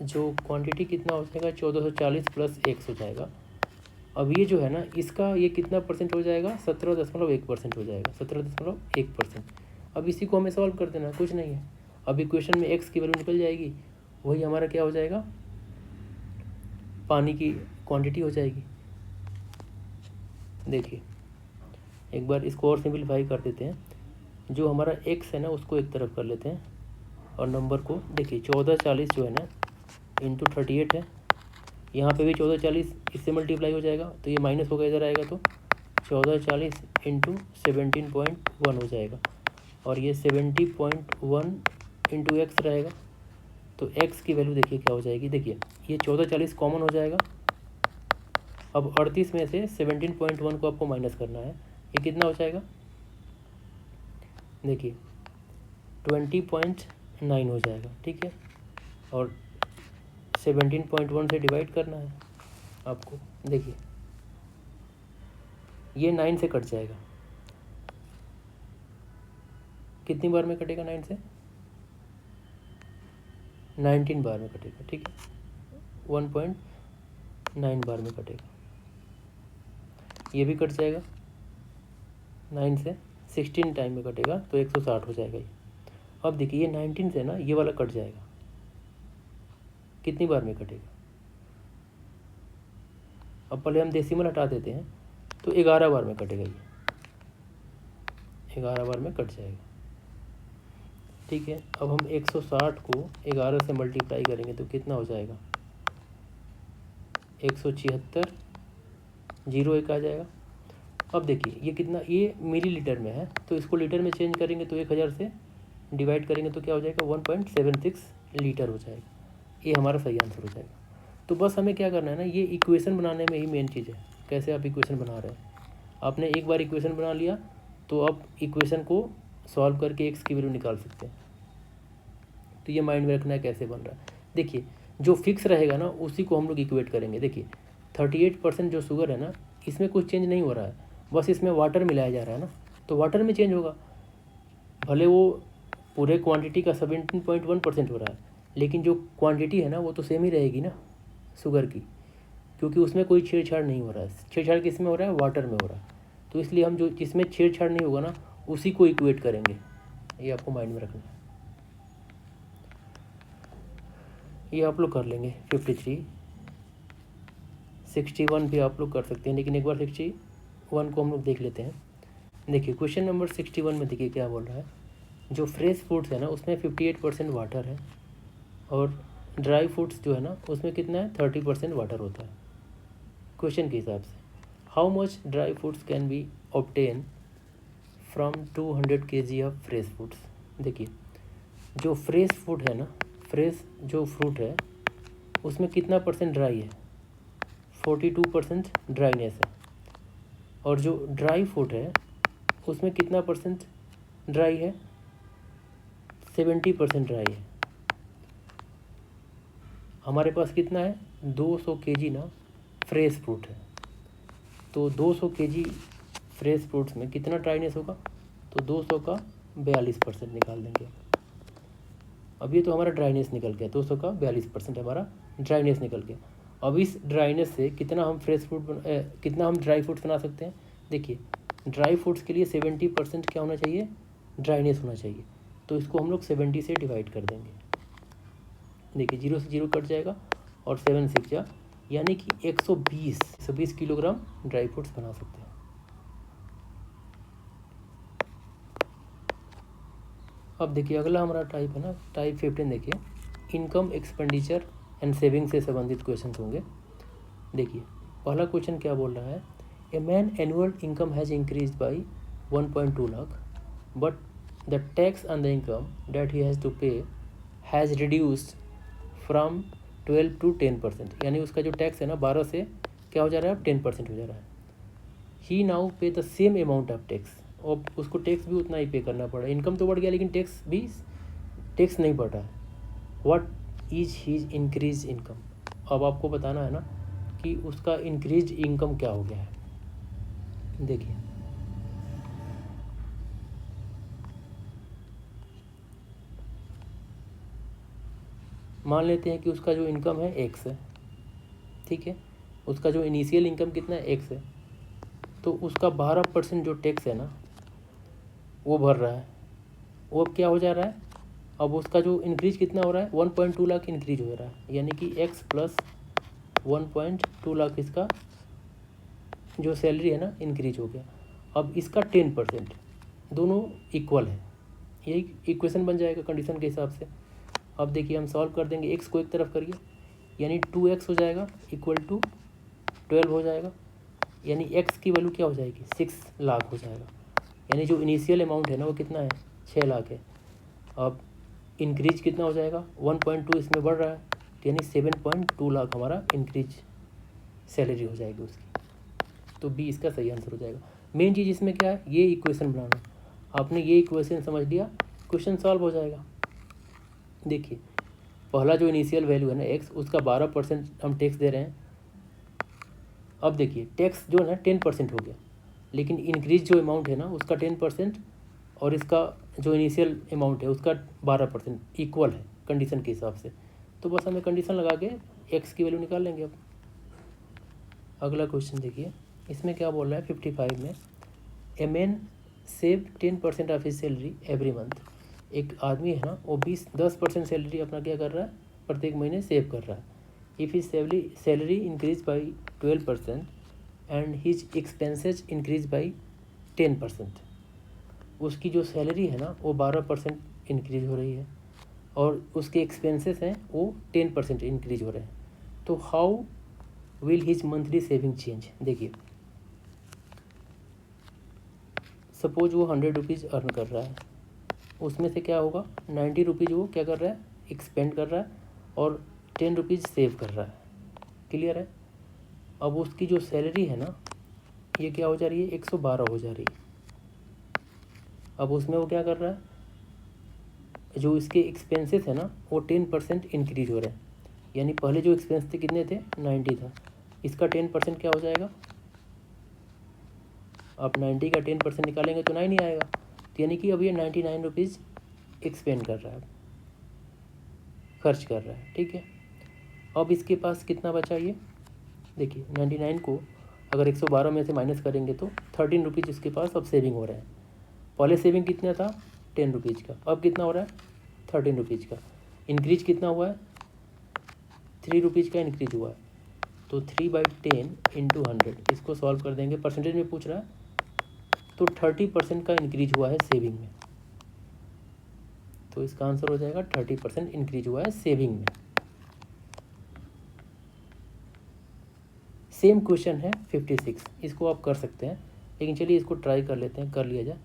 जो क्वांटिटी कितना हो जाएगा 1440 प्लस एक्स हो जाएगा। अब ये जो है ना इसका ये कितना परसेंट हो जाएगा 17.1% हो जाएगा 17.1%। अब इसी को हमें सॉल्व कर देना, कुछ नहीं है। अब इक्वेशन में एक्स की वैल्यू निकल जाएगी, वही हमारा क्या हो जाएगा पानी की क्वांटिटी हो जाएगी। देखिए एक बार इसको और सिंपलीफाई कर देते हैं। जो हमारा एक्स है ना उसको एक तरफ कर लेते हैं और नंबर को देखिए 1440 जो है ना इंटू 38 है। यहाँ पे भी 1440 इससे मल्टीप्लाई हो जाएगा तो ये माइनस होकर इधर आएगा तो 1440 इंटू 17.1 हो जाएगा और ये 70.1 इंटू एक्स रहेगा। तो एक्स की वैल्यू देखिए क्या हो जाएगी। देखिए ये 1440 कॉमन हो जाएगा। अब 38 में से 17.1 को आपको माइनस करना है, ये कितना हो जाएगा देखिए 20.9 हो जाएगा, ठीक है। और 17.1 से डिवाइड करना है आपको। देखिए ये 9 से कट जाएगा, कितनी बार में कटेगा 9 से 19 बार में कटेगा, ठीक है 1.9 बार में कटेगा। ये भी कट जाएगा 9 से 16 टाइम में कटेगा तो 160 हो जाएगा ये। अब देखिए ये 19 से ना ये वाला कट जाएगा, कितनी बार में कटेगा। अब पहले हम डेसिमल हटा देते हैं तो 11 बार में कटेगा ये, 11 बार में कट जाएगा, ठीक है। अब हम 160 को 11 से मल्टीप्लाई करेंगे तो कितना हो जाएगा 176, 0 1 आ जाएगा। अब देखिए ये कितना, ये मिलीलीटर में है तो इसको लीटर में चेंज करेंगे तो 1000 से डिवाइड करेंगे तो क्या हो जाएगा 1.76 लीटर हो जाएगा। ये हमारा सही आंसर हो जाएगा। तो बस हमें क्या करना है ना, ये इक्वेशन बनाने में ही मेन चीज़ है। कैसे आप इक्वेशन बना रहे हैं, आपने एक बार इक्वेशन बना लिया तो अब इक्वेशन को सॉल्व करके एक्स की वैल्यू निकाल सकते हैं। तो ये माइंड में रखना है कैसे बन रहा है। देखिए जो फिक्स रहेगा ना उसी को हम लोग इक्वेट करेंगे। देखिए 38% जो शुगर है ना इसमें कुछ चेंज नहीं हो रहा है, बस इसमें वाटर मिलाया जा रहा है ना, तो वाटर में चेंज होगा। भले वो पूरे क्वांटिटी का 17.1% हो रहा है लेकिन जो क्वांटिटी है ना वो तो सेम ही रहेगी ना शुगर की, क्योंकि उसमें कोई छेड़छाड़ नहीं हो रहा है। छेड़छाड़ किस में हो रहा है, वाटर में हो रहा है। तो इसलिए हम जो जिसमें छेड़छाड़ नहीं होगा ना उसी को इक्वेट करेंगे, ये आपको माइंड में रखना है। ये आप लोग कर लेंगे 53, 61 भी आप लोग कर सकते हैं, लेकिन एक बार 61 को हम लोग देख लेते हैं। देखिए क्वेश्चन नंबर 61 में देखिए क्या बोल रहा है। जो फ्रेश फूड्स है ना उसमें 58% वाटर है और ड्राई फ्रूट्स जो है ना उसमें कितना है 30% वाटर होता है। क्वेश्चन के हिसाब से how much dry fruits can be obtain from 200 kg of fresh fruits. देखिए जो फ्रेश फूड है ना, फ्रेश जो फ्रूट है उसमें कितना परसेंट ड्राई है, 42% ड्राईनेस है। और जो ड्राई फ्रूट है उसमें कितना परसेंट ड्राई है, 70% ड्राई है। हमारे पास कितना है 200 kg ना फ्रेश फ्रूट है, तो 200 kg फ्रेश फ्रूट्स में कितना ड्राईनेस होगा, तो 200 का 42% निकाल देंगे। अब ये तो हमारा ड्राईनेस निकल गया, 200 का 42% हमारा ड्राईनेस निकल गया। अब इस ड्राईनेस से कितना हम फ्रेश फ्रूट कितना हम ड्राई फ्रूट्स बना सकते हैं। देखिए ड्राई फ्रूट्स के लिए 70% क्या होना चाहिए, ड्राईनेस होना चाहिए। तो इसको हम लोग 70 से डिवाइड कर देंगे। देखिए 0 से 0 कट जाएगा और 7 6 जा यानी कि 120 किलोग्राम ड्राई फ्रूट्स बना सकते हैं। अब देखिए अगला हमारा टाइप है ना टाइप 15। देखिए इनकम एक्सपेंडिचर एंड सेविंग से संबंधित क्वेश्चन होंगे। देखिए पहला क्वेश्चन क्या बोल रहा है, a man annual income has increase by 1.2 lakh but the tax on the income that he has to pay has reduced from 12 to 10%। यानी उसका जो टैक्स है ना 12 से क्या हो जा रहा है, 10% हो जा रहा है। ही नाउ पे the same amount of tax, और उसको टैक्स भी उतना ही पे करना पड़ा। इनकम तो बढ़ गया लेकिन टैक्स नहीं बढ़ रहा है। What is his increase income. अब आपको बताना है ना कि उसका इंक्रीज इनकम क्या हो गया है। देखिए मान लेते हैं कि उसका जो इनकम है एक्स है, ठीक है, उसका जो इनिशियल इनकम कितना है एक्स है, तो उसका 12% जो टैक्स है ना वो भर रहा है, वो अब क्या हो जा रहा है, अब उसका जो इंक्रीज कितना हो रहा है 1.2 लाख इंक्रीज हो रहा है, यानी कि एक्स प्लस 1.2 लाख इसका जो सैलरी है ना इंक्रीज हो गया। अब इसका 10%, दोनों इक्वल है, यही इक्वेशन बन जाएगा कंडीशन के हिसाब से। अब देखिए हम सॉल्व कर देंगे, एक्स को एक तरफ करिए, यानी 2x हो जाएगा इक्वल टू 12 हो जाएगा, यानी x की वैल्यू क्या हो जाएगी 6 लाख हो जाएगा, यानी जो इनिशियल अमाउंट है ना वो कितना है 6 लाख है। अब इंक्रीज कितना हो जाएगा 1.2 इसमें बढ़ रहा है, तो यानी 7.2 लाख हमारा इंक्रीज सैलरी हो जाएगी उसकी, तो बी इसका सही आंसर हो जाएगा। मेन चीज़ इसमें क्या है, ये इक्वेशन बनाना, आपने ये इक्वेशन समझ लिया, क्वेश्चन सॉल्व हो जाएगा। देखिए पहला जो इनिशियल वैल्यू है ना एक्स, उसका 12% हम टैक्स दे रहे हैं। अब देखिए टैक्स जो है ना 10% हो गया, लेकिन इंक्रीज जो अमाउंट है ना उसका 10% और इसका जो इनिशियल अमाउंट है उसका 12% इक्वल है कंडीशन के हिसाब से, तो बस हमें कंडीशन लगा के एक्स की वैल्यू निकाल लेंगे। अब अगला क्वेश्चन देखिए, इसमें क्या बोल रहा है 55 में, a man save 10% of his salary every month. एक आदमी है ना वो 10% सैलरी अपना क्या कर रहा है प्रत्येक महीने सेव कर रहा है। If his salary increase by 12% and his expenses increase by 10%, उसकी जो सैलरी है ना वो 12% इंक्रीज हो रही है और उसके एक्सपेंसेस हैं वो 10% इंक्रीज हो रहे हैं, तो how will his monthly saving change. देखिए सपोज वो 100 रुपीज़ अर्न कर रहा है, उसमें से क्या होगा 90 रुपीज़ वो क्या कर रहा है एक्सपेंड कर रहा है और 10 रुपीज़ सेव कर रहा है, क्लियर है। अब उसकी जो सैलरी है ना ये क्या हो जा रही है 112 हो जा रही है। अब उसमें वो क्या कर रहा है, जो इसके एक्सपेंसेस है ना वो 10% इंक्रीज हो रहे हैं, यानी पहले जो एक्सपेंस थे कितने थे 90 था, इसका 10% क्या हो जाएगा, आप 90 का 10% निकालेंगे तो 9 ही आएगा, तो यानी कि अब ये 99 रुपीज़ एक्सपेंड कर रहा है, खर्च कर रहा है, ठीक है। अब इसके पास कितना बचा, ये देखिए 99 को अगर 112 में से माइनस करेंगे तो 13 रुपीज़ इसके पास अब सेविंग हो रहा है। पहले सेविंग कितना था 10 रुपीज़ का, अब कितना हो रहा है 13 रुपीज़ का। इंक्रीज कितना हुआ है 3 रुपीज़ का इंक्रीज हुआ है, तो 3/10 इंटू 100, इसको सॉल्व कर देंगे, परसेंटेज में पूछ रहा है, तो 30% का इंक्रीज हुआ है सेविंग में, तो इसका आंसर हो जाएगा 30% इंक्रीज हुआ है सेविंग में। सेम क्वेश्चन है 56, इसको आप कर सकते हैं, लेकिन चलिए इसको ट्राई कर लेते हैं, कर लिया जाए।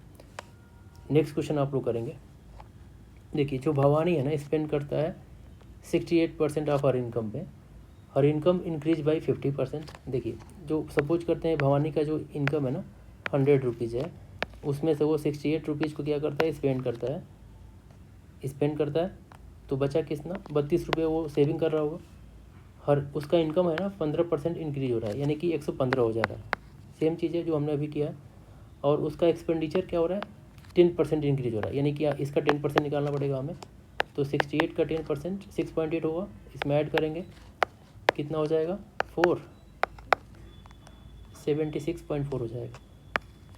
नेक्स्ट क्वेश्चन आप लोग करेंगे। देखिए जो भवानी है ना स्पेंड करता है 68% ऑफ हर इनकम पे, हर इनकम इंक्रीज बाई 50%। देखिए जो सपोज करते हैं भवानी का जो इनकम है ना 100 रुपीज़ है, उसमें से वो 68 रुपीज़ को क्या करता है स्पेंड करता है, तो बचा कितना 32 रुपये वो सेविंग कर रहा होगा। हर उसका इनकम है ना 15% इंक्रीज हो रहा है, यानी कि 115 हो जा रहा है, सेम चीज़ है जो हमने अभी किया है। और उसका एक्सपेंडिचर क्या हो रहा है 10% इंक्रीज हो रहा है, यानी कि इसका 10% निकालना पड़ेगा हमें, तो 68 का 10% 6.8 होगा, इसमें ऐड करेंगे कितना हो जाएगा 4, 76.4 हो जाएगा,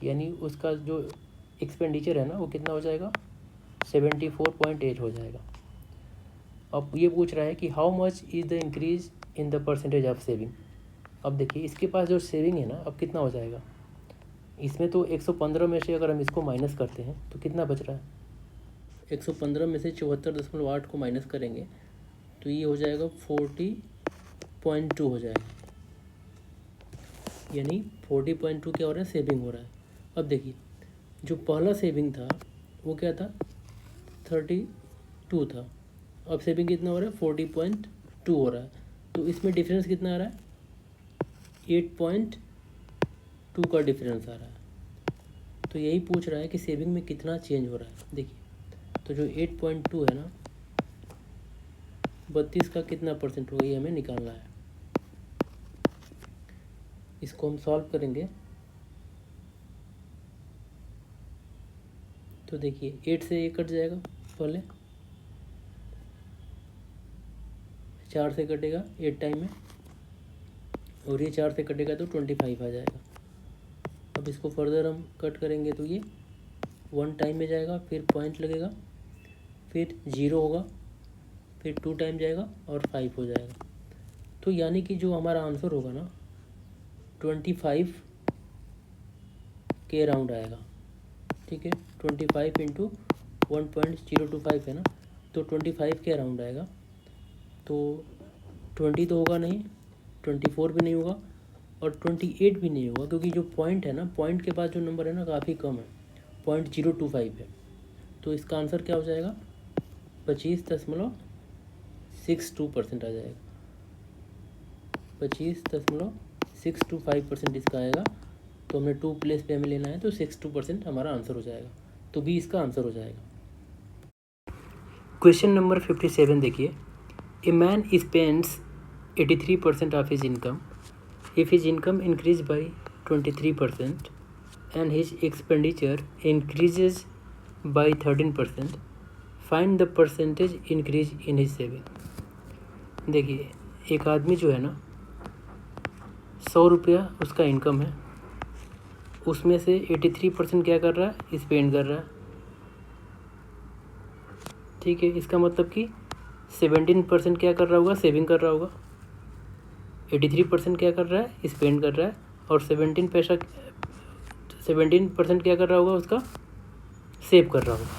यानी उसका जो एक्सपेंडिचर है ना वो कितना हो जाएगा 74.8 हो जाएगा। अब ये पूछ रहा है कि how much is the increase in the percentage of saving. अब देखिए इसके पास जो सेविंग है ना अब कितना हो जाएगा, इसमें तो 115 में से अगर हम इसको माइनस करते हैं तो कितना बच रहा है, 115 में से 74.8 को माइनस करेंगे तो ये हो जाएगा 40.2 हो जाएगा, यानी 40.2 क्या हो रहा है सेविंग हो रहा है। अब देखिए जो पहला सेविंग था वो क्या था 32 था, अब सेविंग कितना हो रहा है 40.2 हो रहा है, तो इसमें डिफरेंस कितना आ रहा है 8.2 का डिफरेंस आ रहा है। तो यही पूछ रहा है कि सेविंग में कितना चेंज हो रहा है। देखिए तो जो 8.2 है ना 32 का कितना परसेंट होगा ये हमें निकालना है, इसको हम सॉल्व करेंगे। तो देखिए 8 से ये कट जाएगा पहले, 4 से कटेगा 8 टाइम में, और ये 4 से कटेगा तो 25 आ जाएगा। अब इसको फर्दर हम कट करेंगे तो ये 1 टाइम में जाएगा, फिर पॉइंट लगेगा, फिर 0 होगा, फिर 2 टाइम जाएगा और 5 हो जाएगा। तो यानी कि जो हमारा आंसर होगा ना 25 के अराउंड आएगा। ठीक है, 25 इंटू 1.025 है ना, तो 25 के अराउंड आएगा। तो 20 तो होगा नहीं, 24 भी नहीं होगा और 28 भी नहीं होगा, क्योंकि जो पॉइंट है ना, पॉइंट के बाद जो नंबर है ना काफ़ी कम है, 0.025 है। तो इसका आंसर क्या हो जाएगा 25.62% आ जाएगा। 25.625% इसका आएगा। तो हमने 2 प्लेस पे हमें लेना है, तो 62% हमारा आंसर हो जाएगा। तो बी इसका आंसर हो जाएगा। क्वेश्चन नंबर 57 देखिए, a man spends 83% of his income if his income increase by 23% and his expenditure increases by 13%, find the percentage increase in his saving. देखिए, एक आदमी जो है ना 100 रुपया उसका इनकम है, उसमें से 83% क्या कर रहा है, स्पेंड कर रहा है। ठीक है, इसका मतलब कि 17% क्या कर रहा होगा, सेविंग कर रहा होगा। 83% क्या कर रहा है, स्पेंड कर रहा है, और 17% क्या कर रहा होगा, उसका सेव कर रहा होगा।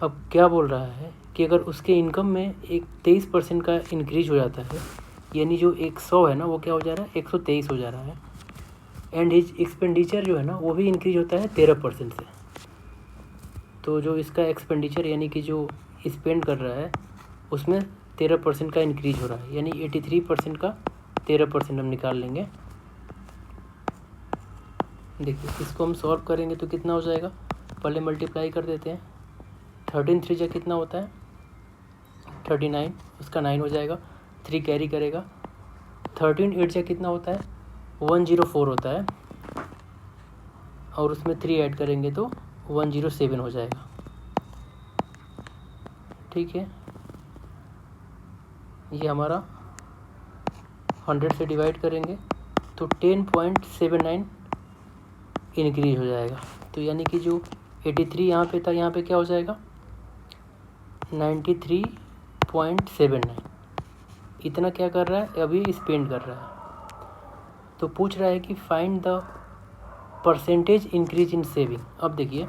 अब क्या बोल रहा है कि अगर उसके इनकम में एक 23% का इंक्रीज हो जाता है, यानी जो 100 है ना वो क्या हो जा रहा है, 123 हो जा रहा है। एंड हिज एक्सपेंडिचर जो है ना वो भी इंक्रीज होता है 13% से। तो जो इसका एक्सपेंडिचर यानी कि जो स्पेंड कर रहा है उसमें 13% का इंक्रीज हो रहा है, यानी 83% का 13% हम निकाल लेंगे। देखिए, इसको हम सॉल्व करेंगे तो कितना हो जाएगा, पहले मल्टीप्लाई कर देते हैं। 13 3 जा कितना होता है 39, उसका 9 हो जाएगा, 3 कैरी करेगा। 13 8 जा कितना होता है 104 होता है, और उसमें 3 ऐड करेंगे तो 107 हो जाएगा। ठीक है, ये हमारा 100 से डिवाइड करेंगे तो 10.79 इंक्रीज हो जाएगा। तो यानी कि जो 83 यहाँ पे था, यहाँ पे क्या हो जाएगा 93.79। इतना क्या कर रहा है, अभी स्पेंड कर रहा है। तो पूछ रहा है कि find the percentage increase in saving. अब देखिए,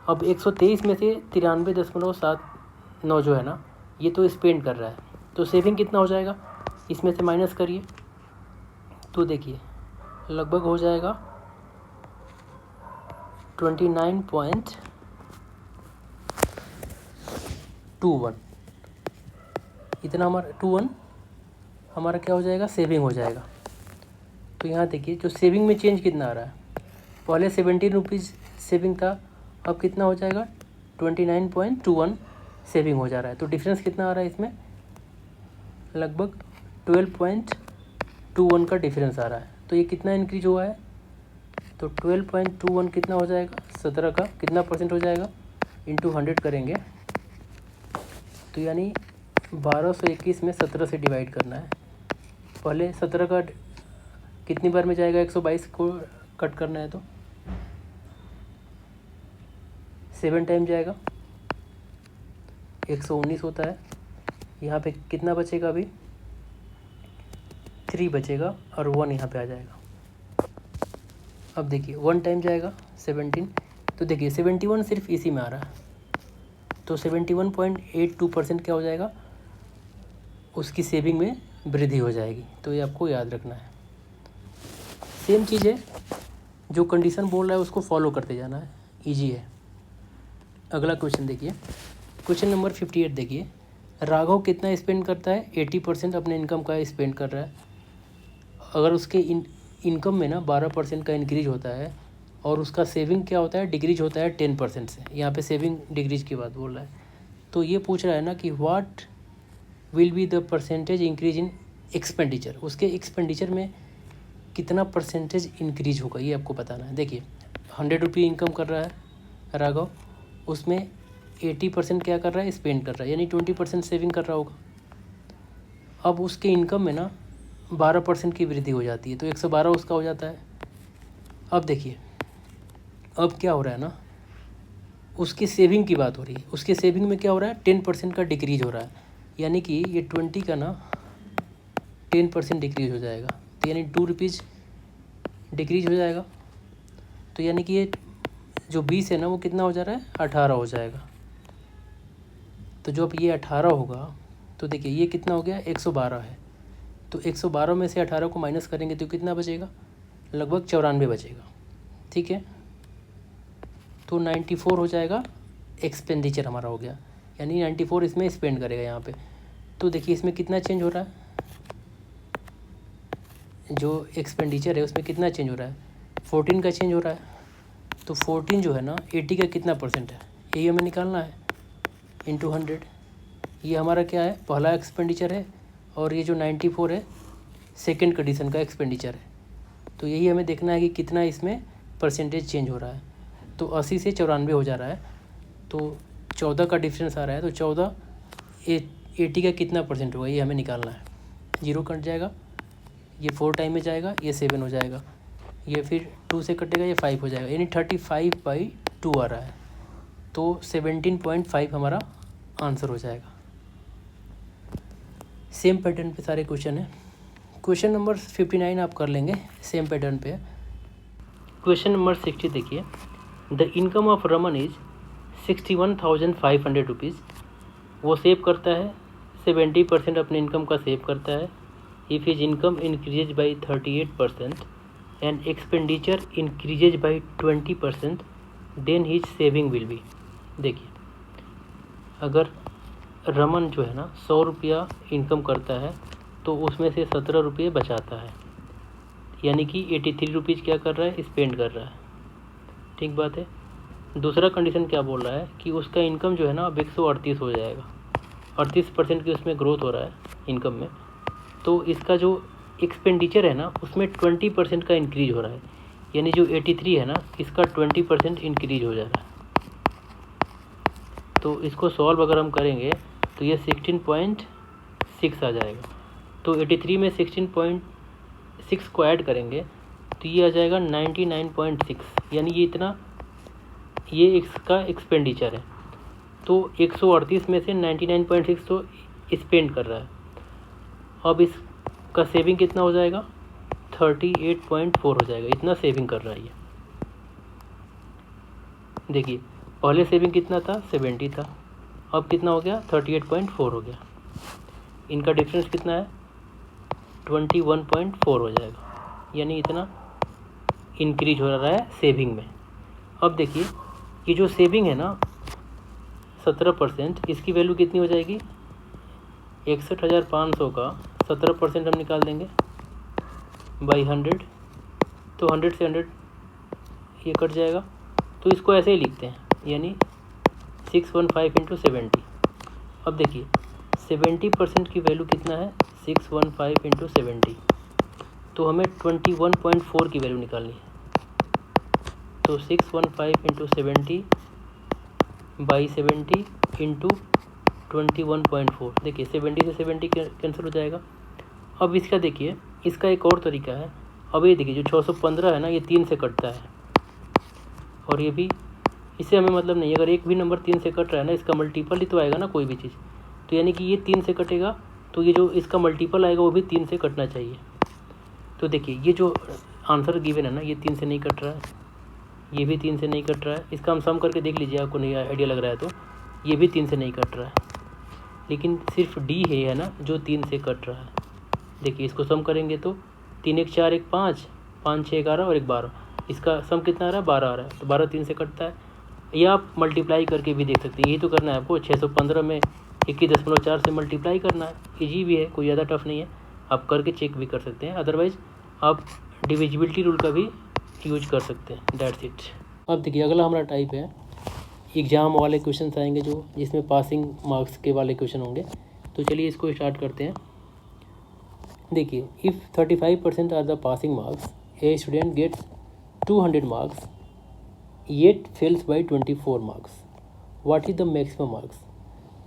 अब 123 में से 93.79 जो है ना ये तो स्पेंड कर रहा है, तो सेविंग कितना हो जाएगा, इसमें से माइनस करिए तो देखिए लगभग हो जाएगा 29.21। इतना हमारा 21 हमारा क्या हो जाएगा, सेविंग हो जाएगा। तो यहाँ देखिए जो सेविंग में चेंज कितना आ रहा है, पहले 17 रुपीज़ सेविंग था, अब कितना हो जाएगा 29.21 सेविंग हो जा रहा है। तो डिफरेंस कितना आ रहा है इसमें, लगभग 12.21 का डिफरेंस आ रहा है। तो ये कितना इंक्रीज हुआ है, तो 12.21 कितना हो जाएगा, 17 का कितना परसेंट हो जाएगा, इंटू 100 करेंगे तो यानी 1221 में 17 से डिवाइड करना है। पहले 17 का कितनी बार में जाएगा, 122 को कट करना है तो 7 टाइम जाएगा, 119 होता है। यहाँ पे कितना बचेगा, अभी 3 बचेगा और 1 यहाँ पे आ जाएगा। अब देखिए 1 टाइम जाएगा 17, तो देखिए 71 सिर्फ इसी में आ रहा है, तो 71.82% क्या हो जाएगा, उसकी सेविंग में वृद्धि हो जाएगी। तो ये आपको याद रखना है। सेम चीज़ है, जो कंडीशन बोल रहा है उसको फॉलो करते जाना है, इजी है। अगला क्वेश्चन देखिए, क्वेश्चन नंबर 58 देखिए, राघव कितना स्पेंड करता है, 80% अपने इनकम का स्पेंड कर रहा है। अगर उसके इनकम में ना 12% का इंक्रीज होता है और उसका सेविंग क्या होता है, डिक्रीज होता है 10% से। यहाँ पे सेविंग डिक्रीज की बात बोल रहा है। तो ये पूछ रहा है ना कि what will be the percentage increase in expenditure, उसके एक्सपेंडिचर में कितना परसेंटेज इंक्रीज होगा, ये आपको बताना है। देखिए 100 रुपये इनकम कर रहा है राघव, उसमें 80% क्या कर रहा है, स्पेंड कर रहा है, यानी 20% सेविंग कर रहा होगा। अब उसके इनकम में ना 12% की वृद्धि हो जाती है, तो 112 उसका हो जाता है। अब देखिए अब क्या हो रहा है ना, उसकी सेविंग की बात हो रही है। उसके सेविंग में क्या हो रहा है, 10% का डिक्रीज हो रहा है, यानी कि ये 20 का ना 10% डिक्रीज हो जाएगा, तो यानी 2 रुपीज़ डिक्रीज हो जाएगा। तो यानी कि ये जो 20 है ना वो कितना हो जा रहा है, 18 हो जाएगा। तो जो अब ये 18 होगा तो देखिए ये कितना हो गया, 112 है। तो 112 में से 18 को माइनस करेंगे तो कितना बचेगा, लगभग 94 बचेगा। ठीक है, तो 94 हो जाएगा, एक्सपेंडिचर हमारा हो गया, यानी 94 इसमें स्पेंड करेगा यहाँ पे। तो देखिए इसमें कितना चेंज हो रहा है, जो एक्सपेंडिचर है उसमें कितना चेंज हो रहा है, 14 का चेंज हो रहा है। तो 14 जो है ना 80 का कितना परसेंट है, यही हमें निकालना है, इंटू 100। ये हमारा क्या है, पहला एक्सपेंडिचर है, और ये जो 94 है सेकेंड कंडीशन का एक्सपेंडिचर है। तो यही हमें देखना है कि कितना इसमें परसेंटेज चेंज हो रहा है। तो 80 से 94 हो जा रहा है, तो 14 का डिफरेंस आ रहा है। तो 14 80 का कितना परसेंट होगा ये हमें निकालना है। 0 कट जाएगा, ये 4 टाइम में जाएगा, ये 7 हो जाएगा, ये फिर 2 से कटेगा, ये 5 हो जाएगा, यानी 35/2 आ रहा है। तो 17.5 हमारा आंसर हो जाएगा। सेम पैटर्न पे सारे क्वेश्चन हैं। क्वेश्चन नंबर 59 आप कर लेंगे, सेम पैटर्न पे। क्वेश्चन नंबर 60 देखिए, the income of Raman is 61,500 rupees. वो सेव करता है, 70% अपने इनकम का सेव करता है। If his income increases by 38% and expenditure increases by 20%, then his saving will be. देखिए अगर रमन जो है ना 100 रुपया इनकम करता है तो उसमें से 17 रुपये बचाता है, यानी कि 83 रुपीज़ क्या कर रहा है, स्पेंड कर रहा है। ठीक बात है। दूसरा कंडीशन क्या बोल रहा है कि उसका इनकम जो है ना अब 138 हो जाएगा, 38% की उसमें ग्रोथ हो रहा है इनकम में। तो इसका जो एक्सपेंडिचर है ना उसमें 20% का इंक्रीज हो रहा है, यानी जो 83 है ना इसका 20% इंक्रीज हो जा रहा है। तो इसको सॉल्व अगर हम करेंगे तो ये 16.6 आ जाएगा। तो 83 में 16.6 को ऐड करेंगे तो ये आ जाएगा 99.6, यानी ये इतना ये इसका एक्सपेंडिचर है। तो 138 में से 99.6 तो स्पेंड कर रहा है। अब इसका सेविंग कितना हो जाएगा, 38.4 हो जाएगा, इतना सेविंग कर रहा है ये। देखिए पहले सेविंग कितना था, 70 था, अब कितना हो गया, 38.4 हो गया। इनका डिफरेंस कितना है, 21.4 हो जाएगा, यानी इतना इंक्रीज हो रहा है सेविंग में। अब देखिए ये जो सेविंग है ना 17%, इसकी वैल्यू कितनी हो जाएगी, 61,500 का 17% हम निकाल देंगे बाई 100, तो 100 से 100 ये कट जाएगा। तो इसको ऐसे ही लिखते हैं, यानी 615 इंटू 70। अब देखिए 70% की वैल्यू कितना है, 615 इंटू 70, तो हमें 21.4 की वैल्यू निकालनी है। तो 615 इंटू 70 बाई 70 इंटू 21.4, देखिए 70 से 70 कैंसिल हो जाएगा। अब इसका देखिए इसका एक और तरीका है। अब ये देखिए जो 615 है ना ये 3 से कटता है, और ये भी, इससे हमें मतलब नहीं, अगर एक भी नंबर 3 से कट रहा है ना इसका मल्टीपल ही तो आएगा ना कोई भी चीज़, तो यानी कि ये 3 से कटेगा तो ये जो इसका मल्टीपल आएगा वो भी 3 से कटना चाहिए। तो देखिए ये जो आंसर गिवन है ना ये 3 से नहीं कट रहा है, ये भी 3 से नहीं कट रहा है। इसका हम सम करके देख लीजिए, आपको नहीं आइडिया लग रहा है तो ये भी 3 से नहीं कट रहा है, लेकिन सिर्फ डी है ना जो 3 से कट रहा है। देखिए इसको सम करेंगे तो 3 1 4 1 5 5 6 11 और 1 12, इसका सम कितना आ रहा है, 12 आ रहा है, तो 12 3 से कटता है। या आप मल्टीप्लाई करके भी देख सकते हैं, यही तो करना है आपको, 615 में 21.4 से मल्टीप्लाई करना है, ईजी भी है, कोई ज़्यादा टफ नहीं है, आप करके चेक भी कर सकते हैं। अदरवाइज़ आप डिविजिबिलिटी रूल का भी यूज कर सकते हैं, दैट्स इट। अब देखिए अगला हमारा टाइप है एग्ज़ाम वाले क्वेश्चन आएंगे जो जिसमें पासिंग मार्क्स के वाले क्वेश्चन होंगे। तो चलिए इसको स्टार्ट करते हैं। देखिए if 35% are the passing marks, a student gets 200 marks yet fails by 24 marks, what is the maximum marks.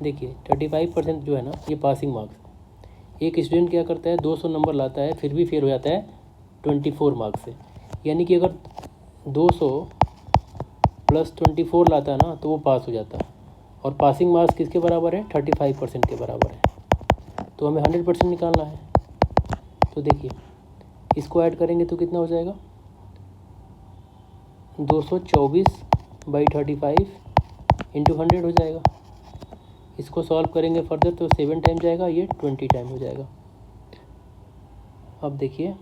देखिए 35% जो है ना ये पासिंग मार्क्स, एक स्टूडेंट क्या करता है 200 नंबर लाता है फिर भी फेल हो जाता है 24 मार्क्स से। यानी कि अगर 200 प्लस 24 लाता है ना तो वो पास हो जाता है। और पासिंग मार्क्स किसके बराबर है? 35% के बराबर है। तो हमें 100% निकालना है। तो देखिए इसको ऐड करेंगे तो कितना हो जाएगा? 224/35 इंटू 100 हो जाएगा। इसको सॉल्व करेंगे फर्दर तो 7 टाइम जाएगा, ये 20 टाइम हो जाएगा। अब देखिए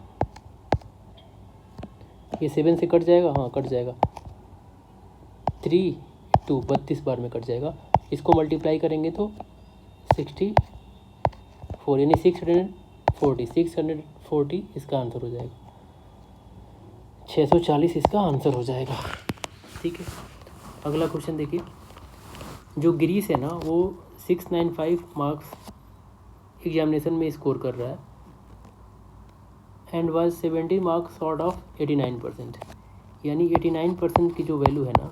ये 7 से कट जाएगा, हाँ कट जाएगा। 3 2 32 बार में कट जाएगा। इसको मल्टीप्लाई करेंगे तो 64 यानी 640 इसका आंसर हो जाएगा। 640 इसका आंसर हो जाएगा। ठीक है, अगला क्वेश्चन देखिए। जो गिरीश है ना वो 695 मार्क्स एग्जामिनेशन में स्कोर कर रहा है and was 70 marks short of 89%। यानी 89% की जो वैल्यू है ना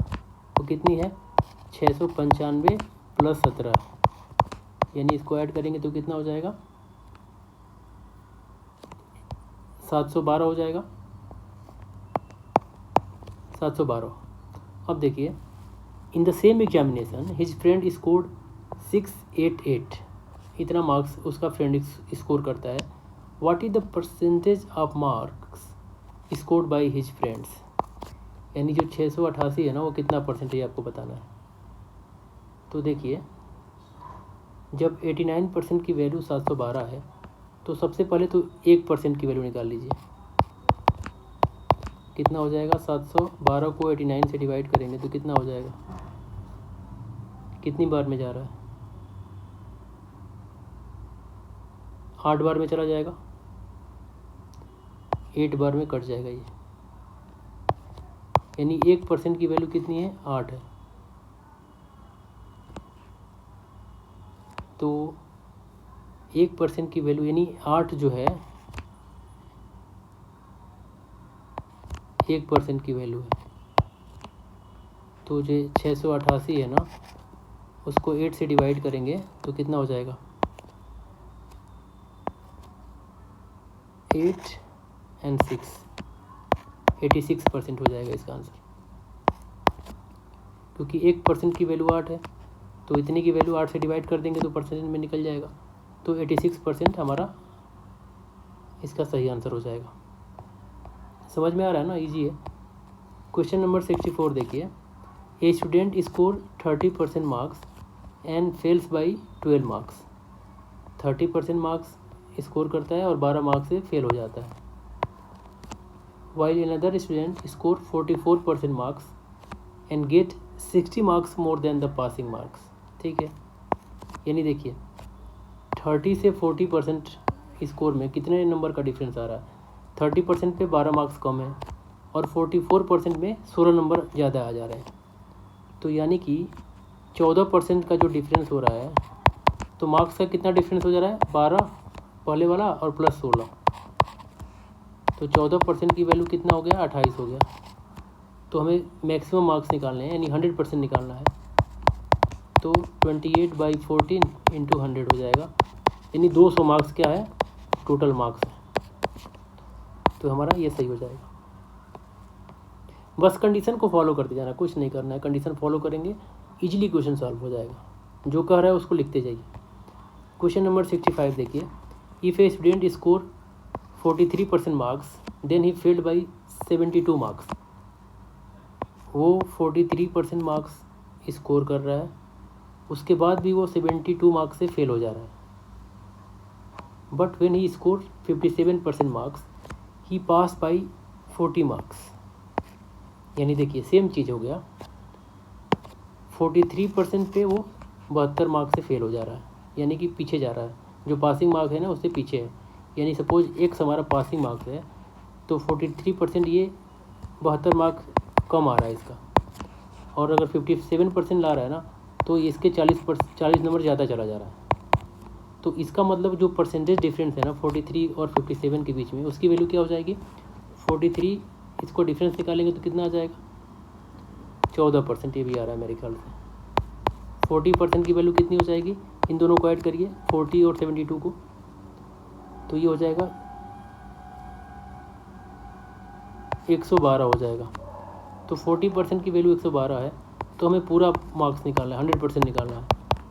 वो कितनी है? 695 प्लस 17। यानी इसको ऐड करेंगे तो कितना हो जाएगा? 712 हो जाएगा। 712। अब देखिए in the same examination his friend scored 688। इतना मार्क्स उसका फ्रेंड स्कोर करता है। What is the percentage of marks scored by his friends? यानी जो 688 है ना वो कितना परसेंटेज आपको बताना है। तो देखिए जब 89% की वैल्यू 712 है तो सबसे पहले तो 1% की वैल्यू निकाल लीजिए। कितना हो जाएगा? 712 को 89 से डिवाइड करेंगे तो कितना हो जाएगा? कितनी बार में जा रहा है? 8 बार में चला जाएगा। 8 बार में कट जाएगा ये। यानी 1% की वैल्यू कितनी है? 8 है। तो 1% की वैल्यू यानी 8 जो है 1% की वैल्यू है। तो जो 688 है ना उसको 8 से डिवाइड करेंगे तो कितना हो जाएगा? 8 and 6 86% हो जाएगा इसका आंसर। क्योंकि 1% की वैल्यू 8 है तो इतनी की वैल्यू 8 से डिवाइड कर देंगे तो परसेंटेज में निकल जाएगा। तो 86% हमारा इसका सही आंसर हो जाएगा। समझ में आ रहा है ना? इजी है। क्वेश्चन नंबर 64 देखिए। ए student score 30% marks and fails by 12 marks. 30% marks score करता है और 12 मार्क्स से फेल हो जाता है। While another student score 44% marks and get 60 marks more than the passing marks. ठीक है, यानी देखिए 30 से 40% स्कोर में कितने नंबर का डिफरेंस आ रहा है? 30% पे 12 मार्क्स कम है और 44% में 16 नंबर ज़्यादा आ जा रहे हैं। तो यानी कि 14% का जो डिफरेंस हो रहा है तो मार्क्स का कितना डिफरेंस हो जा रहा है? 12 पहले वाला और प्लस 16। तो 14% की वैल्यू कितना हो गया? 28 हो गया। तो हमें मैक्सिमम मार्क्स निकालने हैं यानी 100% निकालना है। तो 28/14 इंटू 100 हो जाएगा। यानी 200 मार्क्स क्या है? टोटल मार्क्स है। तो हमारा ये सही हो जाएगा। बस कंडीशन को फॉलो करते जाना, कुछ नहीं करना है। कंडीशन फॉलो करेंगे इजीली क्वेश्चन सॉल्व हो जाएगा। जो कह रहा है उसको लिखते जाइए। क्वेश्चन नंबर 65 देखिए। If a student score 43% marks then he failed by 72 marks. वो 43% मार्क्स स्कोर कर रहा है, उसके बाद भी वो 72 मार्क्स से फेल हो जा रहा है। But when he score 57% marks he pass by 40 marks. यानी देखिए सेम चीज़ हो गया। 43% पे वो 72 मार्क्स से फेल हो जा रहा है, यानी कि पीछे जा रहा है। जो पासिंग मार्क है ना उससे पीछे है। यानी सपोज एक हमारा पासिंग मार्क्स है तो 43% ये 72 मार्क्स कम आ रहा है इसका। और अगर 57% ला रहा है ना तो इसके 40 नंबर ज़्यादा चला जा रहा है। तो इसका मतलब जो परसेंटेज डिफरेंस है ना 43 और 57 के बीच में, उसकी वैल्यू क्या हो जाएगी? 43 इसको डिफरेंस निकालेंगे तो कितना आ जाएगा? 14%। ये भी आ रहा है मेरे ख्याल से। 40% की वैल्यू कितनी हो जाएगी? इन दोनों को ऐड करिए, 40 और 72 को। तो ये हो जाएगा 112 हो जाएगा। तो 40% की वैल्यू 112 है, तो हमें पूरा मार्क्स निकालना है, 100% निकालना है।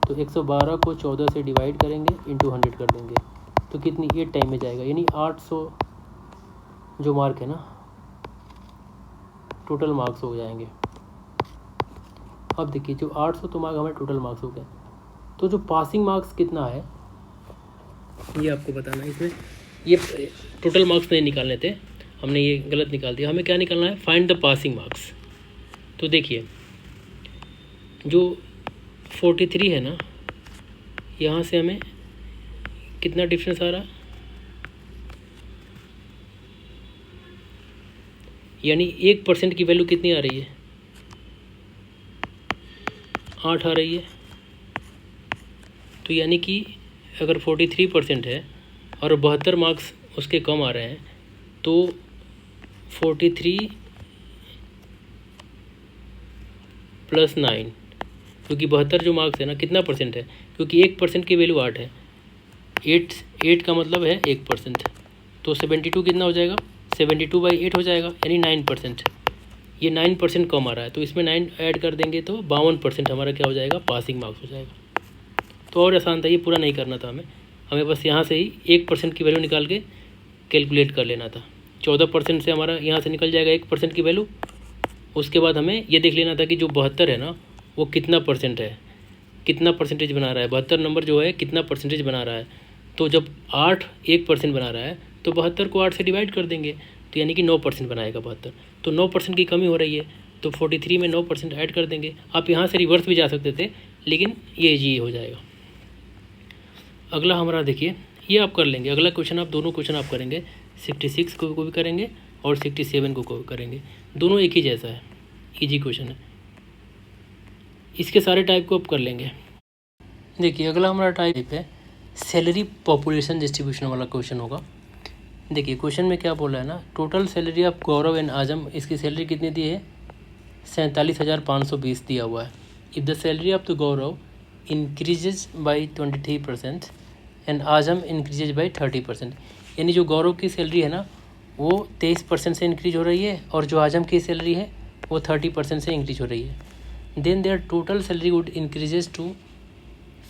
तो 112 को 14 से डिवाइड करेंगे, इंटू 100 कर देंगे, तो कितनी 8 टाइम में जाएगा, यानी 800 जो मार्क है ना टोटल मार्क्स हो जाएंगे। अब देखिए जो 800 तो मार्क हमारे टोटल मार्क्स हो गए। तो जो पासिंग मार्क्स कितना है ये आपको बताना है। इसमें ये टोटल मार्क्स नहीं निकालने थे, हमने ये गलत निकाल दिया। हमें क्या निकालना है, फाइंड द पासिंग मार्क्स। तो देखिए जो 43 है ना, यहाँ से हमें कितना डिफरेंस आ रहा है, यानी 1% की वैल्यू कितनी आ रही है, 8 आ रही है। तो यानी कि अगर 43% है और 72 मार्क्स उसके कम आ रहे हैं, तो 43 + 9, क्योंकि 72 जो मार्क्स है ना कितना परसेंट है, क्योंकि 1% की वैल्यू 8 है, 8 का मतलब है 1%। तो 72 कितना हो जाएगा, 72/8 हो जाएगा, यानी 9%। ये 9% कम आ रहा है, तो इसमें 9 ऐड कर देंगे तो 52% हमारा क्या हो जाएगा, पासिंग मार्क्स हो जाएगा। तो और आसान था, ये पूरा नहीं करना था हमें बस यहाँ से ही 1% की वैल्यू निकाल के कैलकुलेट कर लेना था। 14% से हमारा यहाँ से निकल जाएगा 1% की वैल्यू। उसके बाद हमें ये देख लेना था कि जो 72 है ना वो कितना परसेंट है, कितना परसेंटेज बना रहा है, 72 नंबर जो है कितना परसेंटेज बना रहा है। तो जब 8 1% बना रहा है तो 72 को 8 से डिवाइड कर देंगे, तो यानी कि 9% बनाएगा 72। तो 9% की कमी हो रही है, तो 43 में 9% ऐड कर देंगे। आप यहाँ से रिवर्स भी जा सकते थे, लेकिन ये ईजी हो जाएगा। अगला हमारा देखिए, ये आप कर लेंगे। अगला क्वेश्चन आप दोनों क्वेश्चन आप करेंगे, 66 को भी करेंगे और 67 को करेंगे। दोनों एक ही जैसा है, ईजी क्वेश्चन है। इसके सारे टाइप को आप कर लेंगे। देखिए अगला हमारा टाइप है सैलरी पॉपुलेशन डिस्ट्रीब्यूशन वाला क्वेश्चन होगा। देखिए क्वेश्चन में क्या बोला है ना, total salary of Gaurav and Azam, इसकी सैलरी कितनी दी है, 47,520 दिया हुआ है। If the salary of the Gaurav increases by 23% and Azam increases by 30%, यानी जो गौरव की सैलरी है ना वो 23% से इंक्रीज हो रही है और जो आजम की सैलरी है वो 30% से इंक्रीज हो रही है। Then their total salary would increases to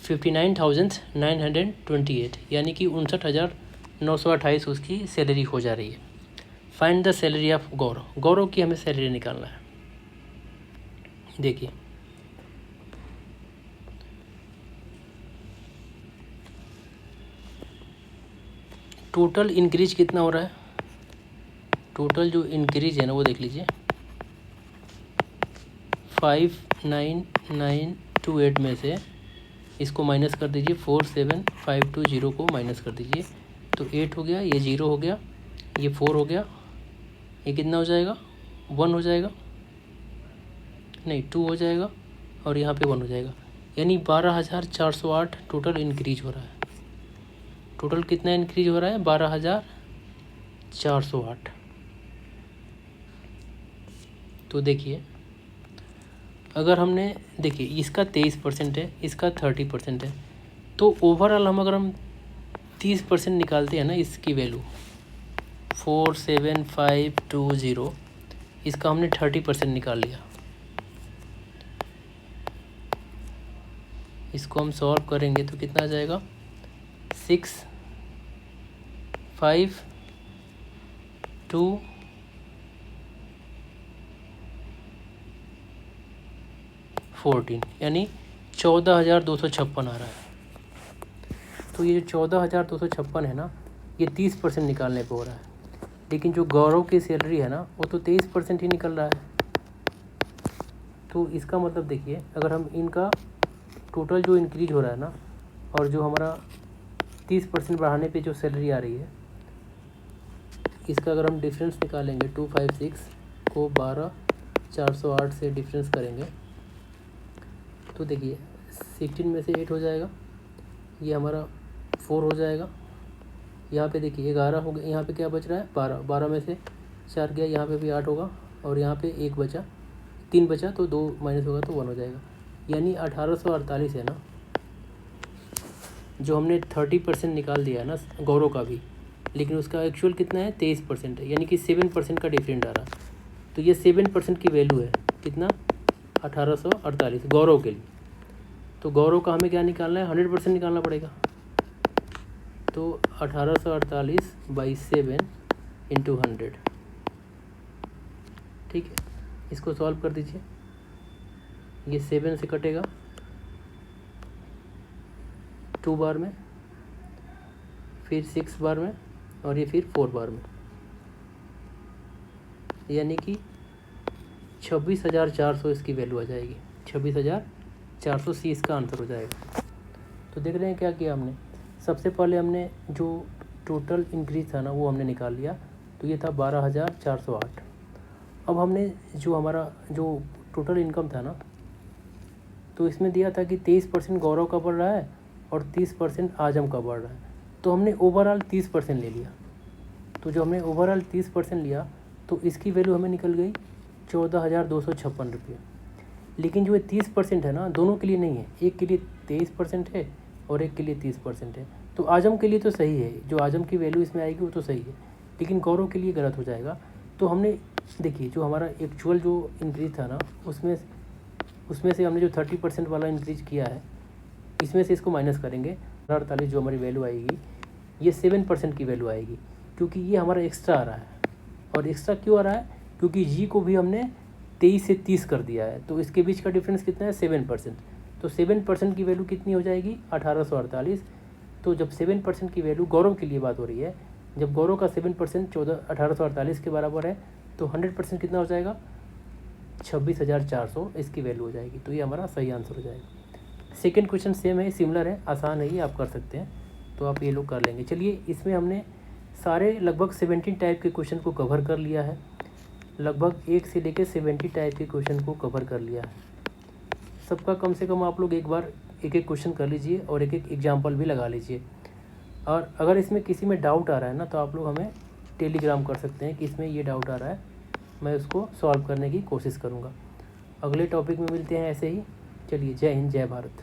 59,928, यानी कि 59,928 उसकी सैलरी हो जा रही है। फाइंड द सैलरी ऑफ गौरव, गौरव की हमें सैलरी निकालना है। देखिए टोटल इंक्रीज कितना हो रहा है, टोटल जो इंक्रीज है ना वो देख लीजिए, 59,928 में से इसको माइनस कर दीजिए, 47,520 को माइनस कर दीजिए, तो 8 हो गया, ये 0 हो गया, ये 4 हो गया, ये कितना हो जाएगा, 1 हो जाएगा, नहीं 2 हो जाएगा, और यहाँ पे 1 हो जाएगा, यानी 12,408 टोटल इंक्रीज हो रहा है। टोटल कितना इंक्रीज हो रहा है, 12,408। तो देखिए अगर हमने, देखिए इसका 23% है, इसका 30% है, तो ओवरऑल अगर हम 30% निकालते हैं ना, इसकी वैल्यू 47520, इसका हमने 30% निकाल लिया। इसको हम सॉल्व करेंगे तो कितना आ जाएगा, 6,5,2,14, यानी 14,256 आ रहा है। तो ये जो 14,256 है ना, ये 30% निकालने पे हो रहा है, लेकिन जो गौरव की सैलरी है ना वो तो 23% ही निकल रहा है। तो इसका मतलब देखिए अगर हम इनका टोटल जो इंक्रीज हो रहा है ना, और जो हमारा 30% बढ़ाने पे जो सैलरी आ रही है, इसका अगर हम डिफरेंस निकालेंगे, 256 को 12,408 से डिफरेंस करेंगे, तो देखिए 16 में से 8 हो जाएगा, ये हमारा 4 हो जाएगा, यहाँ पे देखिए 11 हो गया, यहाँ पे क्या बच रहा है, 12 में से 4 गया, यहाँ पे भी 8 होगा, और यहाँ पे 1 बचा, 3 बचा, तो 2 माइनस होगा तो 1 हो जाएगा, यानी 1848 है ना, जो हमने 30% निकाल दिया है ना गौरव का भी, लेकिन उसका एक्चुअल कितना है 23% है, यानी कि 7% का डिफरेंट आ रहा है। तो ये 7% की वैल्यू है कितना 1848 गौरव के लिए। तो गौरव का हमें क्या निकालना है 100% निकालना पड़ेगा। तो 1848 बाई 7 इंटू 100, ठीक है। इसको सॉल्व कर दीजिए, ये 7 से कटेगा 2 बार में, फिर 6 बार में, और ये फिर 4 बार में, यानी कि 26,400 इसकी वैल्यू आ जाएगी। 26,400 सी इसका आंसर हो जाएगा। तो देख रहे हैं क्या किया हमने, सबसे पहले हमने जो टोटल इंक्रीज था ना वो हमने निकाल लिया, तो ये था 12,408। अब हमने जो हमारा जो टोटल इनकम था ना, तो इसमें दिया था कि 23% गौरव का बढ़ रहा है और 30% आजम का बढ़ रहा है। तो हमने ओवरऑल 30% ले लिया। तो जो हमने ओवरऑल 30% लिया तो इसकी वैल्यू हमें निकल गई 14,256 रुपये। लेकिन जो ये 30% है ना दोनों के लिए नहीं है, एक के लिए 23% है और एक के लिए 30% है। तो आजम के लिए तो सही है, जो आजम की वैल्यू इसमें आएगी वो तो सही है, लेकिन गौरव के लिए गलत हो जाएगा। तो हमने देखिए जो हमारा एक्चुअल जो इंक्रीज था ना उसमें से हमने जो 30% वाला इंक्रीज किया है इसमें से इसको माइनस करेंगे। 48 जो हमारी वैल्यू आएगी ये 7% की वैल्यू आएगी, क्योंकि ये हमारा एक्स्ट्रा आ रहा है। और एक्स्ट्रा क्यों आ रहा है, क्योंकि जी को भी हमने 23 से 30 कर दिया है, तो इसके बीच का डिफरेंस कितना है 7%। तो 7% की वैल्यू कितनी हो जाएगी 1848। तो जब 7% की वैल्यू गौरव के लिए बात हो रही है, जब गौरव का 7% 1848 के बराबर है, तो 100% कितना हो जाएगा 26,400 इसकी वैल्यू हो जाएगी। तो ये हमारा सही आंसर हो जाएगा। सेकंड क्वेश्चन सेम है, सिमिलर है, आसान है, ये आप कर सकते हैं, तो आप ये लोग कर लेंगे। चलिए इसमें हमने सारे लगभग 17 टाइप के क्वेश्चन को कवर कर लिया है, लगभग 1 से लेकर 70 टाइप के क्वेश्चन को कवर कर लिया है। सबका कम से कम आप लोग एक बार एक एक क्वेश्चन कर लीजिए और एक एक एग्जाम्पल भी लगा लीजिए। और अगर इसमें किसी में डाउट आ रहा है ना तो आप लोग हमें टेलीग्राम कर सकते हैं कि इसमें ये डाउट आ रहा है, मैं उसको सॉल्व करने की कोशिश करूँगा। अगले टॉपिक में मिलते हैं ऐसे ही। चलिए, जय हिंद, जय भारत।